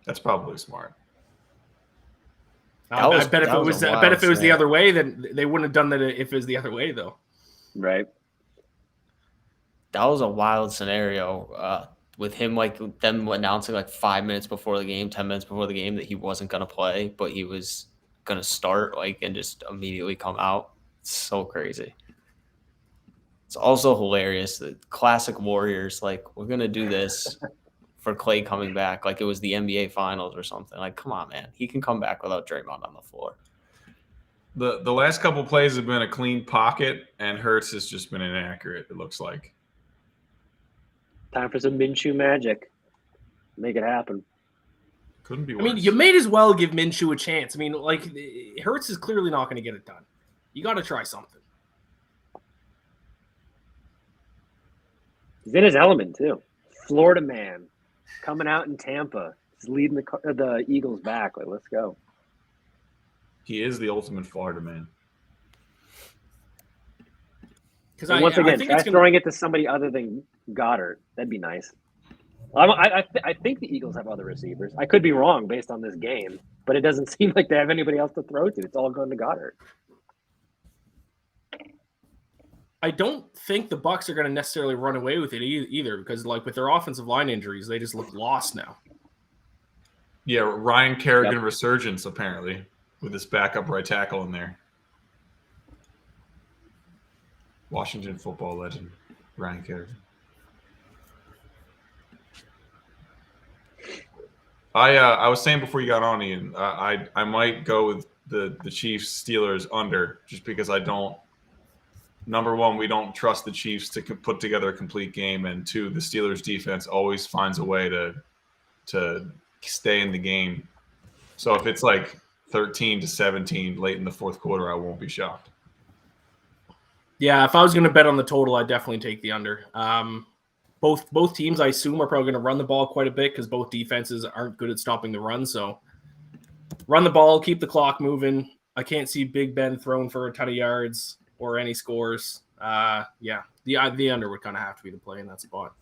That's probably smart. I bet if it was the other way, then they wouldn't have done that if it was the other way, though. Right. That was a wild scenario with him, like them announcing like 5 minutes before the game, 10 minutes before the game that he wasn't going to play, but he was going to start and just immediately come out. It's so crazy. It's also hilarious that classic Warriors, like, we're going to do this for Clay coming back like it was the NBA Finals or something. Like, come on, man. He can come back without Draymond on the floor. The last couple plays have been a clean pocket, and Hurts has just been inaccurate, it looks like. Time for some Minshew magic. Make it happen. Couldn't be worse. I mean, you may as well give Minshew a chance. I mean, like, Hurts is clearly not going to get it done. You got to try something. He's in his element, too. Florida man. coming out in Tampa. He's leading the Eagles back. Like, let's go. He is the ultimate Florida man. Because Once again, think try throwing it to somebody other than Goddard. That'd be nice. I think the Eagles have other receivers. I could be wrong based on this game, but it doesn't seem like they have anybody else to throw to. It's all going to Goddard. I don't think the Bucs are going to necessarily run away with it either, because like with their offensive line injuries, they just look lost now. Yeah, Ryan Kerrigan resurgence apparently with this backup right tackle in there. Washington football legend Ryan Kerrigan. I was saying before you got on, Ian, I might go with the Chiefs Steelers under, just because I don't. Number one, we don't trust the Chiefs to put together a complete game, and two, the Steelers defense always finds a way to stay in the game. So if it's like 13-17 late in the fourth quarter, I won't be shocked. Yeah, if I was going to bet on the total, I'd definitely take the under. Both teams, I assume, are probably going to run the ball quite a bit because both defenses aren't good at stopping the run. So run the ball, keep the clock moving. I can't see Big Ben thrown for a ton of yards or any scores. The under would kind of have to be the play in that spot.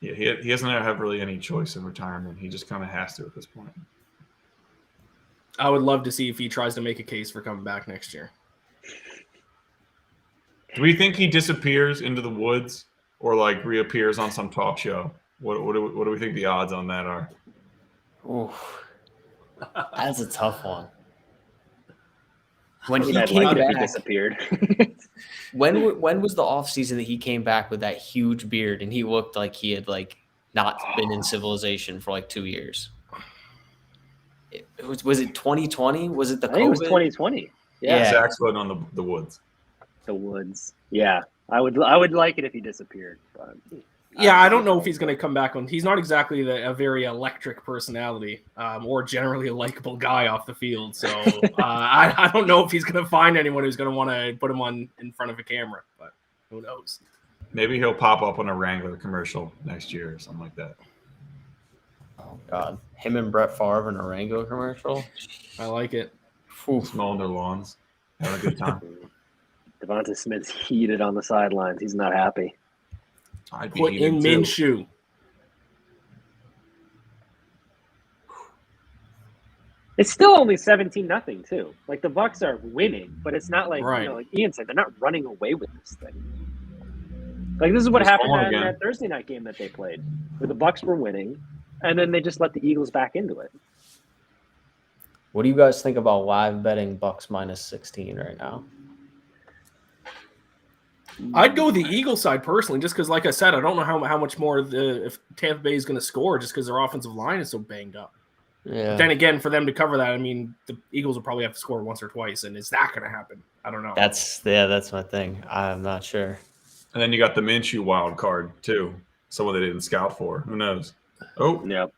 Yeah, he doesn't have really any choice in retirement. He just kind of has to at this point. I would love to see if he tries to make a case for coming back next year. Do we think he disappears into the woods or like reappears on some talk show? What do we think the odds on that are? Oof. That's a tough one. When he I'd came like it if he back, disappeared. when was the offseason that he came back with that huge beard and he looked like he had like not been in civilization for like 2 years? Was it 2020? Was it the I think it was COVID? 2020. Yeah. Zach's voting on the woods. The woods. Yeah. I would like it if he disappeared. But Yeah, I don't know if he's going to come back on. He's not exactly a very electric personality or generally a likable guy off the field. So I don't know if he's going to find anyone who's going to want to put him on in front of a camera, but who knows? Maybe he'll pop up on a Wrangler commercial next year or something like that. Oh, God. Him and Brett Favre in a Wrangler commercial? I like it. Mowing their lawns. Having a good time. Devonta Smith's heated on the sidelines. He's not happy. I'd be Put heated in too. Minshew. It's still only 17-0 too. Like the Bucs are winning, but it's not like Right. like Ian said, they're not running away with this thing. Like this is what Just happened on in again. that Thursday night game that they played, where the Bucs were winning, and then they just let the Eagles back into it. What do you guys think about live betting Bucks minus 16 right now? I'd go the Eagle side personally, just because, like I said, I don't know how much more if Tampa Bay is going to score, just because their offensive line is so banged up. Yeah. But then again, for them to cover that, I mean, the Eagles will probably have to score once or twice, and is that going to happen? I don't know. That's my thing. I'm not sure. And then you got the Minshew wild card too. Someone they didn't scout for. Who knows? Oh, Yep.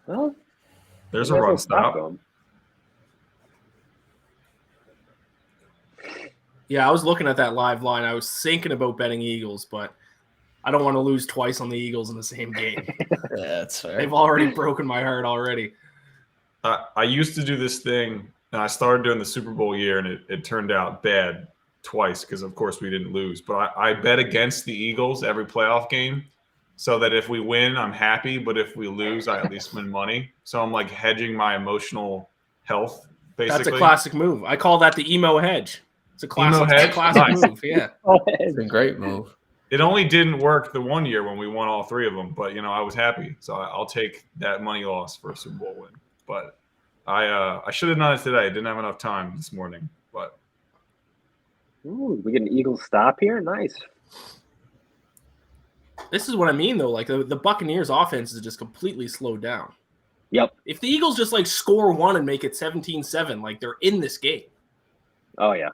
Well, there's a maybe run they'll stop. them. Yeah, I was looking at that live line. I was thinking about betting Eagles, but I don't want to lose twice on the Eagles in the same game. Yeah, that's fair. They've already broken my heart already. I used to do this thing, and I started during the Super Bowl year, and it turned out bad twice because, of course, we didn't lose. But I bet against the Eagles every playoff game so that if we win, I'm happy. But if we lose, I at least win money. So I'm like hedging my emotional health, basically. That's a classic move. I call that the emo hedge. It's a classic, hedge? classic Nice. move. Yeah. It's a great move. It only didn't work the one year when we won all three of them, but I was happy. So I'll take that money loss for a Super Bowl win. But I should have done it today. I didn't have enough time this morning. But Ooh, we get an Eagles stop here. Nice. This is what I mean, though. Like the Buccaneers' offense is just completely slowed down. Yep. If the Eagles just like score one and make it 17-7, like they're in this game. Oh yeah.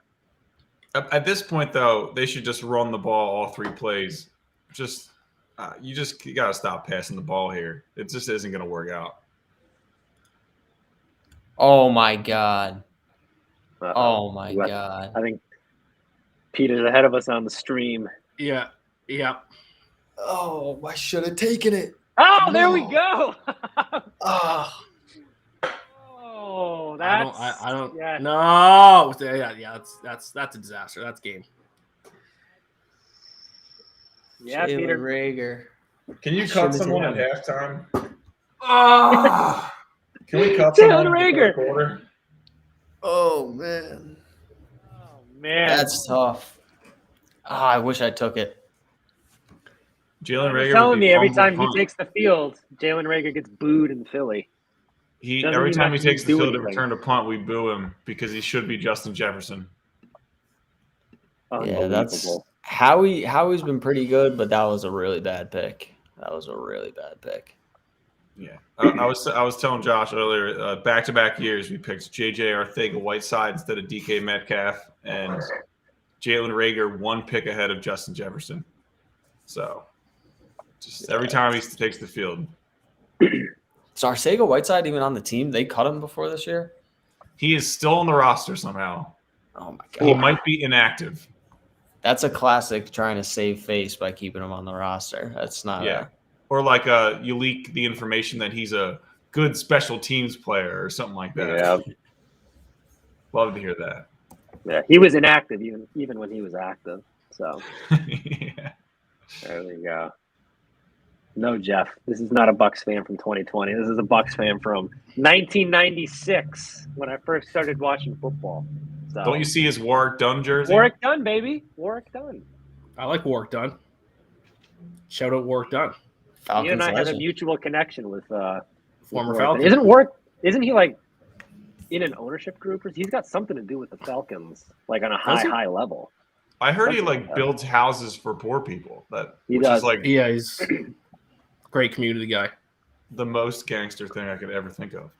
at this point, though, they should just run the ball all three plays. You got to stop passing the ball here. It just isn't going to work out. Oh, my God. Uh-oh. Oh, my What? God. I think Peter's ahead of us on the stream. Yeah. Yeah. Oh, I should have taken it. Oh, there we No. go. Ah, Oh, that's I don't. yeah. No. Yeah. That's a disaster. That's game. Yeah, Jalen Peter. Reagor. Can you Shouldn't cut have someone at taken halftime? Oh, can we cut someone Jalen in the Reagor. third quarter? Oh man, Oh man, that's tough. I wish I took it. Jalen I'm Reagor telling would be me every fumble time he punt. takes the field, Jalen Reagor gets booed in Philly. Doesn't Every even time he have to takes the do field to anything. return a punt, we boo him because he should be Justin Jefferson. Yeah, that's Howie's been pretty good, but that was a really bad pick. Yeah, I was telling Josh earlier. Back-to-back years, we picked J.J. Arcega-Whiteside instead of DK Metcalf, and Jalen Reagor one pick ahead of Justin Jefferson. So, just every time he takes the field, Is Arcega-Whiteside even on the team? They cut him before this year? he is still on the roster somehow. Oh my He god. might be inactive. That's a classic trying to save face by keeping him on the roster. That's not Or like you leak the information that he's a good special teams player or something like that. Yeah, Love to hear that. yeah. He was inactive even when he was active. So Yeah. there we go. No, Jeff. This is not a Bucs fan from 2020. This is a Bucs fan from 1996 when I first started watching football. So Don't you see his Warwick Dunn jersey? Warwick Dunn, baby. Warwick Dunn. I like Warwick Dunn. Shout out Warwick Dunn. Falcons You and I have a legend. mutual connection with Former Warwick Falcon. Dunn. Isn't he like in an ownership group? He's got something to do with the Falcons, like on a Does he? high level. I heard he Something like like that. builds houses for poor people. He Which does. is like Yeah, he's great community guy. the most gangster thing I could ever think of.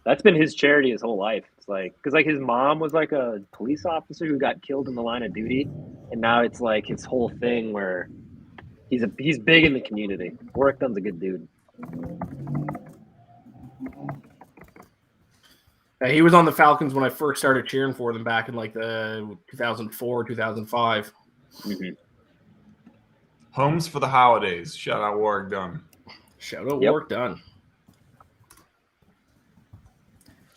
That's been his charity his whole life. It's like because like his mom was like a police officer who got killed in the line of duty, and now it's like his whole thing where he's big in the community. Warwick Dunn's a good dude. He was on the Falcons when I first started cheering for them back in like the 2004, 2005. Mm-hmm. Homes for the holidays. Shout out Warwick Dunn. Shout out Yep. Warwick Dunn.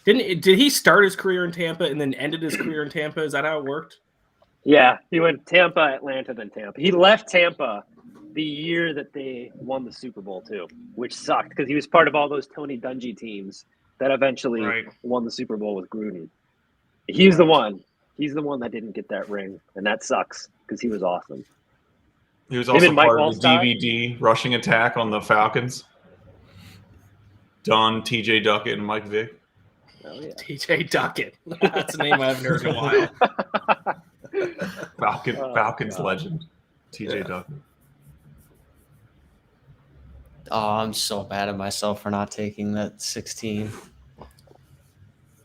Did he start his career in Tampa and then ended his career in Tampa? Is that how it worked? Yeah, he went Tampa, Atlanta, then Tampa. He left Tampa the year that they won the Super Bowl too, which sucked because he was part of all those Tony Dungy teams that eventually Right. won the Super Bowl with Gruden. He's the one. He's the one that didn't get that ring, and that sucks because he was awesome. He was Him also and Mike part of the Wallstein? DVD rushing attack on the Falcons. Dunn, TJ Duckett, and Mike Vick. Oh yeah. TJ Duckett. That's a name I haven't heard in a while. Falcons God. legend. TJ Duckett. Oh, I'm so mad at myself for not taking that 16.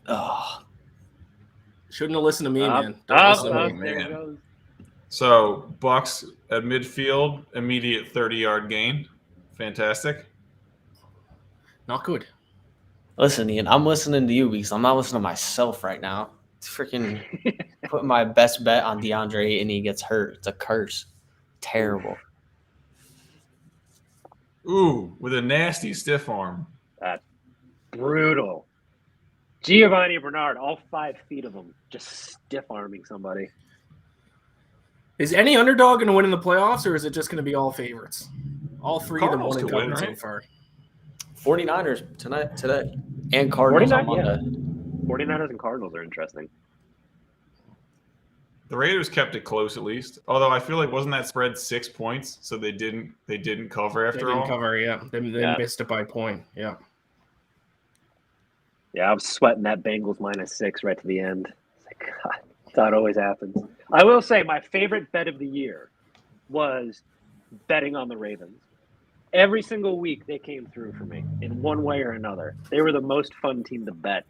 Oh, Shouldn't have listened to me, man. Don't Up, listen to up, me. there man. it goes. So Bucks at midfield, immediate 30-yard gain. Fantastic. Not good. listen, Ian, I'm listening to you because I'm not listening to myself right now. It's freaking putting my best bet on DeAndre and he gets hurt. It's a curse. Terrible. Ooh, with a nasty stiff arm. Brutal. Giovanni Bernard, all 5 feet of him, just stiff arming somebody. Is any underdog going to win in the playoffs, or is it just going to be all favorites? All three of them Cardinals won could win, so right? far. 49ers today. And Cardinals on 49, yeah. Monday. 49ers and Cardinals are interesting. The Raiders kept it close at least. Although I feel like wasn't that spread 6 points, so they didn't cover They after didn't all. cover, yeah. They Yeah. missed it by a point, yeah. Yeah, I was sweating that Bengals -6 right to the end. It's like, God, that's how it always happens. I will say my favorite bet of the year was betting on the Ravens. Every single week they came through for me in one way or another. They were the most fun team to bet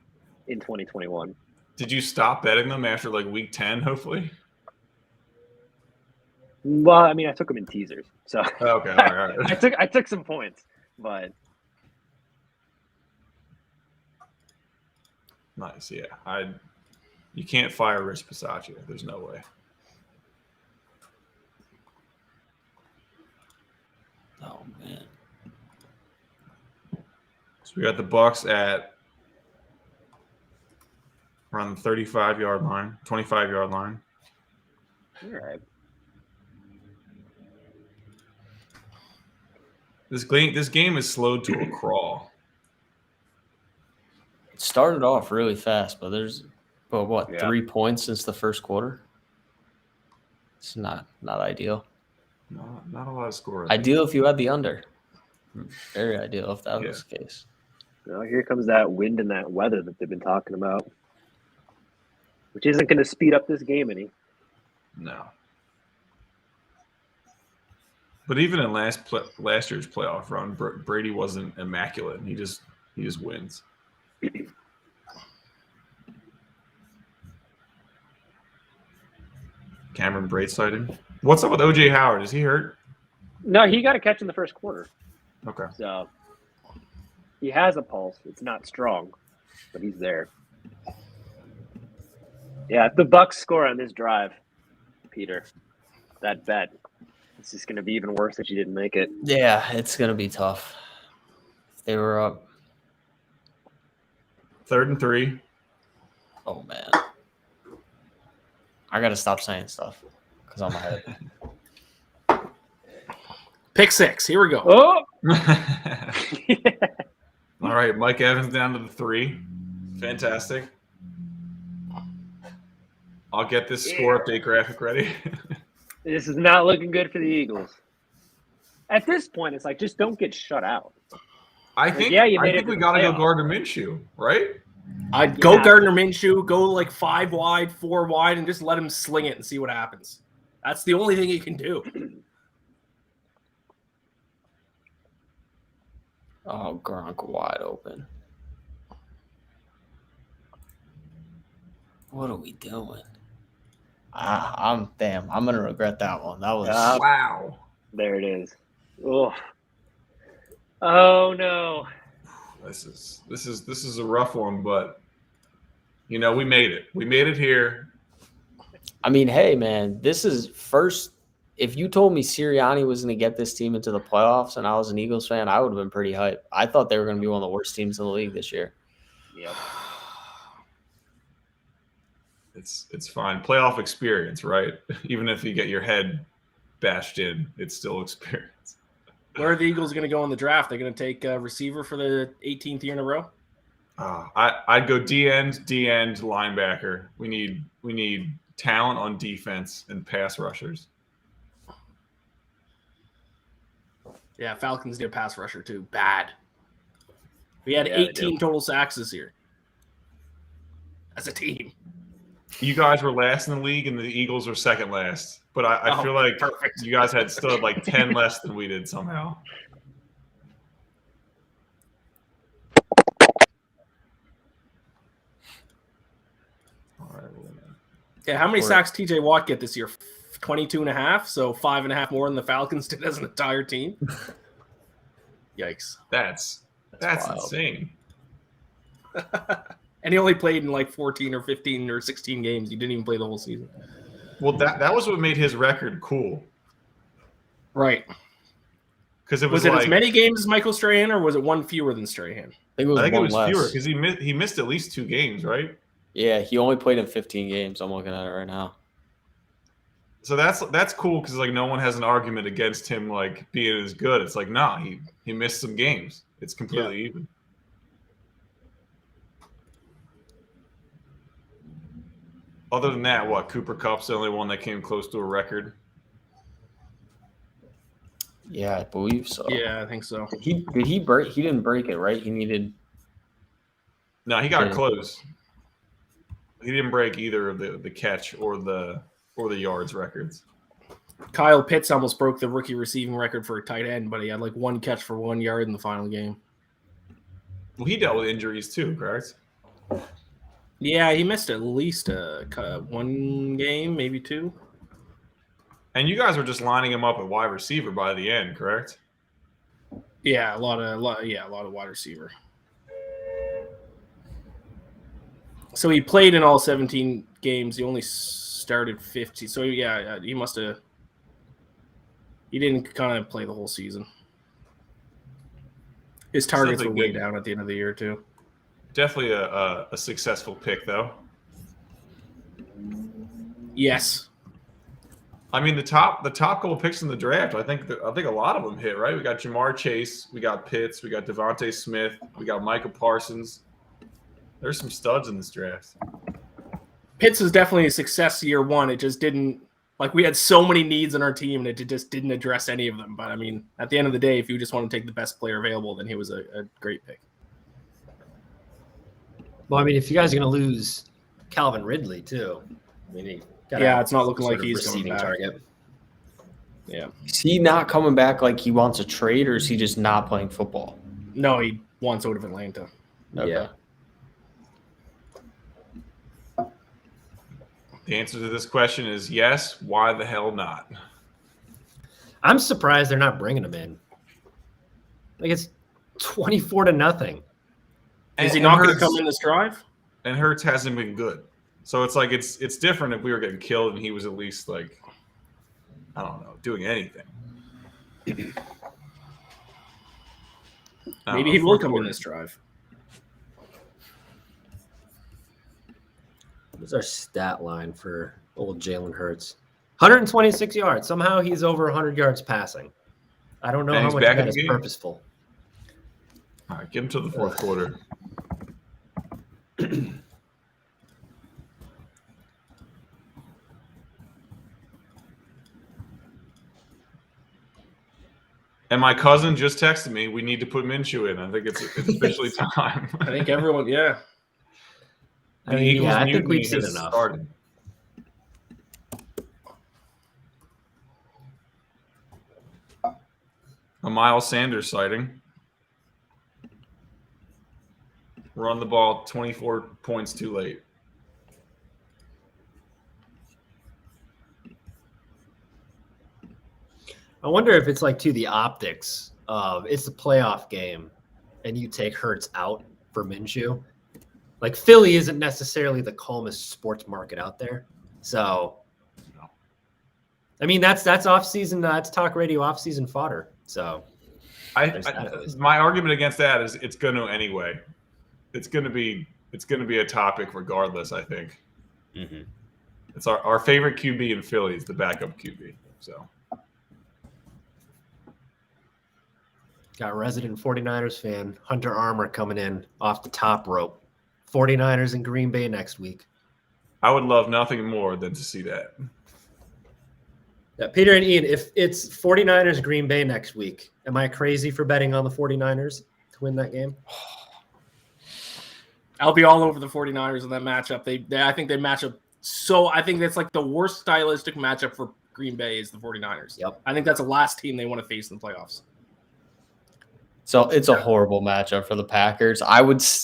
in 2021. Did you stop betting them after like week 10, hopefully? Well, I mean, I took them in teasers, so Okay, all right. I took some points, but Nice, yeah. You can't fire Rich Bisaccia. There's no way. we got the Bucks at around the 35-yard line, 25-yard line. All right. This game is slowed to a crawl. It started off really fast, but there's 3 points since the first quarter. It's not ideal. Not a lot of score. Ideal if you had the under. Very ideal if that was the case. Well, here comes that wind and that weather that they've been talking about, which isn't going to speed up this game any. No. But even in last year's playoff run, Brady wasn't immaculate. He just wins. Cameron Braid sighting. What's up with OJ Howard? Is he hurt? No, he got a catch in the first quarter. Okay. So he has a pulse. It's not strong, but he's there. Yeah, if the Bucks score on this drive, Peter, that bet, it's just going to be even worse that you didn't make it. Yeah, it's going to be tough. They were up. 3rd and 3. Oh, man. I got to stop saying stuff because I'm ahead. Pick 6. Here we go. Oh! All right, Mike Evans down to the 3. Fantastic. I'll get this score update graphic ready. This is not looking good for the Eagles. At this point, it's like, just don't get shut out. I think we got to go Gardner Minshew, right? I'd go Gardner Minshew, go like 5 wide, 4 wide, and just let him sling it and see what happens. That's the only thing he can do. Oh, Gronk wide open. What are we doing? I'm gonna regret that one. That was wow. There it is. Oh no. This is a rough one, but we made it. We made it here. I mean, hey man, this is first. If you told me Sirianni was going to get this team into the playoffs and I was an Eagles fan, I would have been pretty hyped. I thought they were going to be one of the worst teams in the league this year. Yep. It's fine. Playoff experience, right? Even if you get your head bashed in, it's still experience. Where are the Eagles going to go in the draft? They're going to take a receiver for the 18th year in a row? I'd go D-end, linebacker. We need talent on defense and pass rushers. Yeah, Falcons need a pass rusher too. Bad. We had 18 total sacks this year as a team. You guys were last in the league, and the Eagles were second last. But I feel like you guys had still like 10 less than we did somehow. All right. Yeah, how many sacks TJ Watt get this year? 22.5, so 5.5 more than the Falcons did as an entire team. Yikes. That's insane. And he only played in like 14 or 15 or 16 games. He didn't even play the whole season. Well, that was what made his record cool. Right. Because was it as many games as Michael Strahan, or was it one fewer than Strahan? I think it was fewer because he missed at least 2 games, right? Yeah, he only played in 15 games. I'm looking at it right now. So that's cool because like no one has an argument against him like being as good. It's like he missed some games. It's completely even. Other than that, Cooper Kupp's the only one that came close to a record. Yeah, I believe so. Yeah, I think so. Did he break? He didn't break it, right? He needed. No, he got close. He didn't break either of the catch or the yards records. Kyle Pitts almost broke the rookie receiving record for a tight end, but he had like 1 catch for 1 yard in the final game. Well, he dealt with injuries too, correct? Yeah, he missed at least 1 game, maybe 2. And you guys were just lining him up at wide receiver by the end, correct? Yeah, a lot of wide receiver. So he played in all 17 games. He only started 50. So yeah, he must have. He didn't kind of play the whole season. His targets Sounds were like way good. down at the end of the year too. Definitely a successful pick, though. Yes. I mean, the top couple picks in the draft, I think a lot of them hit, right? We got Jamar Chase, we got Pitts, we got Devontae Smith, we got Micah Parsons. There's some studs in this draft. Pitts is definitely a success year one. It just didn't we had so many needs in our team and it just didn't address any of them. But I mean, at the end of the day, if you just want to take the best player available, then he was a great pick. Well, I mean, if you guys are going to lose Calvin Ridley too, I mean, it's not looking like he's receiving coming back. target. Yeah. Is he not coming back like he wants a trade, or is he just not playing football? No, he wants out of Atlanta. Okay. Yeah. The answer to this question is yes. Why the hell not? I'm surprised they're not bringing him in. Like, it's 24-0. Is he not going to come in this drive? And Hurts hasn't been good. So it's like it's different if we were getting killed and he was at least like, I don't know, doing anything. Maybe he will come in this drive. What's our stat line for old Jalen Hurts? 126 yards. Somehow he's over 100 yards passing. I don't know And how he's much back of in that the is game. purposeful. All right, get him to the fourth quarter. And my cousin just texted me, we need to put Minshew in. I think it's officially time. I think everyone, yeah. The Eagles I think mutiny we've seen has enough. started. A Miles Sanders sighting. Run the ball 24 points too late. I wonder if it's like to the optics of it's a playoff game and you take Hurts out for Minshew. Like, Philly isn't necessarily the calmest sports market out there. So, No. I mean, that's off season. That's talk radio off season fodder. So, My argument against that is it's going to anyway. It's going to be a topic regardless, I think. mm-hmm. It's our favorite QB in Philly is the backup QB. So Got a resident 49ers fan, Hunter Armour, coming in off the top rope. 49ers in Green Bay next week. I would love nothing more than to see that. Yeah, Peter and Ian, if it's 49ers Green Bay next week, am I crazy for betting on the 49ers to win that game? I'll be all over the 49ers in that matchup. I think they match up. So I think that's like the worst stylistic matchup for Green Bay is the 49ers. Yep. I think that's the last team they want to face in the playoffs. So it's a horrible matchup for the Packers. I want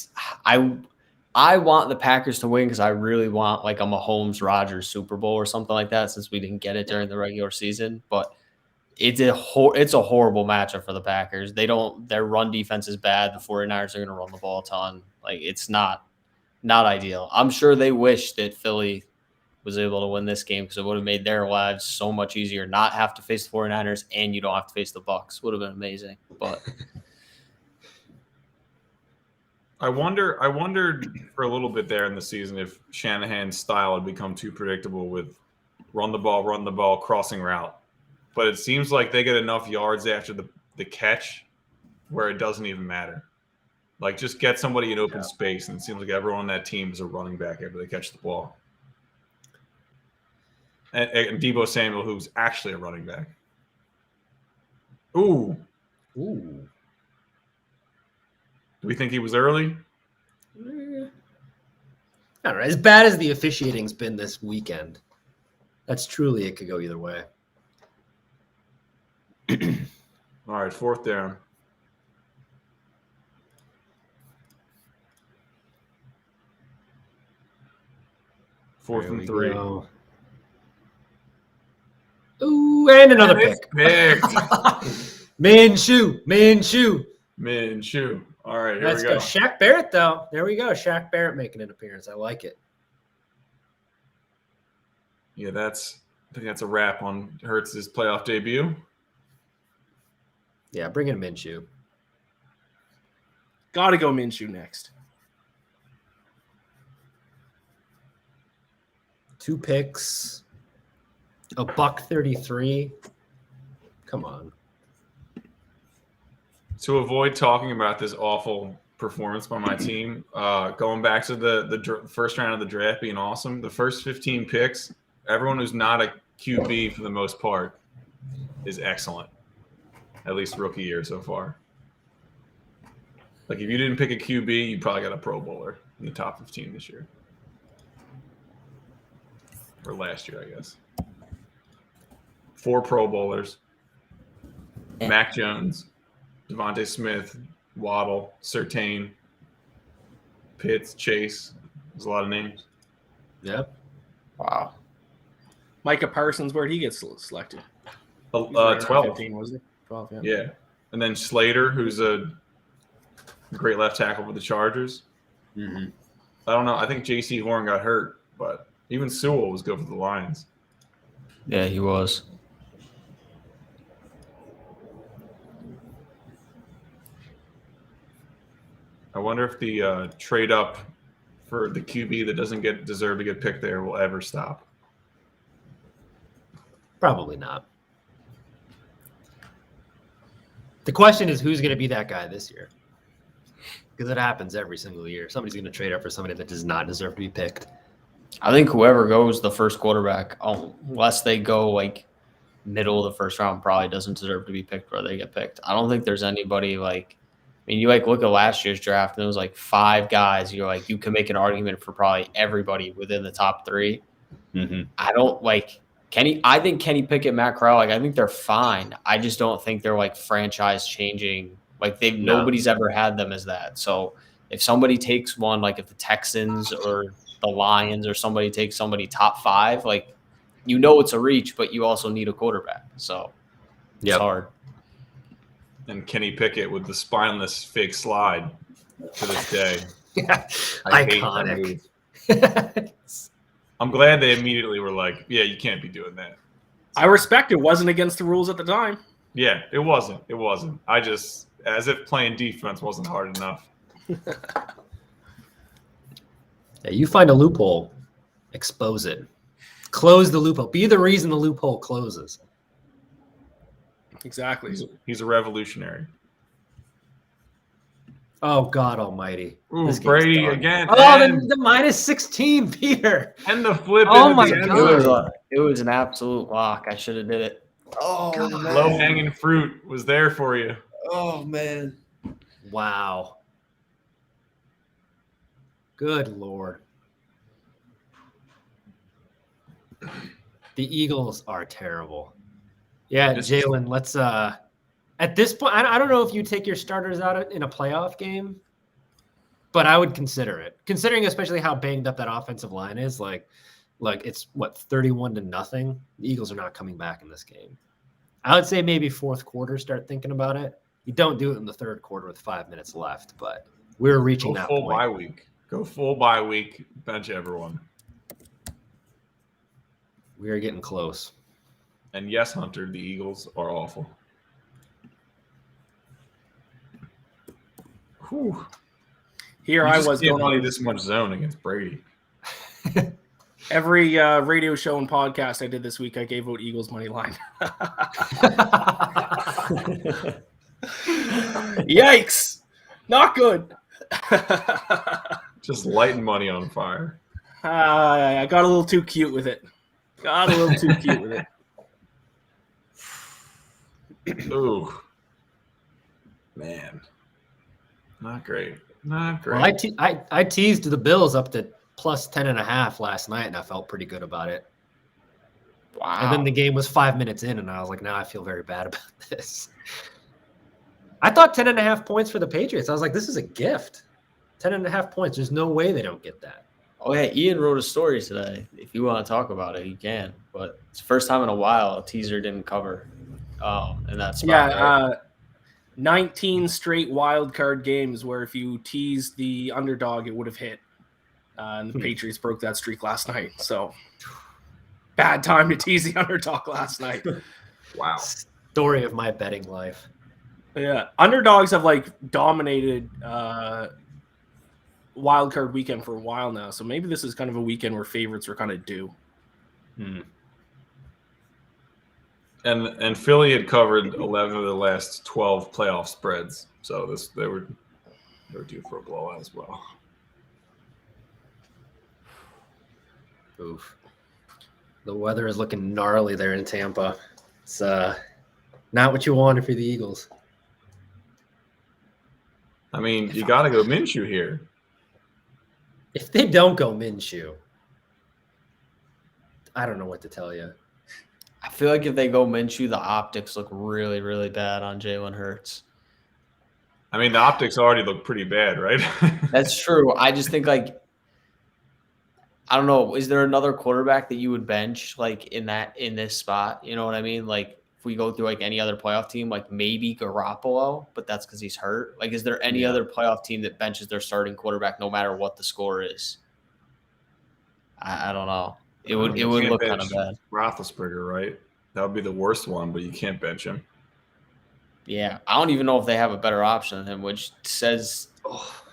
the Packers to win because I really want like a Mahomes Rodgers Super Bowl or something like that, since we didn't get it during the regular season. But it's a horrible matchup for the Packers. Their run defense is bad. The 49ers are going to run the ball a ton. Like, it's not ideal. I'm sure they wish that Philly was able to win this game because it would have made their lives so much easier. Not have to face the 49ers and you don't have to face the Bucs. Would have been amazing. But I wondered for a little bit there in the season if Shanahan's style had become too predictable with run the ball, crossing route. But it seems like they get enough yards after the catch where it doesn't even matter. Like, just get somebody in open space, and it seems like everyone on that team is a running back after they catch the ball. And Deebo Samuel, who's actually a running back. Ooh. Ooh. Do we think he was early? I don't know. As bad as the officiating's been this weekend, that's truly, it could go either way. All right, fourth down. Fourth There and we 3. go. Ooh, and another pick. Picked. Minshew. Minshew. All right, here Let's we go. go. Shaq Barrett, though. There we go. Shaq Barrett making an appearance. I like it. Yeah, I think that's a wrap on Hurts' playoff debut. Yeah, bring in Minshew. Gotta go Minshew next. 2 picks, a $133. Come on. To avoid talking about this awful performance by my team, going back to the first round of the draft being awesome, the first 15 picks, everyone who's not a QB for the most part is excellent. At least rookie year so far. Like if you didn't pick a QB, you probably got a Pro Bowler in the top 15 this year. Or last year, I guess. 4 Pro Bowlers. Mac Jones, Devontae Smith, Waddle, Surtain, Pitts, Chase. There's a lot of names. Yep. Wow. Micah Parsons, where'd he get selected? 12. 15, was he? 12, yeah. Yeah. And then Slater, who's a great left tackle for the Chargers. Mm-hmm. I don't know. I think J.C. Horn got hurt, but even Sewell was good for the Lions. Yeah, he was. I wonder if the trade up for the QB that doesn't deserve to get picked there will ever stop. Probably not. The question is who's going to be that guy this year? Because it happens every single year. Somebody's going to trade up for somebody that does not deserve to be picked. I think whoever goes the first quarterback, unless they go like middle of the first round, probably doesn't deserve to be picked where they get picked. I don't think there's anybody like, I mean, you like look at last year's draft and it was like 5 guys. You're like, you can make an argument for probably everybody within the top 3. Mm-hmm. I don't like Kenny. I think Kenny Pickett, Matt Corral, like I think they're fine. I just don't think they're like franchise changing. Like nobody's ever had them as that. So if somebody takes one, like if the Texans or the Lions or somebody takes somebody top 5, like it's a reach, but you also need a quarterback. So it's hard. And Kenny Pickett with the spineless fake slide to this day. Yeah. I hate that move. I'm glad they immediately were like, yeah, you can't be doing that. I respect it. Wasn't against the rules at the time. Yeah, it wasn't. It wasn't. I just, as if playing defense wasn't hard enough. Yeah, you find a loophole, expose it. Close the loophole. Be the reason the loophole closes. Exactly. He's a revolutionary. Oh, God almighty. Ooh, Brady done. again. Oh, the minus 16, Peter. And the flip. Oh, my God. It was an absolute lock. I should have did it. Oh, man. Low-hanging fruit was there for you. Oh, man. Wow. Good Lord. The Eagles are terrible. Yeah, Jalen, let's at this point, I don't know if you take your starters out in a playoff game, but I would consider it. Considering especially how banged up that offensive line is, like it's 31-0. The Eagles are not coming back in this game. I would say maybe fourth quarter start thinking about it. You don't do it in the third quarter with 5 minutes left, but we're reaching that full point. bye week. Go full bye week. Bench everyone. We are getting close. And yes, Hunter, the Eagles are awful. Whew. Here I was going going on this much zone against Brady. Every radio show and podcast I did this week, I gave out Eagles money line. Yikes! Not good. Just lighting money on fire. I got a little too cute with it. Ooh, man, not great. Not great. Well, I teased the Bills up to plus 10.5 last night, and I felt pretty good about it. Wow. And then the game was 5 minutes in, and I was like, now I feel very bad about this. I thought 10.5 points for the Patriots. I was like, this is a gift. 10.5 points. There's no way they don't get that. Oh, yeah. Ian wrote a story today. If you want to talk about it, you can. But it's the first time in a while a teaser didn't cover. And that's right? 19 straight wild card games where if you teased the underdog, it would have hit. And the Patriots broke that streak last night. So bad time to tease the underdog last night. Wow. Story of my betting life. Yeah, underdogs have like dominated Wildcard weekend for a while now, so maybe this is kind of a weekend where favorites are kind of due. And Philly had covered 11 of the last 12 playoff spreads, so they were due for a blowout as well. Oof. The weather is looking gnarly there in Tampa. It's not what you wanted for the Eagles. I mean, you got to go Minshew here. If they don't go Minshew, I don't know what to tell you. I feel like if they go Minshew, the optics look really, really bad on Jalen Hurts. I mean, the optics already look pretty bad, right? That's true. I just think I don't know. Is there another quarterback that you would bench like in this spot? You know what I mean? Like if we go through like any other playoff team, like maybe Garoppolo, but that's because he's hurt. Like, is there any other playoff team that benches their starting quarterback no matter what the score is? I don't know. It would look kind of bad. Roethlisberger, right? That would be the worst one, but you can't bench him. Yeah, I don't even know if they have a better option than him, which says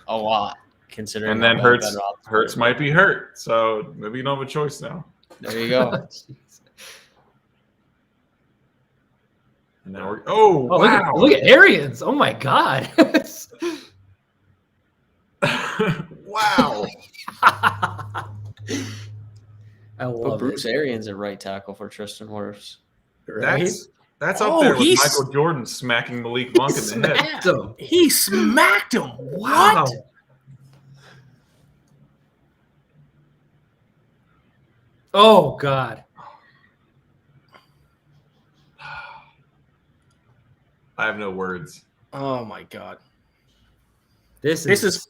a lot considering. And then Hurts might be hurt, so maybe you don't have a choice now. There you go. And now wow. Look at Arians. Oh my God. Wow. I love Put Bruce Arians at right tackle for Tristan Wirfs. Right? That's up there with Michael Jordan smacking Malik Monk in the head. He smacked him. Wow. What? Oh God. I have no words. Oh my God. This is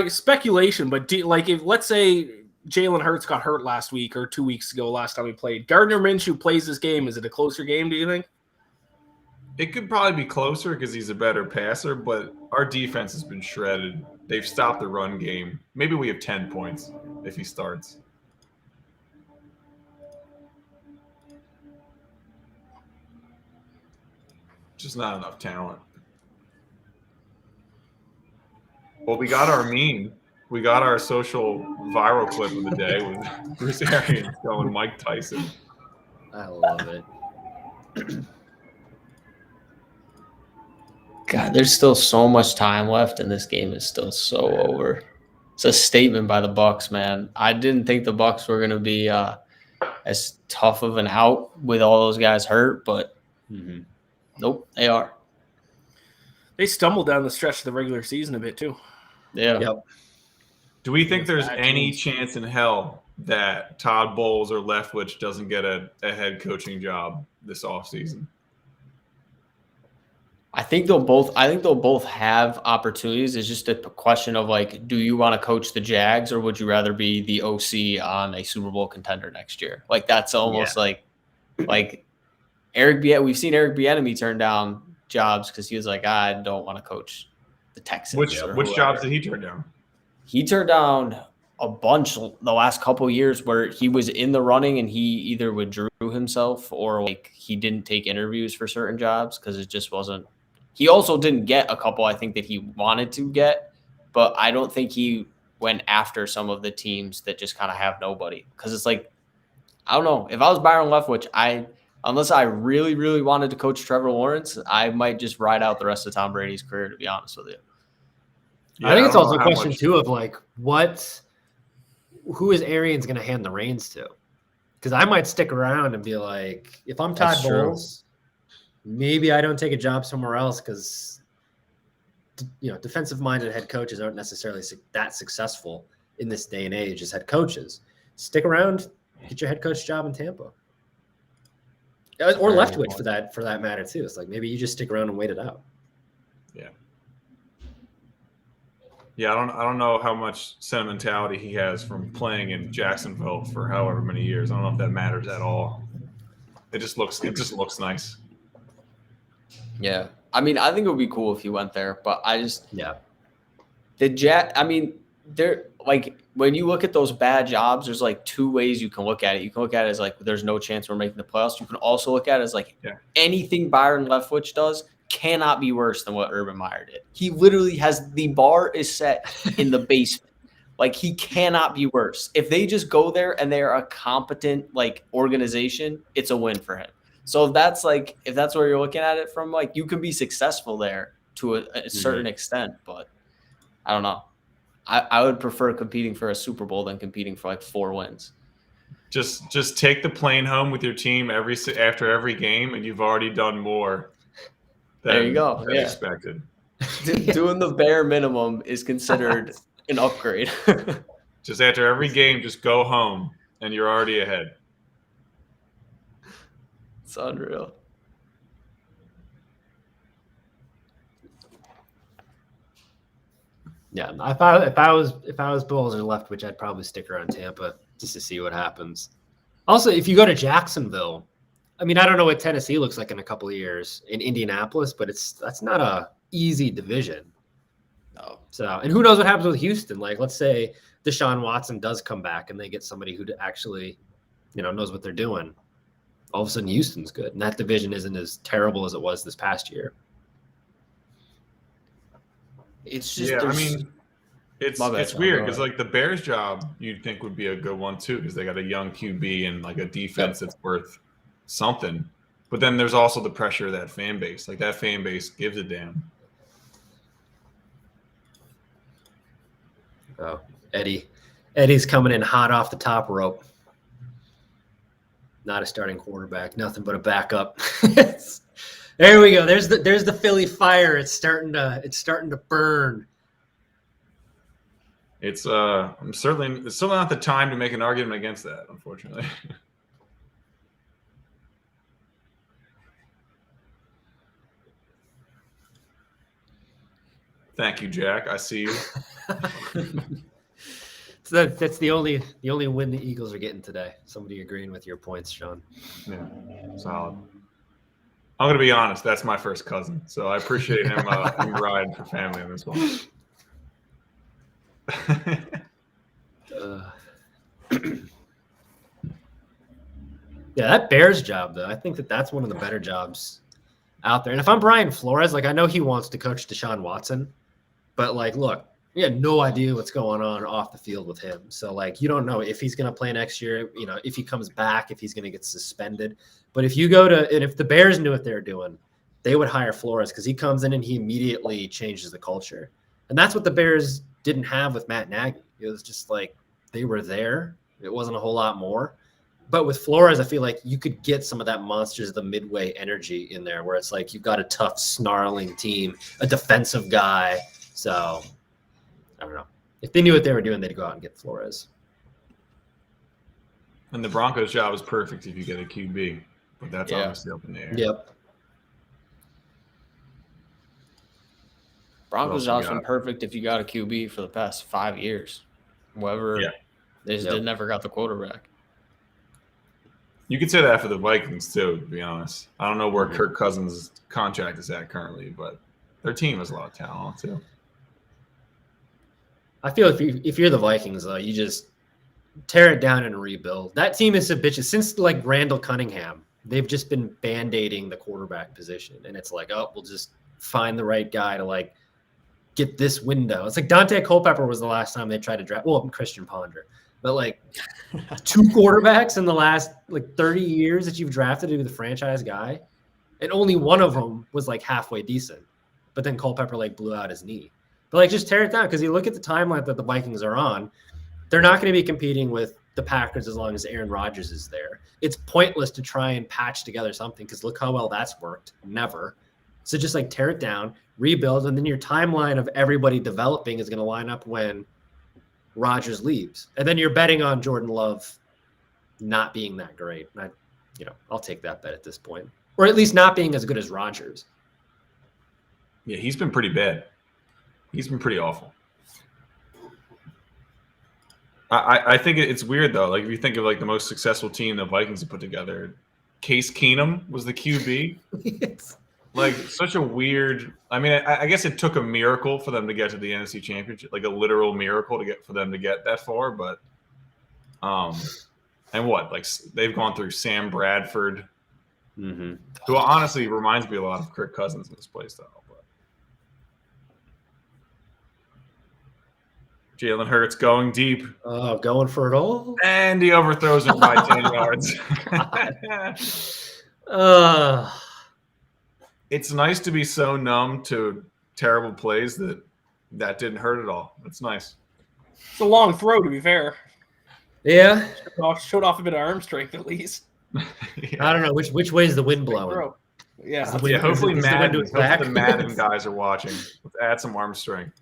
speculation, but if let's say Jalen Hurts got hurt last week or 2 weeks ago, last time he played, Gardner Minshew plays this game. Is it a closer game, do you think? It could probably be closer because he's a better passer, but our defense has been shredded. They've stopped the run game. Maybe we have 10 points if he starts. Just not enough talent. Well, we got our meme. We got our social viral clip of the day with Bruce Arians going Mike Tyson. I love it. God, there's still so much time left, and this game is still so over. It's a statement by the Bucs, man. I didn't think the Bucs were going to be as tough of an out with all those guys hurt, but nope, they are. They stumbled down the stretch of the regular season a bit too. Yeah. Yep. Do we think there's any chance in hell that Todd Bowles or Leftwich doesn't get a head coaching job this offseason? I think they'll both have opportunities. It's just a question of like, do you want to coach the Jags or would you rather be the OC on a Super Bowl contender next year? Like that's almost like Eric we've seen Eric Bieniemy turn down jobs because he was like, I don't want to coach the Texans. Which jobs did he turn down? He turned down a bunch the last couple of years where he was in the running and he either withdrew himself or like he didn't take interviews for certain jobs because it just wasn't. He also didn't get a couple I think that he wanted to get, but I don't think he went after some of the teams that just kind of have nobody because it's like, I don't know. If I was Byron Leftwich, unless I really, really wanted to coach Trevor Lawrence, I might just ride out the rest of Tom Brady's career, to be honest with you. Yeah, I think it's also a question, too, of like, who is Arians going to hand the reins to? Because I might stick around and be like, if I'm Todd Bowles, maybe I don't take a job somewhere else because, defensive-minded head coaches aren't necessarily that successful in this day and age as head coaches. Stick around, get your head coach job in Tampa. Or Leftwich for that matter too. It's like maybe you just stick around and wait it out. Yeah. Yeah, I don't know how much sentimentality he has from playing in Jacksonville for however many years. I don't know if that matters at all. It just looks nice. Yeah. I mean, I think it would be cool if he went there, but they're like when you look at those bad jobs, there's like two ways you can look at it. You can look at it as like there's no chance we're making the playoffs. You can also look at it as like anything Byron Leftwich does cannot be worse than what Urban Meyer did. He literally has the bar is set in the basement. Like, he cannot be worse. If they just go there and they're a competent like organization, it's a win for him. So if that's where you're looking at it from, like, you can be successful there to a certain extent, but I don't know. I would prefer competing for a Super Bowl than competing for like 4 wins. Just take the plane home with your team after every game, and you've already done more than expected. Doing the bare minimum is considered an upgrade. Just after every game, just go home, and you're already ahead. It's unreal. Yeah, if I was Bills or left, which I'd probably stick around Tampa just to see what happens. Also, if you go to Jacksonville, I mean, I don't know what Tennessee looks like in a couple of years in Indianapolis, but that's not a easy division. No. So, and who knows what happens with Houston? Like, let's say Deshaun Watson does come back and they get somebody who actually, knows what they're doing. All of a sudden, Houston's good, and that division isn't as terrible as it was this past year. It's just, it's weird because like the Bears job you'd think would be a good one too because they got a young QB and like a defense that's worth something. But then there's also the pressure of that fan base. Like that fan base gives a damn. Oh, Eddie's coming in hot off the top rope. Not a starting quarterback, nothing but a backup. There we go. There's the Philly fire. It's starting to burn. It's still not the time to make an argument against that, unfortunately. Thank you, Jack. I see you. So that's the only win the Eagles are getting today. Somebody agreeing with your points, Sean. Yeah, solid. I'm gonna be honest. That's my first cousin, so I appreciate him riding for family on this one. Yeah, that Bears job though. I think that's one of the better jobs out there. And if I'm Brian Flores, like I know he wants to coach Deshaun Watson, but like, look, we had no idea what's going on off the field with him. So like, you don't know if he's going to play next year, if he comes back, if he's going to get suspended. But if if the Bears knew what they were doing, they would hire Flores because he comes in and he immediately changes the culture. And that's what the Bears didn't have with Matt Nagy. It was just like they were there. It wasn't a whole lot more. But with Flores, I feel like you could get some of that Monsters of the Midway energy in there where it's like you've got a tough, snarling team, a defensive guy. So I don't know. If they knew what they were doing, they'd go out and get Flores. And the Broncos job is perfect if you get a QB, but that's obviously up in the air. Yep. Broncos job's been perfect if you got a QB for the past 5 years. Whoever, they just never got the quarterback. You could say that for the Vikings too, to be honest. I don't know where Kirk Cousins' contract is at currently, but their team has a lot of talent too. I feel if you're the Vikings, though, you just tear it down and rebuild. That team is bitches. Since like Randall Cunningham, they've just been band-aiding the quarterback position. And it's like, oh, we'll just find the right guy to like get this window. It's like Dante Culpepper was the last time they tried to draft. Well, Christian Ponder. But like 2 quarterbacks in the last like 30 years that you've drafted to be the franchise guy. And only one of them was like halfway decent. But then Culpepper like blew out his knee. But like just tear it down because you look at the timeline that the Vikings are on, they're not going to be competing with the Packers as long as Aaron Rodgers is there. It's pointless to try and patch together something because look how well that's worked. Never. So just like tear it down, rebuild, and then your timeline of everybody developing is going to line up when Rodgers leaves. And then you're betting on Jordan Love not being that great. And I'll take that bet at this point. Or at least not being as good as Rodgers. Yeah, he's been pretty bad. He's been pretty awful. I think it's weird though. Like if you think of like the most successful team the Vikings have put together, Case Keenum was the QB. Yes. Like such a weird. I mean, I guess it took a miracle for them to get to the NFC Championship, like a literal miracle for them to get that far. But, and what? Like they've gone through Sam Bradford, Mm-hmm. Who honestly reminds me a lot of Kirk Cousins in his play style. But Jalen Hurts going deep. Oh, going for it all. And he overthrows him by 10 yards. It's nice to be so numb to terrible plays that didn't hurt at all. It's nice. It's a long throw, to be fair. Yeah. Showed off a bit of arm strength, at least. I don't know which way is the wind blowing. Yeah. Hopefully is the wind to his back? the Madden guys are watching. Let's add some arm strength.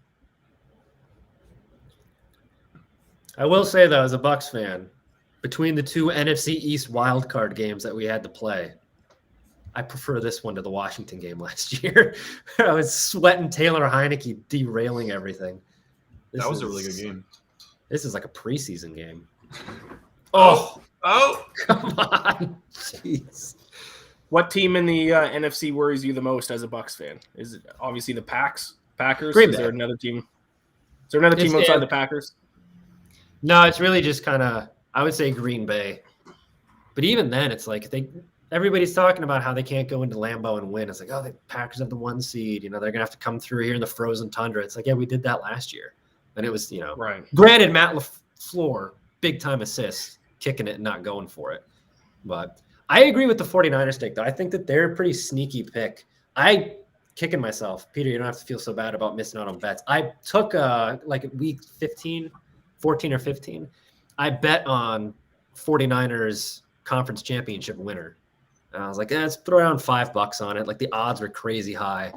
I will say, though, as a Bucs fan, between the two NFC East wildcard games that we had to play, I prefer this one to the Washington game last year. I was sweating Taylor Heineke derailing everything. That was a really good game. This is like a preseason game. Oh, come on. Jeez. What team in the NFC worries you the most as a Bucs fan? Is it obviously the Packers? Green Is Bay. there another team? Is there another team outside the Packers? No, it's really just kind of, I would say Green Bay. But even then, it's like everybody's talking about how they can't go into Lambeau and win. It's like, oh, the Packers have the 1 seed. They're going to have to come through here in the frozen tundra. It's like, yeah, we did that last year. And it was, right. Granted, Matt LaFleur, big-time assists, kicking it and not going for it. But I agree with the 49ers take, though. I think that they're a pretty sneaky pick. Kicking myself. Peter, you don't have to feel so bad about missing out on bets. I took, week 14 or 15, I bet on 49ers conference championship winner. And I was like, let's throw around $5 on it. Like the odds were crazy high.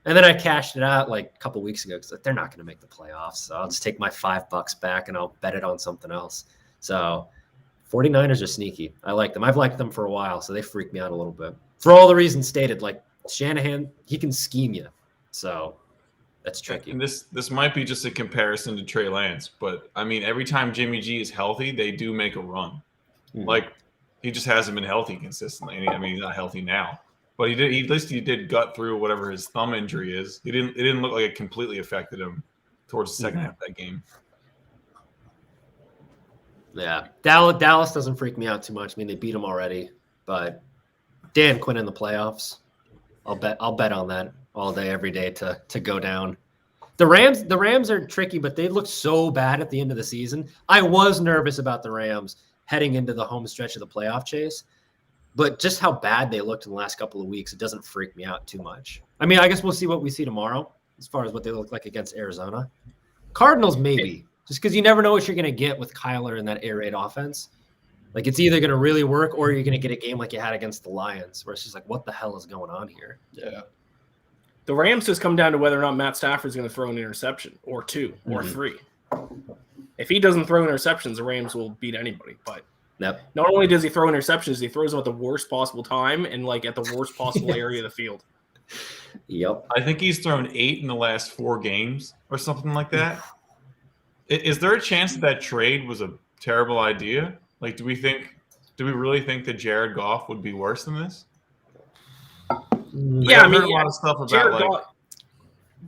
And then I cashed it out like a couple weeks ago because they're not going to make the playoffs. So I'll just take my $5 back and I'll bet it on something else. So 49ers are sneaky. I like them. I've liked them for a while, so they freak me out a little bit. For all the reasons stated, like Shanahan, he can scheme you. So that's tricky. And this might be just a comparison to Trey Lance, but I mean, every time Jimmy G is healthy, they do make a run. Mm-hmm. Like he just hasn't been healthy consistently. I mean, he's not healthy now, but at least he did gut through whatever his thumb injury is. It didn't look like it completely affected him towards the second half of that game. Yeah, Dallas doesn't freak me out too much. I mean, they beat them already, but Dan Quinn in the playoffs, I'll bet on that all day, every day to go down. The Rams are tricky, but they looked so bad at the end of the season. I was nervous about the Rams heading into the home stretch of the playoff chase, but just how bad they looked in the last couple of weeks, it doesn't freak me out too much. I mean, I guess we'll see what we see tomorrow as far as what they look like against Arizona. Cardinals, maybe, just because you never know what you're going to get with Kyler in that air raid offense. Like, it's either going to really work or you're going to get a game like you had against the Lions, where it's just like, what the hell is going on here? Yeah. The Rams just come down to whether or not Matt Stafford's going to throw an interception or 2 or 3. If he doesn't throw interceptions, the Rams will beat anybody. But Yep. not only does he throw interceptions, he throws them at the worst possible time and like at the worst possible area of the field. Yep. I think he's thrown 8 in the last 4 games or something like that. Is there a chance that trade was a terrible idea? Like, do we really think that Jared Goff would be worse than this? Yeah, I've heard a lot of stuff about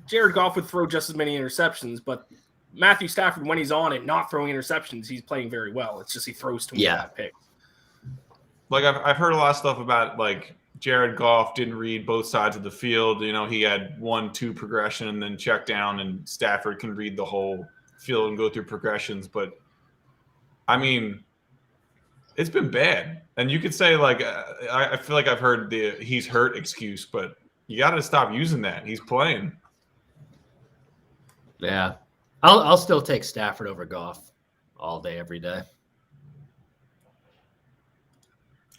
Jared Goff would throw just as many interceptions, but Matthew Stafford, when he's on it, not throwing interceptions, he's playing very well. It's just he throws too many bad picks. Like I've heard a lot of stuff about like Jared Goff didn't read both sides of the field. He had 1-2 progression and then check down, and Stafford can read the whole field and go through progressions. But I mean, it's been bad. And you could say like I feel like I've heard the he's hurt excuse, but you got to stop using that. He's playing. Yeah. I'll still take Stafford over Goff all day, every day.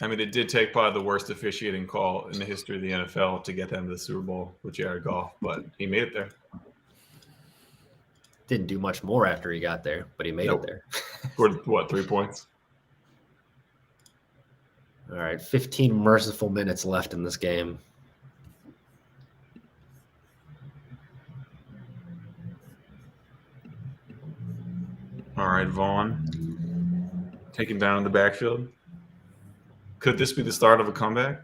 I mean, it did take probably the worst officiating call in the history of the NFL to get them to the Super Bowl with Jared Goff, but he made it there. Didn't do much more after he got there, but he made it there. Scored, what, 3 points? All right, 15 merciful minutes left in this game. All right, Vaughn. Taken down in the backfield. Could this be the start of a comeback?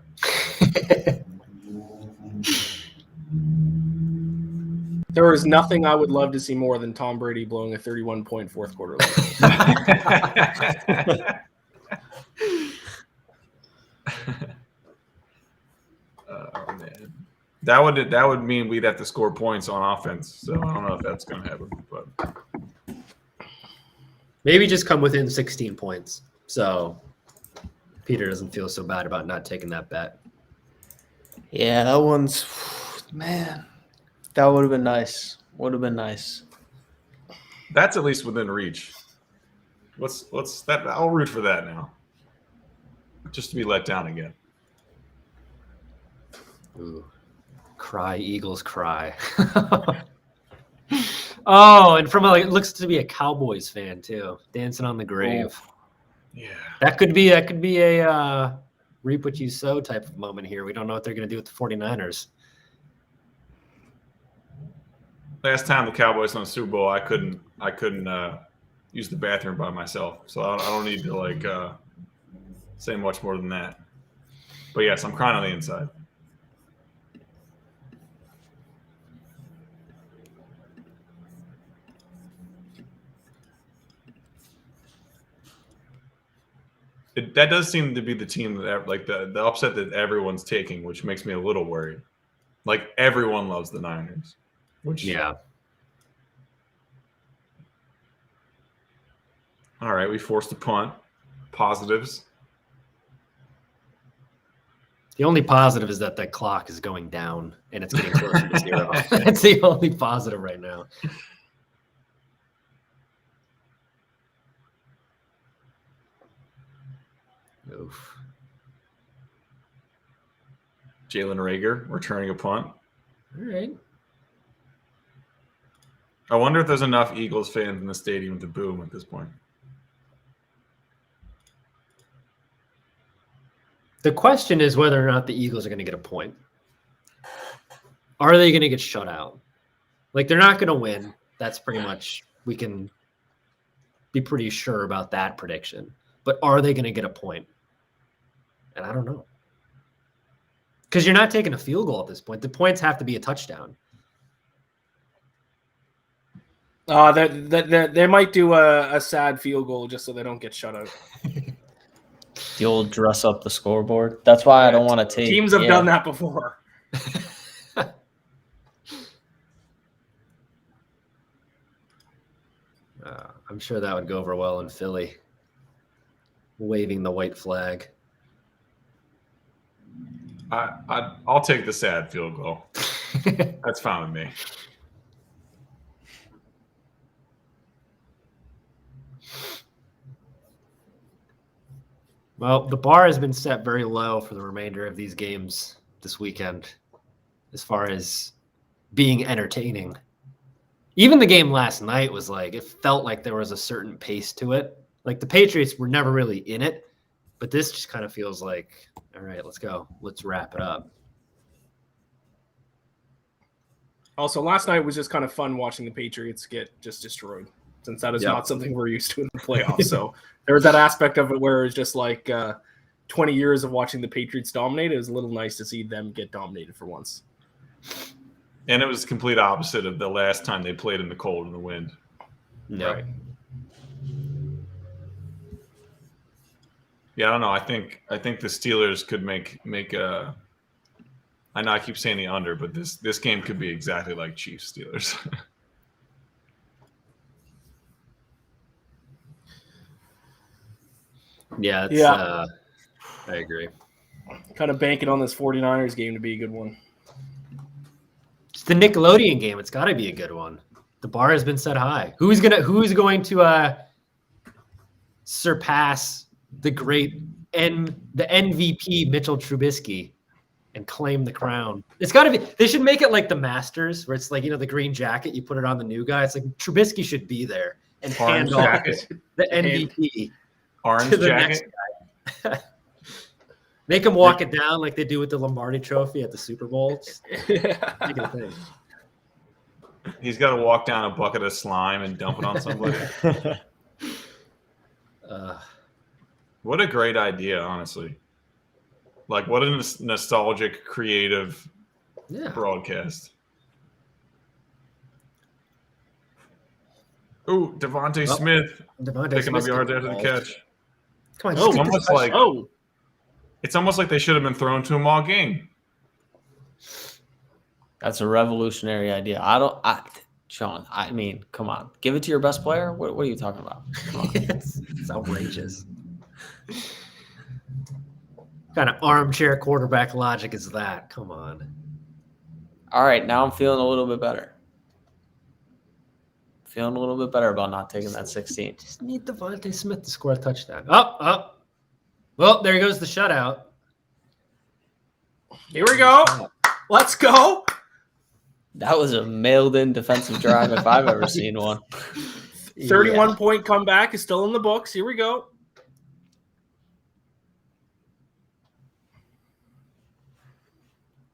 There is nothing I would love to see more than Tom Brady blowing a 31-point fourth quarter lead. That would mean we'd have to score points on offense. So I don't know if that's going to happen. But Maybe just come within 16 points. So Peter doesn't feel so bad about not taking that bet. Yeah, that one's man. That would have been nice. Would have been nice. that's at least within reach. What's that? I'll root for that now. Just to be let down again. Ooh. Cry, Eagles, cry. Oh, and from it looks to be a Cowboys fan too, dancing on the grave. Oh, yeah, that could be a reap what you sow type of moment here. We don't know what they're going to do with the 49ers. Last time the Cowboys won the Super Bowl, I couldn't use the bathroom by myself, so I don't need to say much more than that. But yes, I'm crying on the inside. That does seem to be the team that the upset that everyone's taking, which makes me a little worried. Like everyone loves the Niners. Which Yeah. All right, we forced a punt. Positives. The only positive is that the clock is going down and it's getting closer to 0. That's the only positive right now. Oof. Jalen Reagor returning a punt. All right. I wonder if there's enough Eagles fans in the stadium to boo him at this point. The question is whether or not the Eagles are going to get a point. Are they going to get shut out? Like, they're not going to win. That's pretty much, we can be pretty sure about that prediction. But are they going to get a point? And I don't know. Because you're not taking a field goal at this point. The points have to be a touchdown. They might do a sad field goal just so they don't get shut out. The old dress up the scoreboard. That's why I don't want to take. Teams have done that before. I'm sure that would go over well in Philly. Waving the white flag. I'll take the sad field goal. That's fine with me. Well, the bar has been set very low for the remainder of these games this weekend as far as being entertaining. Even the game last night was like, it felt like there was a certain pace to it. Like the Patriots were never really in it, but this just kind of feels like, all right, let's go. Let's wrap it up. Also, last night was just kind of fun watching the Patriots get just destroyed, since that is not something we're used to in the playoffs. So there was that aspect of it where it's just like 20 years of watching the Patriots dominate. It was a little nice to see them get dominated for once. And it was the complete opposite of the last time they played in the cold and the wind. No. Right. Yeah, I don't know. I think the Steelers could make a. I know I keep saying the under, but this game could be exactly like Chiefs Steelers. Yeah, I agree. Kind of banking on this 49ers game to be a good one. It's the Nickelodeon game. It's got to be a good one. The bar has been set high. Who's going to surpass the great the MVP Mitchell Trubisky and claim the crown? It's got to be. They should make it like the Masters, where it's like, the green jacket, you put it on the new guy. It's like Trubisky should be there and hand off the MVP Orange to the jacket. next guy. Make him walk it down like they do with the Lombardi Trophy at the Super Bowl. Just make it a thing. He's got to walk down a bucket of slime and dump it on somebody. What a great idea, honestly. Like, what a nostalgic, creative broadcast. Ooh, Devontae Smith picking up yards after the catch. Come on, It's almost like they should have been thrown to him all game. That's a revolutionary idea. Sean, I mean, come on. Give it to your best player? What are you talking about? Come on. It's outrageous. What kind of armchair quarterback logic is that? Come on. All right, now I'm feeling a little bit better. Feeling a little bit better about not taking that 16. Just need Devontae Smith to score a touchdown. Oh. Well, there goes the shutout. Here we go. Let's go. That was a mailed-in defensive drive if I've ever seen one. 31-point comeback is still in the books. Here we go.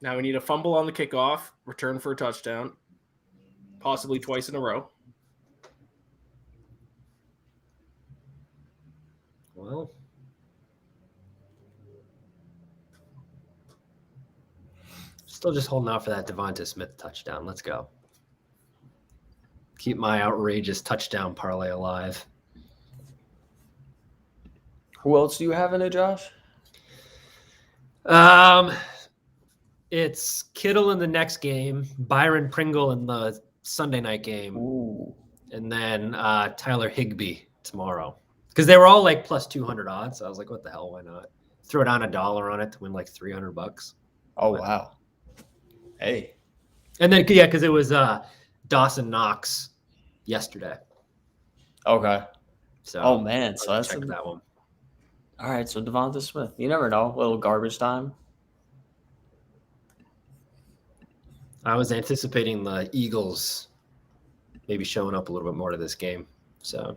Now we need a fumble on the kickoff, return for a touchdown, possibly twice in a row. Well, still just holding out for that Devonta Smith touchdown. Let's go. Keep my outrageous touchdown parlay alive. Who else do you have in it, Josh? It's Kittle in the next game, Byron Pringle in the Sunday night game, Ooh. and then Tyler Higbee tomorrow. Because they were all like plus 200 odds. So I was like, what the hell? Why not? Throw down $1 on it to win like $300. Oh, wow. Hey. And then, yeah, because it was Dawson Knox yesterday. Okay. So, Oh, man. So that's check that one. All right. So Devonta Smith. You never know. A little garbage time. I was anticipating the Eagles maybe showing up a little bit more to this game. So.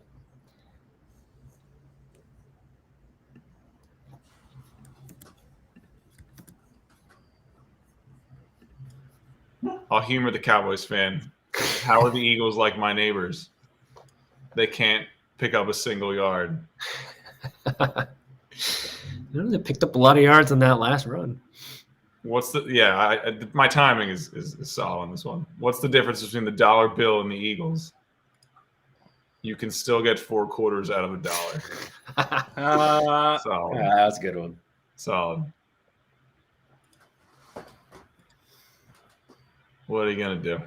I'll humor the Cowboys fan. How are the Eagles like my neighbors? They can't pick up a single yard. They picked up a lot of yards on that last run. What's the my timing is solid on this one. What's the difference between the dollar bill and the Eagles? You can still get 4 quarters out of $1. Solid. Yeah, that was a good one. Solid. What are you gonna do?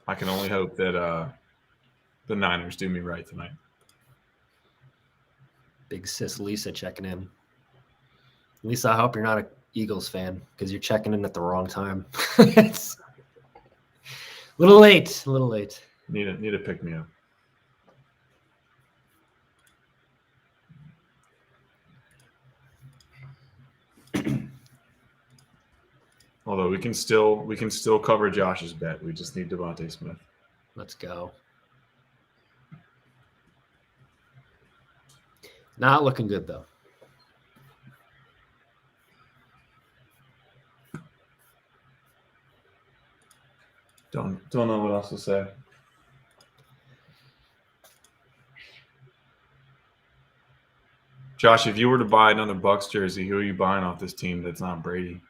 I can only hope that the Niners do me right tonight. Big sis Lisa checking in. Lisa, I hope you're not an Eagles fan because you're checking in at the wrong time. It's a little late. A little late. Need to pick me up. Although we can still cover Josh's bet. We just need Devontae Smith. Let's go. Not looking good though. Don't know what else to say. Josh, if you were to buy another Bucks jersey, who are you buying off this team that's not Brady?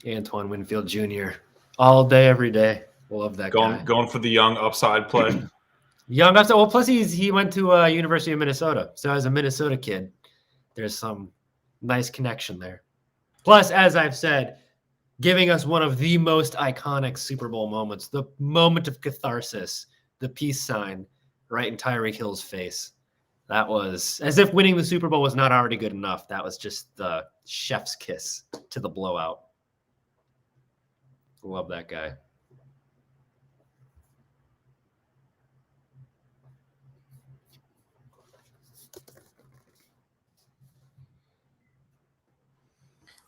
Antoine Winfield Jr. all day, every day. Love that guy. Going for the young upside play. Young upside. Well, plus he went to University of Minnesota. So as a Minnesota kid, there's some nice connection there. Plus, as I've said, giving us one of the most iconic Super Bowl moments, the moment of catharsis, the peace sign right in Tyreek Hill's face. That was as if winning the Super Bowl was not already good enough. That was just the chef's kiss to the blowout. Love that guy.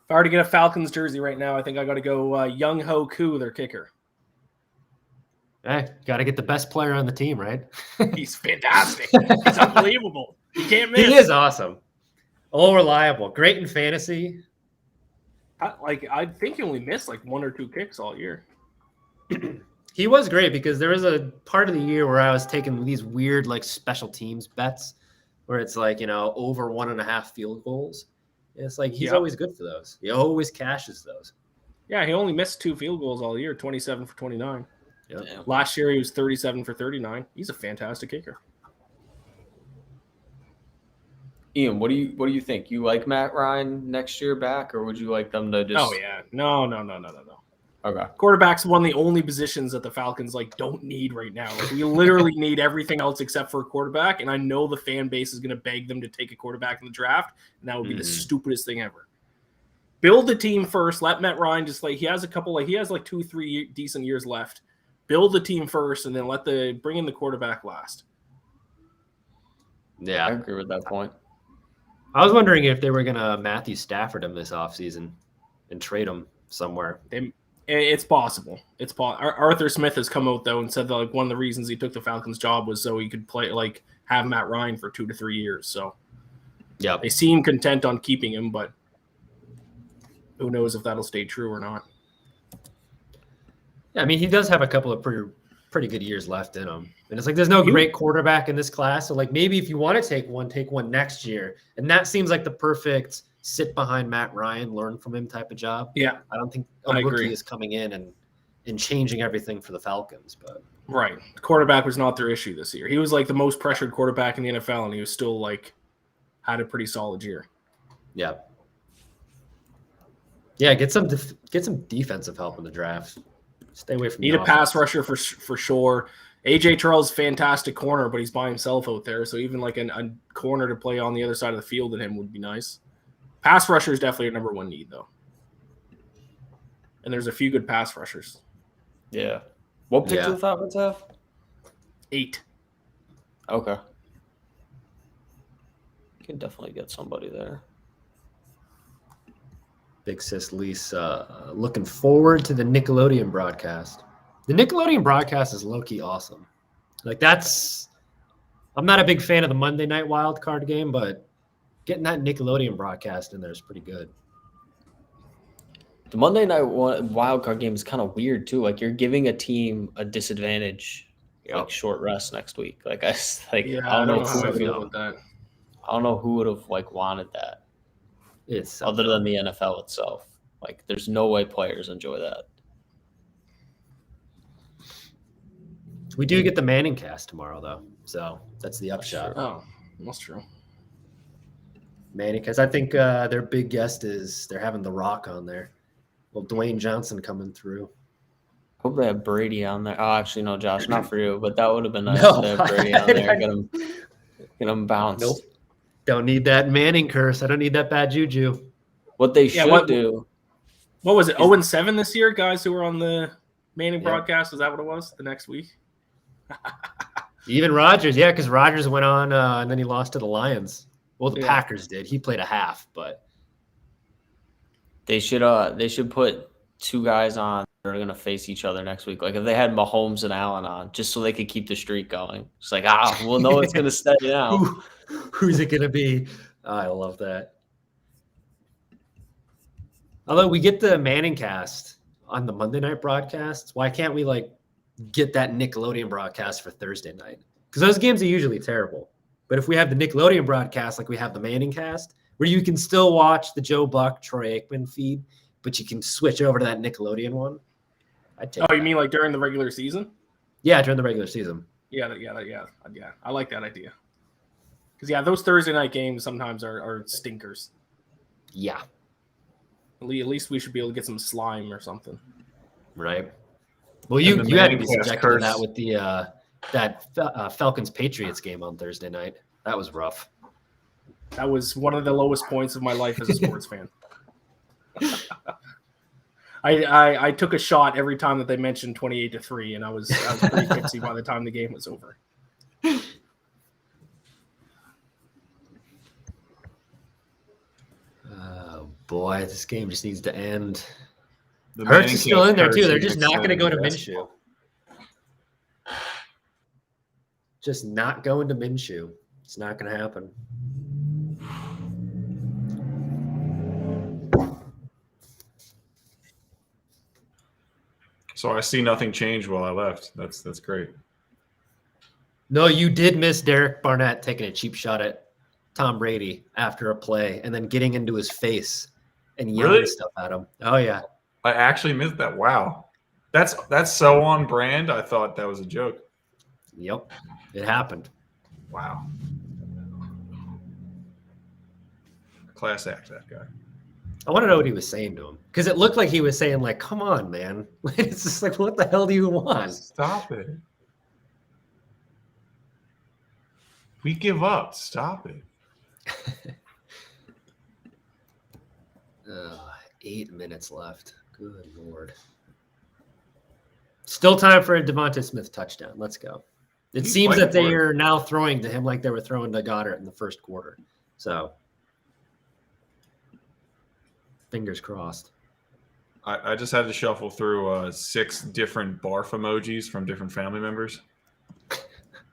If I were to get a Falcons jersey right now, I think I got to go Young Ho Koo, their kicker. Hey, got to get the best player on the team, right? He's fantastic. He's unbelievable. You can't miss. He is awesome. All reliable. Great in fantasy. I think he only missed like 1 or 2 kicks all year. He was great because there was a part of the year where I was taking these weird like special teams bets where it's like, over 1.5 field goals. And it's like he's always good for those. He always cashes those. Yeah, he only missed 2 field goals all year, 27 for 29. Yep. Last year he was 37 for 39. He's a fantastic kicker. Ian, what do you think? You like Matt Ryan next year back, or would you like them to just? Oh yeah, no. Okay. Quarterback's one of the only positions that the Falcons don't need right now. Like, we literally need everything else except for a quarterback, and I know the fan base is going to beg them to take a quarterback in the draft, and that would be the stupidest thing ever. Build the team first. Let Matt Ryan he has 2-3 decent years left. Build the team first, and then bring in the quarterback last. Yeah, I agree with that point. I was wondering if they were going to Matthew Stafford him this offseason and trade him somewhere. It's possible. Arthur Smith has come out, though, and said that one of the reasons he took the Falcons job was so he could have Matt Ryan for 2 to 3 years. So yeah, they seem content on keeping him, but who knows if that'll stay true or not. Yeah, I mean, he does have a couple of pretty good years left in him. And it's there's no great quarterback in this class. So maybe if you want to take one next year. And that seems like the perfect sit behind Matt Ryan, learn from him type of job. Yeah. I don't think a rookie is coming in and changing everything for the Falcons. But right. The quarterback was not their issue this year. He was the most pressured quarterback in the NFL, and he was still had a pretty solid year. Yeah. Yeah, get some defensive help in the draft. Stay away from need a pass rusher for sure. AJ Terrell's fantastic corner, but he's by himself out there. So even a corner to play on the other side of the field than him would be nice. Pass rusher is definitely a number one need, though. And there's a few good pass rushers. Yeah. What pick do the Falcons have? 8. Okay. You can definitely get somebody there. Big sis Lisa, looking forward to the Nickelodeon broadcast. The Nickelodeon broadcast is low-key awesome. I'm not a big fan of the Monday night Wildcard game, but getting that Nickelodeon broadcast in there is pretty good. The Monday night Wildcard game is kind of weird, too. You're giving a team a disadvantage, short rest next week. I don't know how I feel about that. I don't know who would have wanted that. It's other than the NFL itself. There's no way players enjoy that. We do get the Manning cast tomorrow, though. So that's the upshot. Oh, that's true. Manning cast. I think their big guest is they're having The Rock on there. Well, Dwayne Johnson coming through. Hope they have Brady on there. Oh, actually, no, Josh, not for you, but that would have been nice to have Brady on there. Get him bounced. Nope. Don't need that Manning curse. I don't need that bad juju. What they should do. What was it? 0-7 this year, guys who were on the Manning broadcast? Is that what it was? The next week? Even Rodgers, because Rodgers went on and then he lost to the Lions. Well, the Packers did. He played a half, but they should put 2 guys on that are gonna face each other next week. If they had Mahomes and Allen on, just so they could keep the streak going. It's we'll know it's gonna stay now. Who's it gonna be? I love that. Although we get the Manning cast on the Monday night broadcasts, why can't we get that Nickelodeon broadcast for Thursday night? Because those games are usually terrible. But if we have the Nickelodeon broadcast like we have the Manning cast, where you can still watch the Joe Buck, Troy Aikman feed, but you can switch over to that Nickelodeon one. I'd take you mean during the regular season? Yeah, during the regular season. Yeah. I like that idea. Because those Thursday night games sometimes are stinkers. Yeah. At least we should be able to get some slime or something. Right. Well, you had to be subjected to that with the Falcons Patriots game on Thursday night. That was rough. That was one of the lowest points of my life as a sports fan. I took a shot every time that they mentioned 28-3, and I was pretty tipsy by the time the game was over. Oh boy, this game just needs to end. The Hurts is still in there too. They're just Manning not going to go to cast. Minshew. Just not going to Minshew. It's not going to happen. So I see nothing changed while I left. That's great. No, you did miss Derek Barnett taking a cheap shot at Tom Brady after a play and then getting into his face and yelling stuff at him. Oh, yeah. I actually missed that. Wow. That's so on brand. I thought that was a joke. Yep. It happened. Wow. Class act, that guy. I want to know what he was saying to him because it looked like he was saying, like, come on, man. It's just like, what the hell do you want? Stop it. We give up. Stop it. 8 minutes left. Good Lord. Still time for a Devonta Smith touchdown. Let's go. It seems that they are now throwing to him like they were throwing to Goddard in the first quarter. So, fingers crossed. I just had to shuffle through 6 different barf emojis from different family members.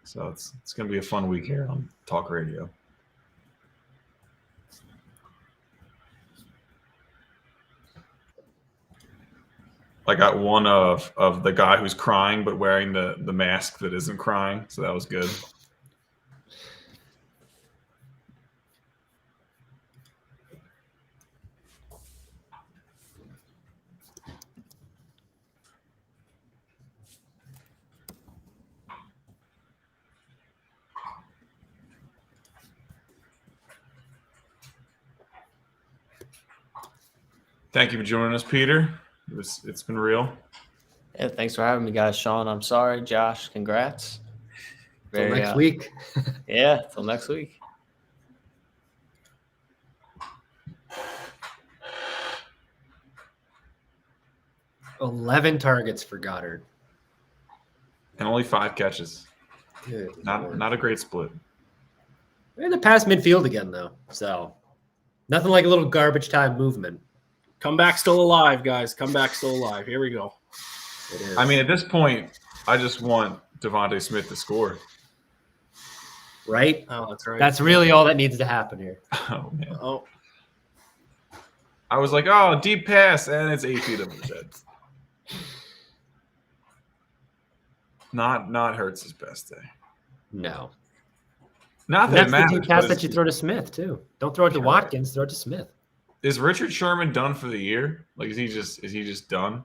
So it's going to be a fun week here on Talk Radio. I got one of the guy who's crying but wearing the mask that isn't crying, so that was good. Thank you for joining us, Peter. It's been real. Yeah, thanks for having me, guys. Sean, I'm sorry. Josh, congrats. Till next week. Yeah, till next week. $11 targets for Goddard. And only 5 catches. Good Not Lord. not a great split. They're in the past midfield again, though. So, nothing like a little garbage time movement. Comeback still alive, guys. Comeback still alive. Here we go. It is. I mean, at this point, I just want Devonta Smith to score. Right? Oh, that's right. That's really all that needs to happen here. Oh, man. Oh, I was like, oh, deep pass, and it's 8 feet over his head. Not Hurts' best day. No. Not And that it that's the matters. deep pass but that you throw to Smith, too. Don't throw it to Sure. Watkins. Throw it to Smith. Is Richard Sherman done for the year? Like, is he just done?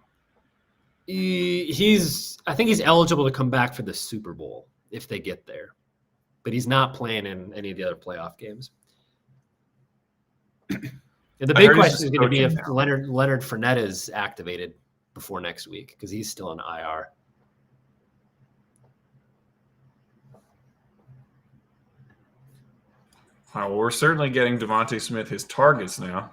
I think he's eligible to come back for the Super Bowl if they get there. But he's not playing in any of the other playoff games. And the I big heard he's question is going to be if coaching now. Leonard Fournette is activated before next week because he's still on IR. All right, well, we're certainly getting Devonta Smith his targets now.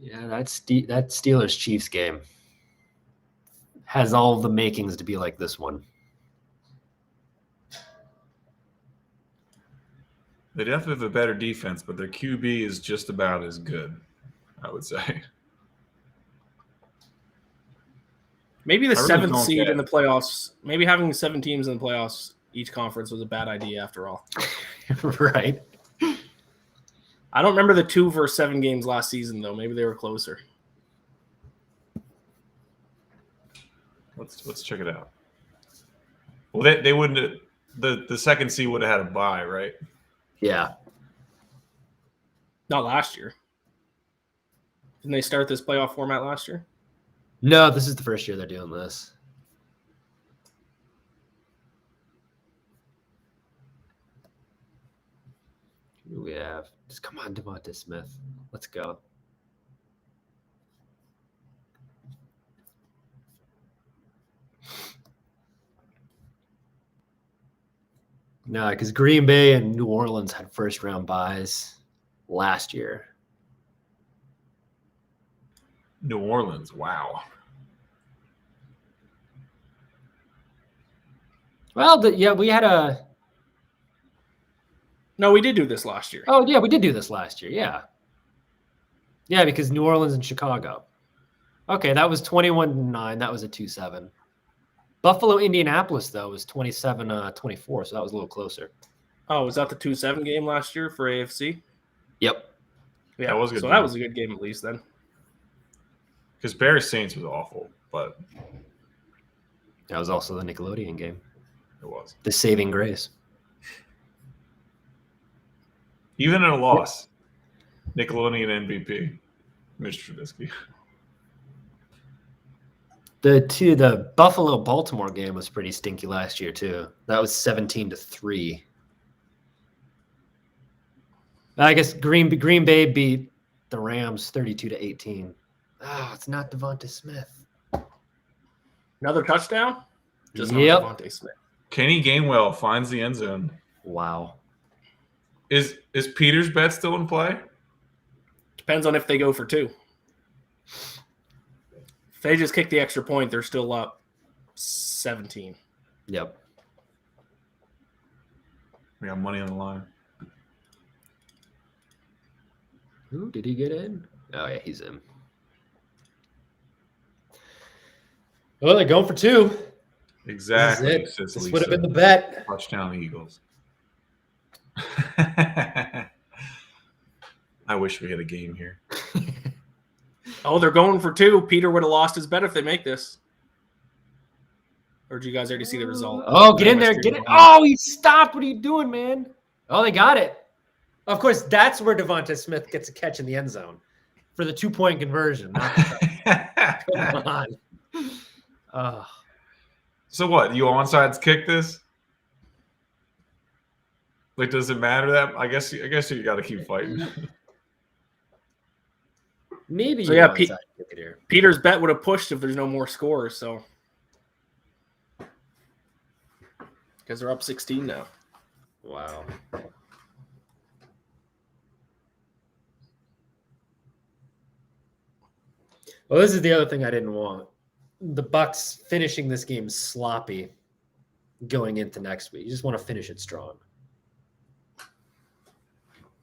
Yeah, that Steelers Chiefs game has all of the makings to be like this one. They definitely have a better defense, but their QB is just about as good, I would say. maybe the I really 7th don't seed get in the playoffs. Maybe having 7 teams in the playoffs each conference was a bad idea after all. Right. I don't remember the 2 versus 7 games last season though. Maybe they were closer. Let's check it out. Well, they wouldn't have, the second seed would have had a bye, right? Yeah. Not last year. Didn't they start this playoff format last year? No, this is the first year they're doing this. Who do we have? Just come on, Devonta Smith. Let's go. No, because Green Bay and New Orleans had first round buys last year. New Orleans, wow. Well, we had a. No, we did do this last year. Oh, yeah, we did do this last year. Yeah. Yeah, because New Orleans and Chicago. Okay, that was 21-9. That was a 2-7. Buffalo, Indianapolis, though, was 27-24, so that was a little closer. Oh, was that the 2-7 game last year for AFC? Yep. Yeah, That was a good so game. that was a good game at least then. Because Bears Saints was awful, but That was also the Nickelodeon game. it was. The saving grace. Even in a loss, Nickelodeon MVP, Mitch Trubisky. The Buffalo-Baltimore game was pretty stinky last year too. That was 17-3. I guess Green Bay beat the Rams 32-18. Oh, it's not Devonta Smith. Another touchdown? Just Yep. not Devontae Smith. Kenny Gainwell finds the end zone. Wow. Is Peter's bet still in play? Depends on if they go for 2. If they just kick the extra point, they're still up 17. Yep. We got money on the line. Ooh, did he get in? Oh, yeah, he's in. Well, they're going for 2. Exactly. This says This Lisa. would have been the bet. Touchdown Eagles. I wish we had a game here. Oh, they're going for 2. Peter would have lost his bet if they make this. Or did you guys already see the result? Oh, get in there. Get it. Oh, he stopped. What are you doing, man? Oh, they got it. Of course, that's where Devonta Smith gets a catch in the end zone for the 2-point conversion. Not the Come on. So what? You onside kick this? Like, does it matter that? I guess you got to keep fighting. Maybe So you yeah, onside kick it here. Peter's bet would have pushed if there's no more scores. So because they're up 16 now. Wow. Well, this is the other thing I didn't want. The Bucs finishing this game sloppy going into next week. You just want to finish it strong.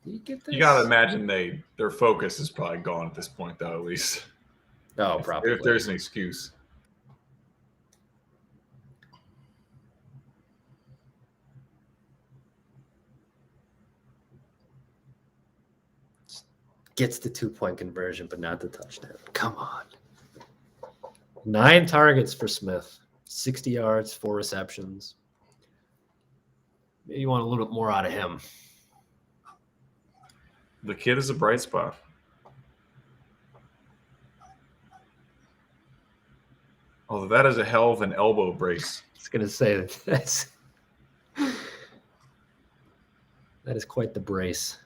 You get this? You got to imagine their focus is probably gone at this point, though, at least. Oh, probably. If there's an excuse. Gets the 2-point conversion, but not the touchdown. Come on. 9 targets for Smith. 60 yards, 4 receptions. Maybe you want a little bit more out of him. The kid is a bright spot. Although that is a hell of an elbow brace. I was going to say that that is quite the brace.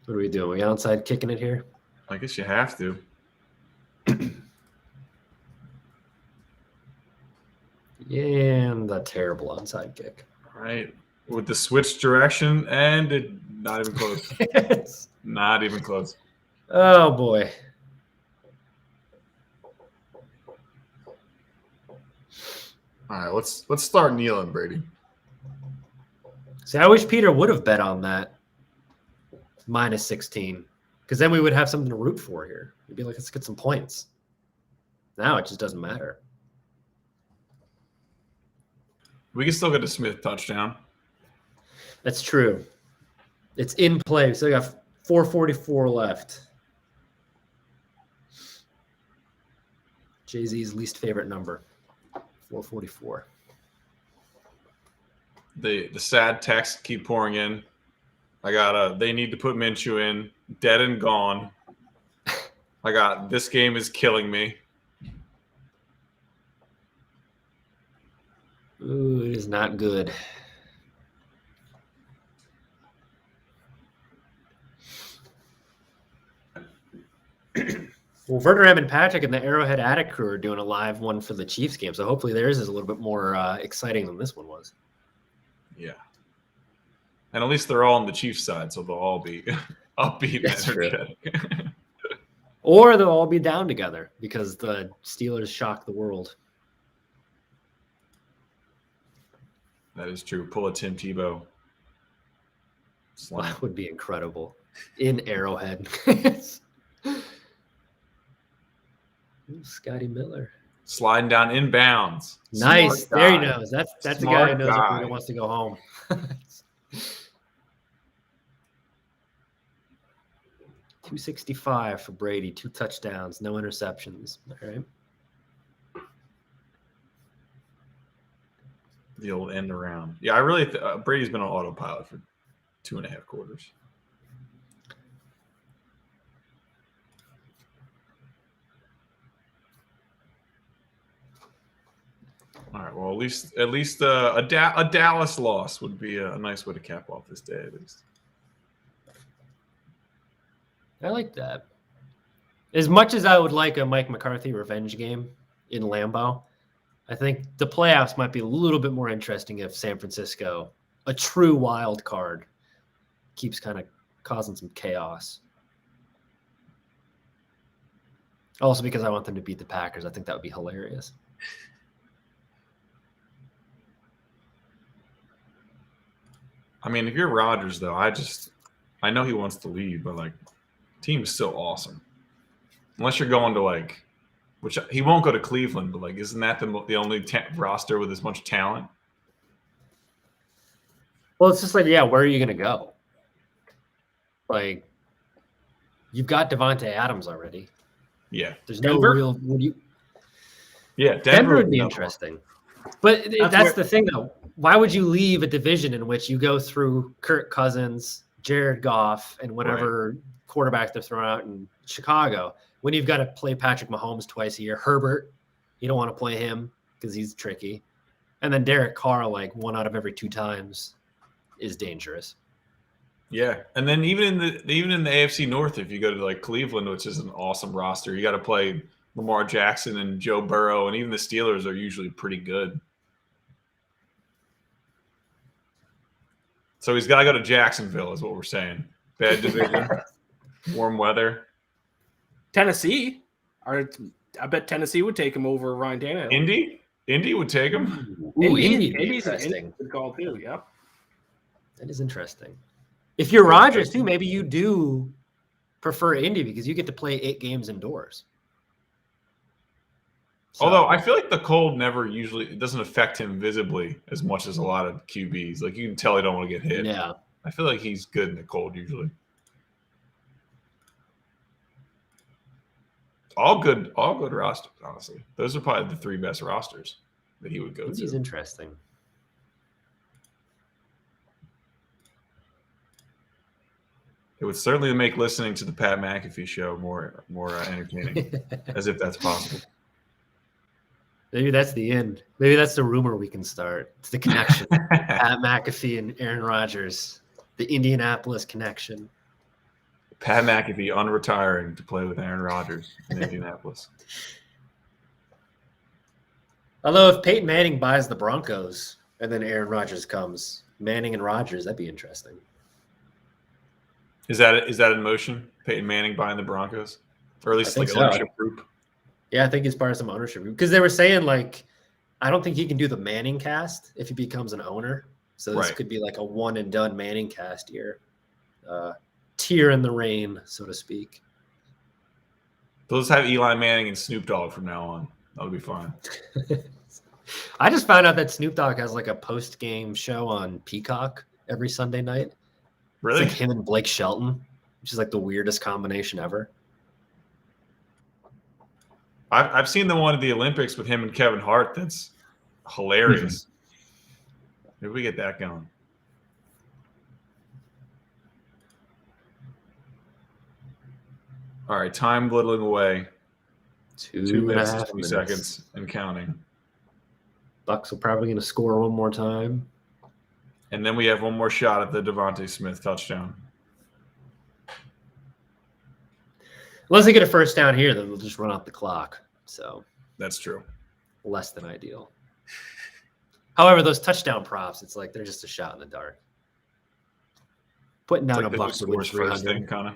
What are we doing? We outside kicking it here? I guess you have to. And a terrible onside kick. All right. With the switch direction, and not even close. Not even close. Oh, boy. All right, let's start kneeling, Brady. See, I wish Peter would have bet on that minus 16, because then we would have something to root for here. We'd be like, let's get some points. Now it just doesn't matter. We can still get a Smith touchdown. That's true. It's in play. So we got 4:44 left. Jay-Z's least favorite number, 4:44. The sad texts keep pouring in. They need to put Minshew in. Dead and gone. This game is killing me. Ooh, it is not good. Well, Verderham and Patrick and the Arrowhead Attic crew are doing a live one for the Chiefs game, so hopefully theirs is a little bit more exciting than this one was. Yeah. And at least they're all on the Chiefs side, so they'll all be upbeat. That's and true. energetic. Or they'll all be down together because the Steelers shocked the world. That is true. Pull a Tim Tebow. That would be incredible. In Arrowhead. Ooh, Scotty Miller. Sliding down inbounds. Nice. Smart There he guy. knows. That's the Smart guy who knows guy. if he wants to go home. 265 for Brady, 2 touchdowns, no interceptions. All right. The old end around. Yeah, I really Brady's been on autopilot for 2.5 quarters. All right. Well, at least a Dallas loss would be a nice way to cap off this day, at least. I like that. As much as I would like a Mike McCarthy revenge game in Lambeau, I think the playoffs might be a little bit more interesting if San Francisco, a true wild card, keeps kind of causing some chaos. Also because I want them to beat the Packers. I think that would be hilarious. I mean, if you're Rodgers, though, I know he wants to leave, but, like, team is still awesome. Unless you're going to, like, which he won't go to Cleveland, but, like, isn't that the only roster with as much talent? Well, it's just like, yeah, where are you going to go? Like, you've got Devontae Adams already. Yeah. There's Denver? no real Yeah, Denver would be interesting. But that's the thing, though. Why would you leave a division in which you go through Kirk Cousins, Jared Goff, and whatever quarterback they're throwing out in Chicago when you've got to play Patrick Mahomes twice a year? Herbert, you don't want to play him because he's tricky. And then Derek Carr, like 1 out of every 2 times, is dangerous. Yeah, and then even in the AFC North, if you go to like Cleveland, which is an awesome roster, you got to play Lamar Jackson and Joe Burrow, and even the Steelers are usually pretty good. So he's got to go to Jacksonville, is what we're saying. Bad division, warm weather. Tennessee. I bet Tennessee would take him over Ryan Tannehill. Indy would take him. Ooh, Indy. Indy's Interesting. a good call too. Yep. That is interesting. If you're Rodgers too, maybe you do prefer Indy because you get to play 8 games indoors. So, Although I feel like the cold it doesn't affect him visibly as much as a lot of QBs. Like you can tell he don't want to get hit. yeah, I feel like he's good in the cold usually. All good rosters, honestly. Those are probably the 3 best rosters that he would go Indy's to. interesting. It would certainly make listening to the Pat McAfee show more entertaining, as if that's possible. Maybe that's the end. Maybe that's the rumor we can start. It's the connection. Pat McAfee and Aaron Rodgers, the Indianapolis connection. Pat McAfee unretiring to play with Aaron Rodgers in Indianapolis. Although if Peyton Manning buys the Broncos and then Aaron Rodgers comes, Manning and Rodgers, that'd be interesting. Is that in motion? Peyton Manning buying the Broncos, or at least like an ownership group? Yeah, I think he's part of some ownership group because they were saying like, I don't think he can do the Manning cast if he becomes an owner. So this could be like a one and done Manning cast year, tear in the rain, so to speak. They'll just have Eli Manning and Snoop Dogg from now on. That'll be fine. I just found out that Snoop Dogg has like a post-game show on Peacock every Sunday night. Really? It's like him and Blake Shelton, which is like the weirdest combination ever. I've seen the one at the Olympics with him and Kevin Hart. That's hilarious. Maybe we get that going. All right, time dwindling away. 2 minutes and 20 seconds and counting. Bucks are probably going to score one more time. And then we have one more shot at the Devontae Smith touchdown. Unless they get a first down here, then they'll just run out the clock. So that's true. Less than ideal. However, those touchdown props, it's like they're just a shot in the dark. Putting down like a Bucks to win 300. Kind of.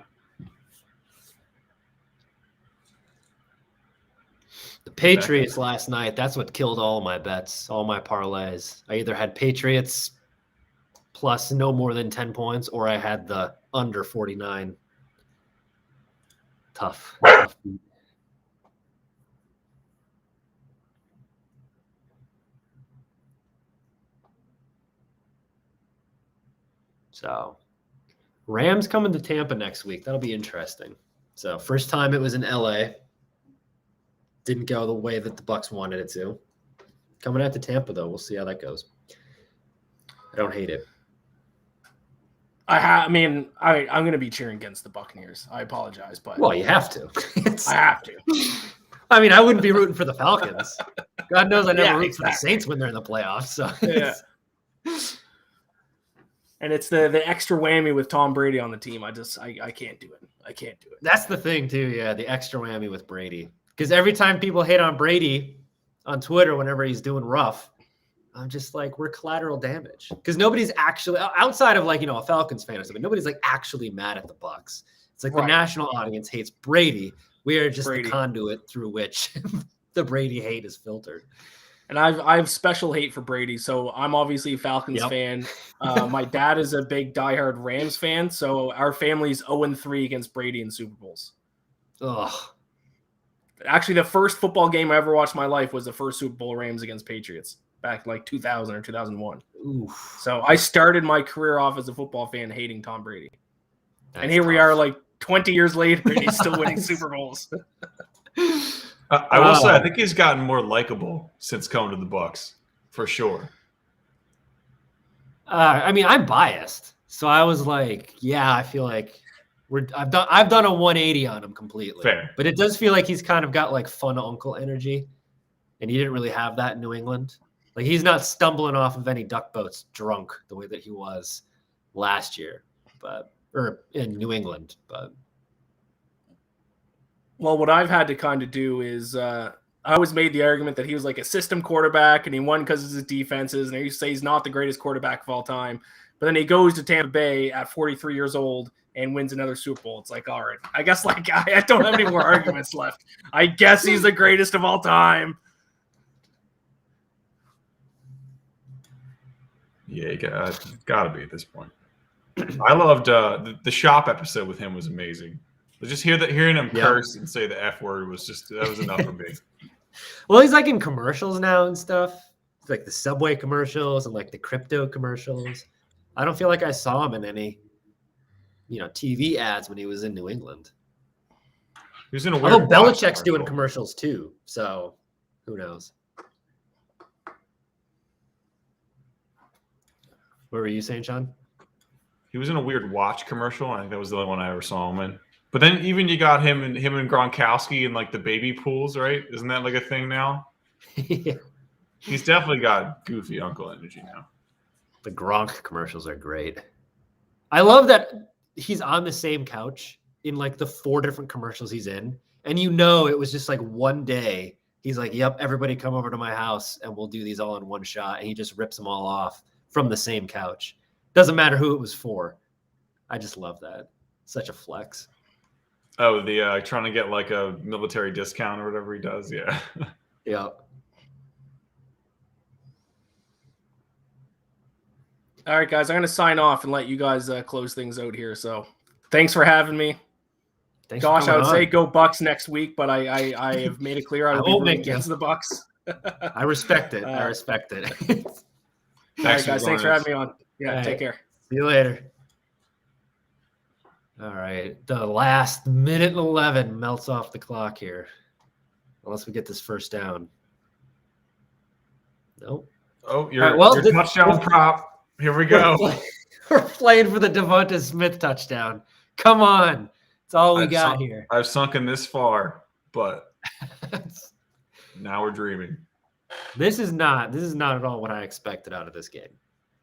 The Patriots last night, that's what killed all my bets, all my parlays. I either had Patriots plus no more than 10 points, or I had the under 49. Tough. So, Rams coming to Tampa next week. That'll be interesting. So, first time it was in LA. Didn't go the way that the Bucks wanted it to. Coming out to Tampa, though. We'll see how that goes. I don't hate it. I'm going to be cheering against the Buccaneers. I apologize, but well, you have to. I have to. I mean, I wouldn't be rooting for the Falcons. God knows I never Yeah, root for the exactly. Saints when they're in the playoffs. So Yeah. And it's the extra whammy with Tom Brady on the team. I can't do it. I can't do it. that's the thing too. Yeah, the extra whammy with Brady. Because every time people hate on Brady on Twitter whenever he's doing rough, I'm just like, we're collateral damage. Because nobody's actually outside of like, a Falcons fan or something, nobody's like actually mad at the Bucs. It's like the national audience hates Brady. We are just the conduit through which the Brady hate is filtered. And I have special hate for Brady. So I'm obviously a Falcons fan. My dad is a big diehard Rams fan. So our family's 0-3 against Brady in Super Bowls. Ugh. Actually, the first football game I ever watched in my life was the first Super Bowl Rams against Patriots back like 2000 or 2001. Oof. So I started my career off as a football fan hating Tom Brady. And here we are like 20 years later and he's still winning Super Bowls. I will say, I think he's gotten more likable since coming to the Bucs, for sure. I mean, I'm biased, so I was like, yeah, I feel like I've done a 180 on him completely. Fair. But it does feel like he's kind of got like fun uncle energy, and he didn't really have that in New England. Like he's not stumbling off of any duck boats drunk the way that he was last year, or in New England, but. Well, what I've had to kind of do is I always made the argument that he was like a system quarterback and he won because of his defenses. And I used to say he's not the greatest quarterback of all time. But then he goes to Tampa Bay at 43 years old and wins another Super Bowl. It's like, all right, I guess like I don't have any more arguments left. I guess he's the greatest of all time. Yeah, you got to be at this point. I loved the shop episode with him was amazing. Just hearing him curse and say the F word was enough for me. Well, he's like in commercials now and stuff. It's like the Subway commercials and like the crypto commercials. I don't feel like I saw him in any, TV ads when he was in New England. He was in a weird. Although Belichick's doing commercials too, so who knows? What were you saying, Sean? He was in a weird watch commercial. I think that was the only one I ever saw him in. But then even you got him and Gronkowski in like the baby pools, right? Isn't that like a thing now? Yeah. He's definitely got goofy uncle energy now. The Gronk commercials are great. I love that he's on the same couch in like the 4 different commercials he's in. And it was just like one day. He's like, yep, everybody come over to my house and we'll do these all in one shot. And he just rips them all off from the same couch. Doesn't matter who it was for. I just love that. Such a flex. Oh, the trying to get like a military discount or whatever he does. Yeah. Yeah. All right, guys, I'm going to sign off and let you guys close things out here. So thanks for having me. Thanks Gosh, for I would coming say on. go Bucks next week, but I have made it clear I will be rooting against the Bucks. I respect it. I respect it. All right, guys, thanks for having me on. Yeah, All take right. care. See you later. All right. The last minute and 11 melts off the clock here. Unless we get this first down. Nope. Oh, your All right, touchdown prop. Here we go. We're playing for the Devonta Smith touchdown. Come on. It's all we got here. I've sunken this far, but now we're dreaming. This is not at all what I expected out of this game.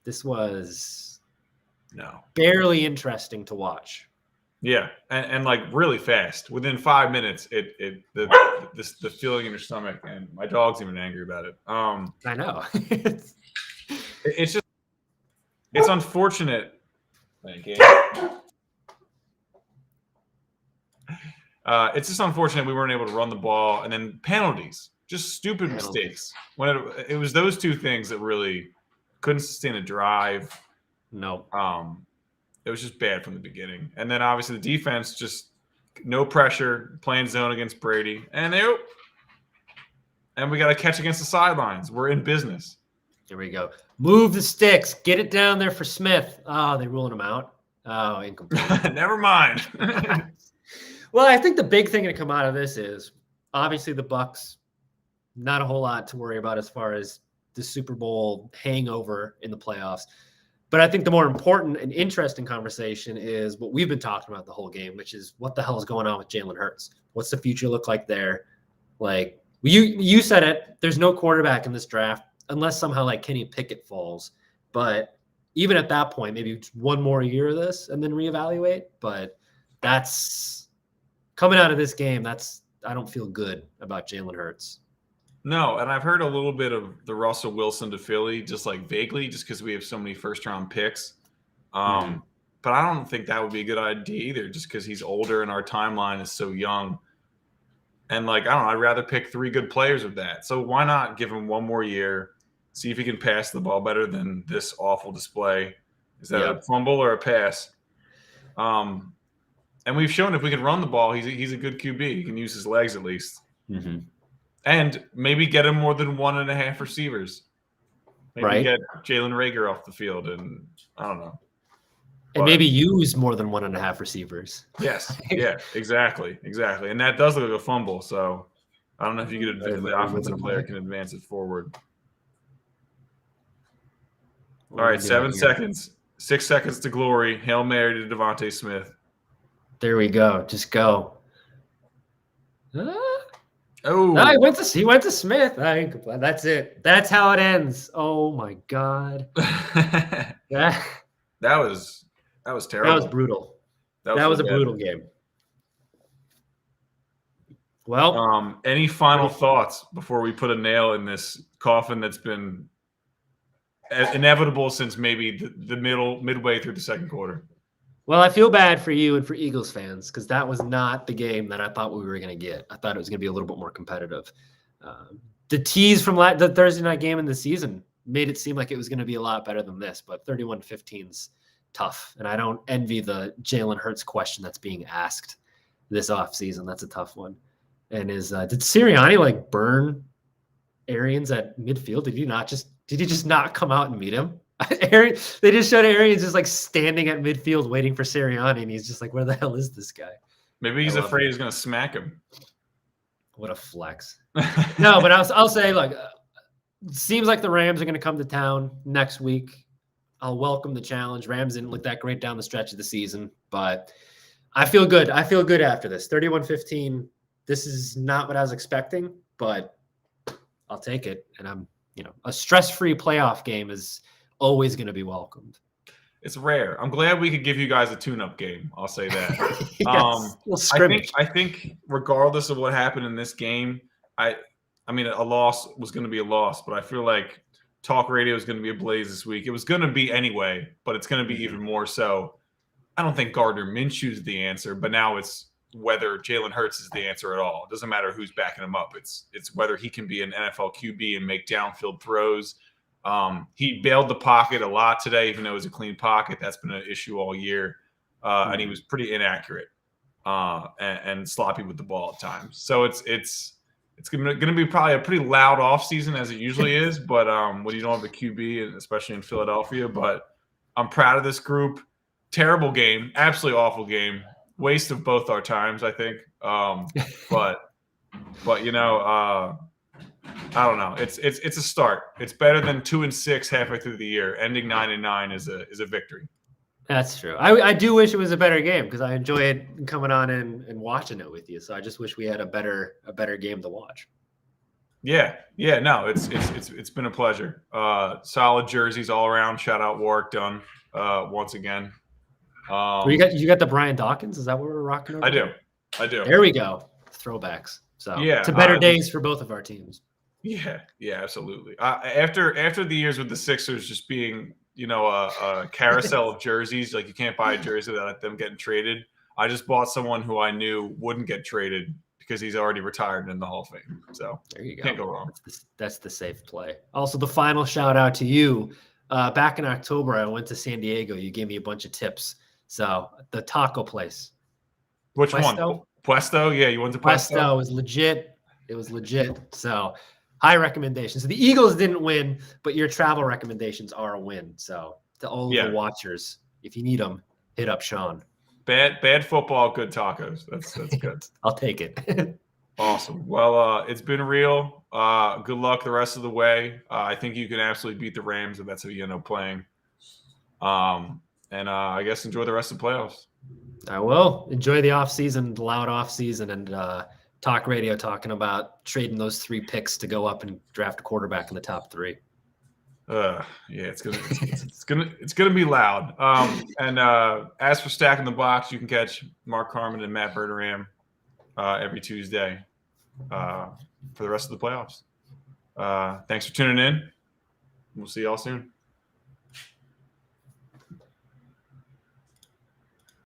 This was barely interesting to watch. Yeah, and like really fast. Within 5 minutes, the feeling in your stomach, and my dog's even angry about it. I know. It's unfortunate. Thank you. It's just unfortunate we weren't able to run the ball, and then penalties, just stupid mistakes. When it was those two things that really couldn't sustain a drive. No. It was just bad from the beginning. And then obviously the defense, just no pressure, playing zone against Brady. And we got to catch against the sidelines. We're in business. Here we go. Move the sticks. Get it down there for Smith. Oh, they ruling him out. Oh, incomplete. Never mind. Well, I think the big thing to come out of this is obviously the Bucs, not a whole lot to worry about as far as the Super Bowl hangover in the playoffs. But I think the more important and interesting conversation is what we've been talking about the whole game, which is what the hell is going on with Jalen Hurts? What's the future look like there? Like you said it, there's no quarterback in this draft unless somehow like Kenny Pickett falls. But even at that point, maybe one more year of this and then reevaluate. But that's coming out of this game. I don't feel good about Jalen Hurts. No, and I've heard a little bit of the Russell Wilson to Philly, just like vaguely, just because we have so many first-round picks. But I don't think that would be a good idea either, just because he's older and our timeline is so young. And like, I don't know, I'd rather pick 3 good players with that. So why not give him one more year, see if he can pass the ball better than this awful display. Is that a fumble or a pass? And we've shown if we can run the ball, he's a good QB. He can use his legs at least. Mm-hmm. And maybe get him more than 1.5 receivers. Maybe get Jalen Reagor off the field, and I don't know. And maybe use more than 1.5 receivers. Yes. Yeah, exactly. And that does look like a fumble. So I don't know if you could if the offensive player can advance it forward. All right, 7 seconds. 6 seconds to glory. Hail Mary to Devontae Smith. There we go. Just go. Oh, no, he went to Smith. That's it. That's how it ends. Oh my God. that was terrible. That was brutal. That was a brutal game. Well, any final thoughts before we put a nail in this coffin that's been inevitable since maybe the midway through the second quarter? Well, I feel bad for you and for Eagles fans because that was not the game that I thought we were going to get. I thought it was going to be a little bit more competitive. The tease from the Thursday night game in the season made it seem like it was going to be a lot better than this, but 31-15's tough. And I don't envy the Jalen Hurts question that's being asked this offseason. That's a tough one. And did Sirianni like burn Arians at midfield? Did he just not come out and meet him? They just showed Arians just like standing at midfield waiting for Sirianni, and he's just like, where the hell is this guy? Maybe he's afraid he's going to smack him. What a flex. No, but I'll say, look, seems like the Rams are going to come to town next week. I'll welcome the challenge. Rams didn't look that great down the stretch of the season, but I feel good. I feel good after this. 31-15. This is not what I was expecting, but I'll take it. And a stress-free playoff game is always going to be welcomed. It's rare. I'm glad we could give you guys a tune-up game. I'll say that. Yes, I think regardless of what happened in this game, I mean, a loss was going to be a loss, but I feel like talk radio is going to be ablaze this week. It was going to be anyway, but it's going to be even more so. I don't think Gardner Minshew is the answer, but now it's whether Jalen Hurts is the answer at all. It doesn't matter who's backing him up. It's whether he can be an NFL QB and make downfield throws. He bailed the pocket a lot today, even though it was a clean pocket. That's been an issue all year. And he was pretty inaccurate and sloppy with the ball at times. So it's going to be probably a pretty loud offseason as it usually is, but when you don't have a QB, and especially in Philadelphia. But I'm proud of this group. Terrible game, absolutely awful game. Waste of both our times, I think. But I don't know. It's a start. It's better than 2-6 halfway through the year. Ending 9-9 is a victory. That's true. I do wish it was a better game because I enjoyed coming on and watching it with you. So I just wish we had a better game to watch. Yeah. No, it's been a pleasure. Solid jerseys all around. Shout out Warwick Dunn once again. You got the Brian Dawkins? Is that what we're rocking over? I do. There we go. Throwbacks. So yeah, to better days for both of our teams. Yeah, absolutely. After the years with the Sixers just being, a carousel of jerseys, like you can't buy a jersey without them getting traded. I just bought someone who I knew wouldn't get traded because he's already retired in the Hall of Fame. So there you go. Can't go wrong. That's the safe play. Also, the final shout out to you. Back in October, I went to San Diego. You gave me a bunch of tips. So the taco place. Which one? Puesto? Yeah, you went to Puesto? Puesto was legit. It was legit. So high recommendation. So the Eagles didn't win, but your travel recommendations are a win. So to all of the watchers, if you need them, hit up Sean. Bad football, good tacos. That's good. I'll take it. Awesome. Well, it's been real. Good luck the rest of the way. I think you can absolutely beat the Rams if that's who you end up playing. And I guess enjoy the rest of the playoffs. I will. Enjoy the offseason, the loud offseason, and talk radio talking about trading those 3 picks to go up and draft a quarterback in the top 3. Yeah, it's gonna be loud. And as for Stacking the Box, you can catch Mark Carman and Matt Berteram every Tuesday for the rest of the playoffs. Thanks for tuning in. We'll see y'all soon.